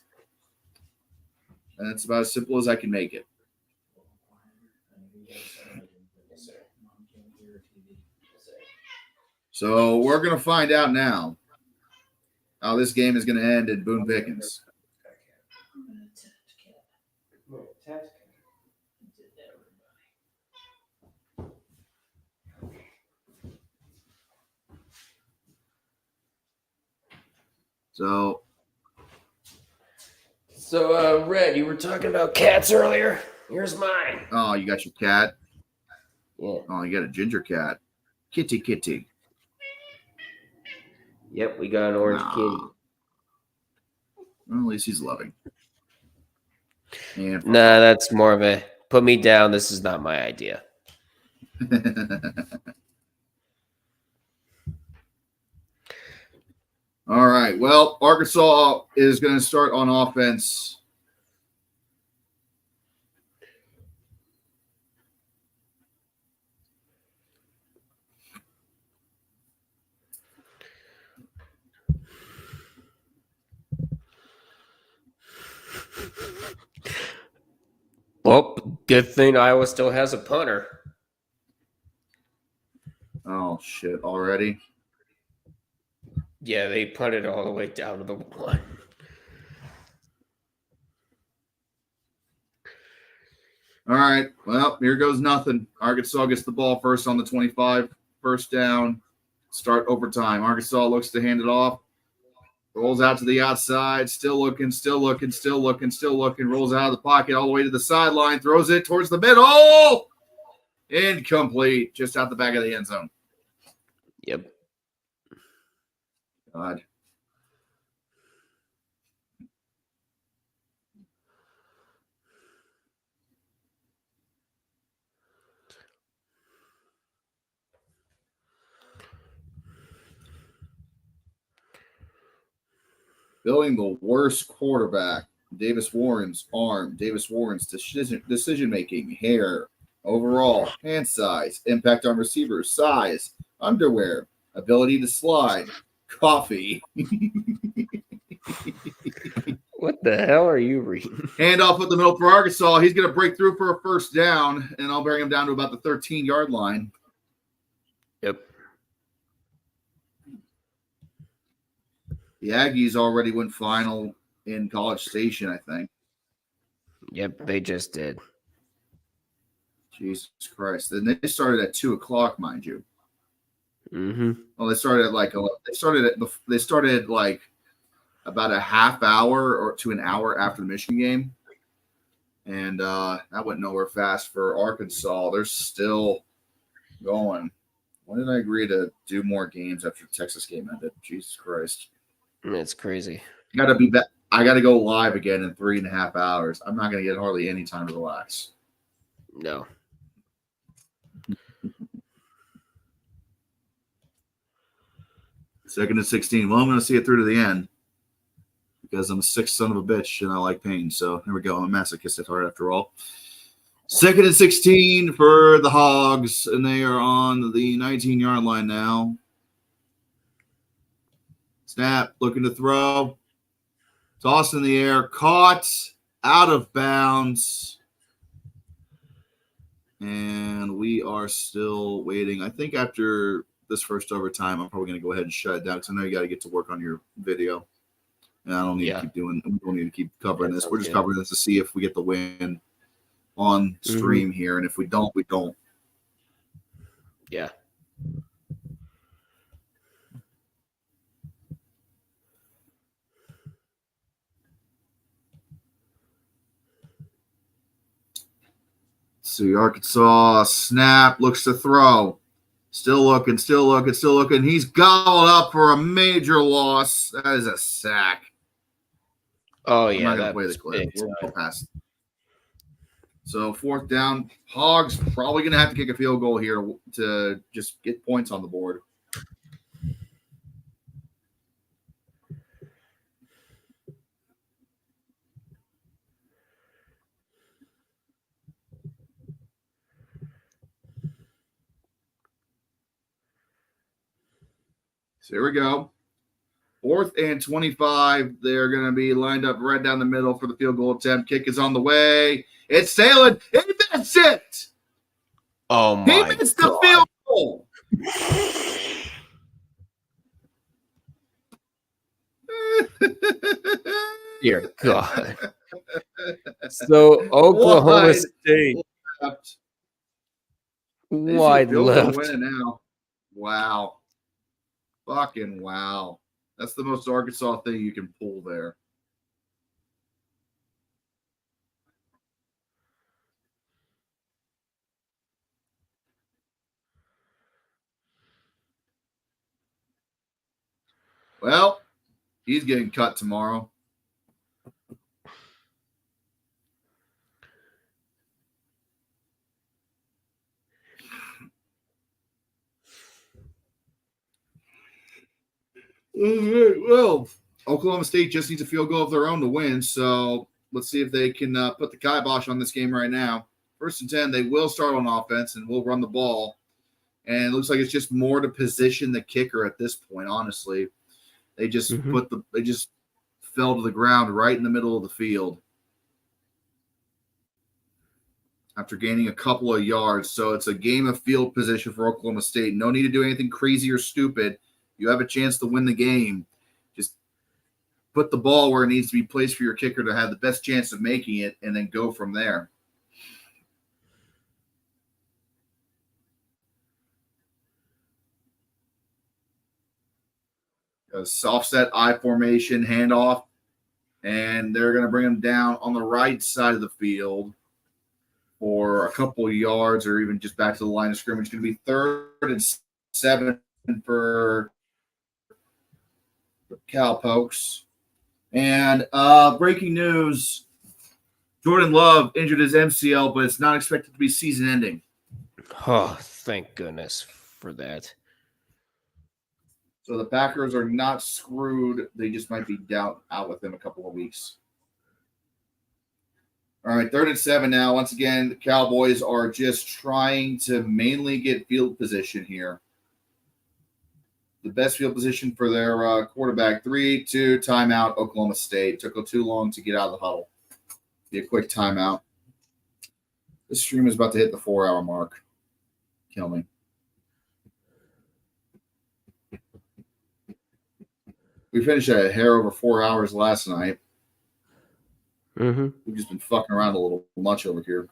And that's about as simple as I can make it. So we're going to find out now how this game is going to end in Boone Pickens. So, Red, you were talking about cats earlier. Here's mine. Oh, you got your cat? Yeah. Oh, you got a ginger cat. Kitty. Yep, we got an orange kitty. Well, at least he's loving. And Nah, that's more of a put me down. This is not my idea. All right. Well, Arkansas is going to start on offense. Well, good thing Iowa still has a punter. Oh, shit. Already? Yeah, they punted all the way down to the 1. All right. Well, here goes nothing. Arkansas gets the ball first on the 25. First down. Start overtime. Arkansas looks to hand it off. Rolls out to the outside. Still looking. Rolls out of the pocket all the way to the sideline. Throws it towards the middle. Incomplete. Just out the back of the end zone. Yep. God. Building the worst quarterback. Davis Warren's arm. Davis Warren's decision making. Hair. Overall. Hand size. Impact on receivers. Size. Underwear. Ability to slide. Coffee. What the hell are you reading? Handoff up the middle for Arkansas. He's going to break through for a first down, and I'll bring him down to about the 13-yard line. Yep. The Aggies already went final in College Station, I think. Yep, they just did. Jesus Christ. Then they started at 2 o'clock, mind you. Mm-hmm. Well, they started like about a half hour or to an hour after the Michigan game. And that went nowhere fast for Arkansas. They're still going. When did I agree to do more games after the Texas game ended? Jesus Christ. It's crazy. I got to go live again in 3.5 hours. I'm not going to get hardly any time to relax. No. Second and 16. Well, I'm going to see it through to the end because I'm a sick son of a bitch and I like pain. So here we go. I'm a masochist at heart after all. Second and 16 for the Hogs, and they are on the 19-yard line now. Snap, looking to throw. Toss in the air. Caught. Out of bounds. And we are still waiting. I think after this first overtime, I'm probably going to go ahead and shut it down because I know you got to get to work on your video. And I don't need to keep doing. We don't need to keep covering this. We're just covering this to see if we get the win on stream here, and if we don't, we don't. Yeah. See, Arkansas snap, looks to throw. Still looking. He's gobbled up for a major loss. That is a sack. Oh, yeah. I'm not going to play the clip. We'll go past. So, fourth down. Hogs probably going to have to kick a field goal here to just get points on the board. So here we go. 4th and 25. They're going to be lined up right down the middle for the field goal attempt. Kick is on the way. It's sailing. He missed it. Oh He my missed God. the field goal. Dear God. So Oklahoma Wide State left. They see a wide field goal left. winning now. Wow. Fucking wow. That's the most Arkansas thing you can pull there. Well, he's getting cut tomorrow. Well, Oklahoma State just needs a field goal of their own to win. So let's see if they can put the kibosh on this game right now. 1st and 10, they will start on offense and will run the ball. And it looks like it's just more to position the kicker at this point, honestly. They just they just fell to the ground right in the middle of the field after gaining a couple of yards. So it's a game of field position for Oklahoma State. No need to do anything crazy or stupid. You have a chance to win the game. Just put the ball where it needs to be placed for your kicker to have the best chance of making it and then go from there. A soft set I formation handoff, and they're going to bring them down on the right side of the field for a couple of yards or even just back to the line of scrimmage. It's going to be 3rd and 7 for the Cowpokes. And breaking news, Jordan Love injured his MCL, but it's not expected to be season ending. Oh, thank goodness for that. So the Packers are not screwed. They just might be out with him a couple of weeks. All right, 3rd and 7 now. Once again, the Cowboys are just trying to mainly get field position here. The best field position for their quarterback. 3-2 timeout, Oklahoma State. Took too long to get out of the huddle. Be a quick timeout. This stream is about to hit the 4-hour mark. Kill me. We finished at a hair over 4 hours last night. We've just been fucking around a little much over here.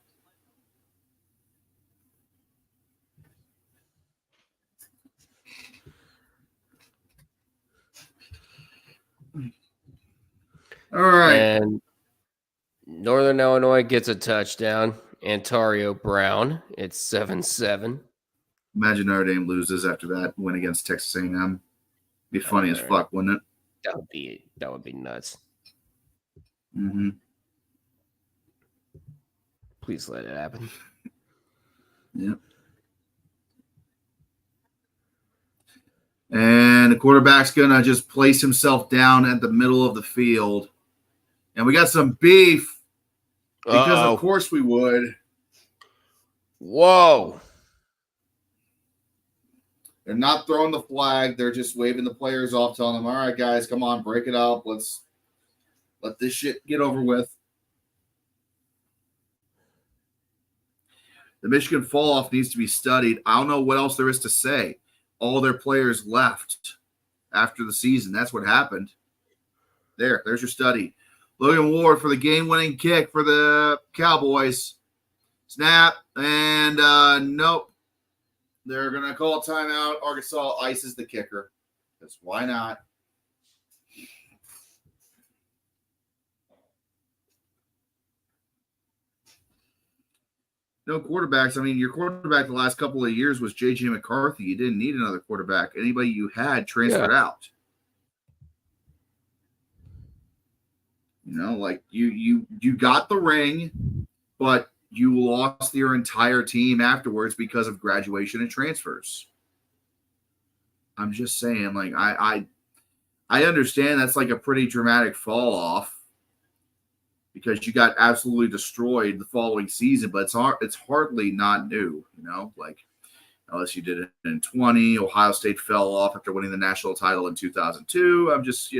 All right. And Northern Illinois gets a touchdown. Antario Brown. It's 7-7. Imagine Notre Dame loses after that win against Texas A&M. Be funny as fuck, wouldn't it? That would be nuts. Mm-hmm. Please let it happen. Yep. And the quarterback's gonna just place himself down at the middle of the field. And we got some beef because of course we would. Whoa. They're not throwing the flag. They're just waving the players off, telling them, all right, guys, come on, break it up. Let's let this shit get over with. The Michigan fall off needs to be studied. I don't know what else there is to say. All their players left after the season. That's what happened. There's your study. Logan Ward for the game-winning kick for the Cowboys. Snap, and nope. They're going to call a timeout. Arkansas ices the kicker. Because why not? No quarterbacks. I mean, your quarterback the last couple of years was J.J. McCarthy. You didn't need another quarterback. Anybody you had transferred out. You know, like you got the ring, but you lost your entire team afterwards because of graduation and transfers. I'm just saying, like, I understand that's like a pretty dramatic fall off because you got absolutely destroyed the following season, but it's hardly not new, you know, like LSU did it in 20. Ohio State fell off after winning the national title in 2002. I'm just,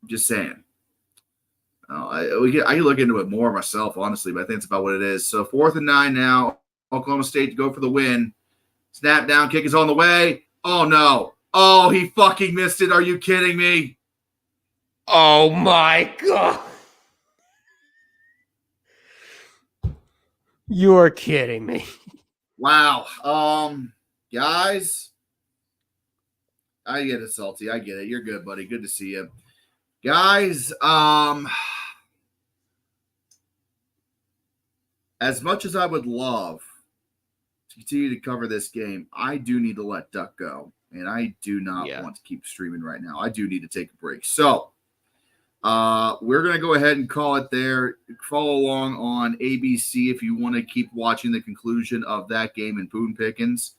just saying. I can look into it more myself, honestly, but I think it's about what it is. So 4th and 9 now. Oklahoma State to go for the win. Snap down, kick is on the way. Oh, no. Oh, he fucking missed it. Are you kidding me? Oh, my God. You are kidding me. Wow. Guys, I get it, Salty. I get it. You're good, buddy. Good to see you. Guys, as much as I would love to continue to cover this game, I do need to let Duck go, and I do not want to keep streaming right now. I do need to take a break. So we're going to go ahead and call it there. Follow along on ABC if you want to keep watching the conclusion of that game in Boone Pickens.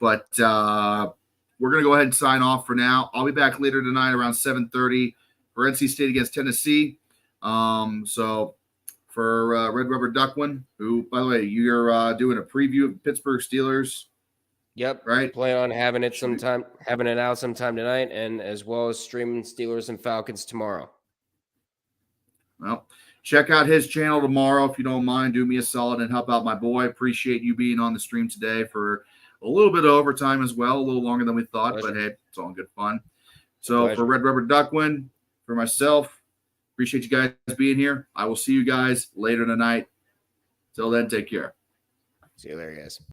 But we're going to go ahead and sign off for now. I'll be back later tonight around 7:30 for NC State against Tennessee. So for Red Rubber Duckwin, who, by the way, you're doing a preview of Pittsburgh Steelers. Yep. Right. Plan on having it out sometime tonight, and as well as streaming Steelers and Falcons tomorrow. Well, check out his channel tomorrow if you don't mind. Do me a solid and help out my boy. Appreciate you being on the stream today for a little bit of overtime as well, a little longer than we thought, Pleasure. But hey, it's all good fun. So Pleasure. For Red Rubber Duckwin, for myself, appreciate you guys being here. I will see you guys later tonight. Till then, take care. See you later, guys.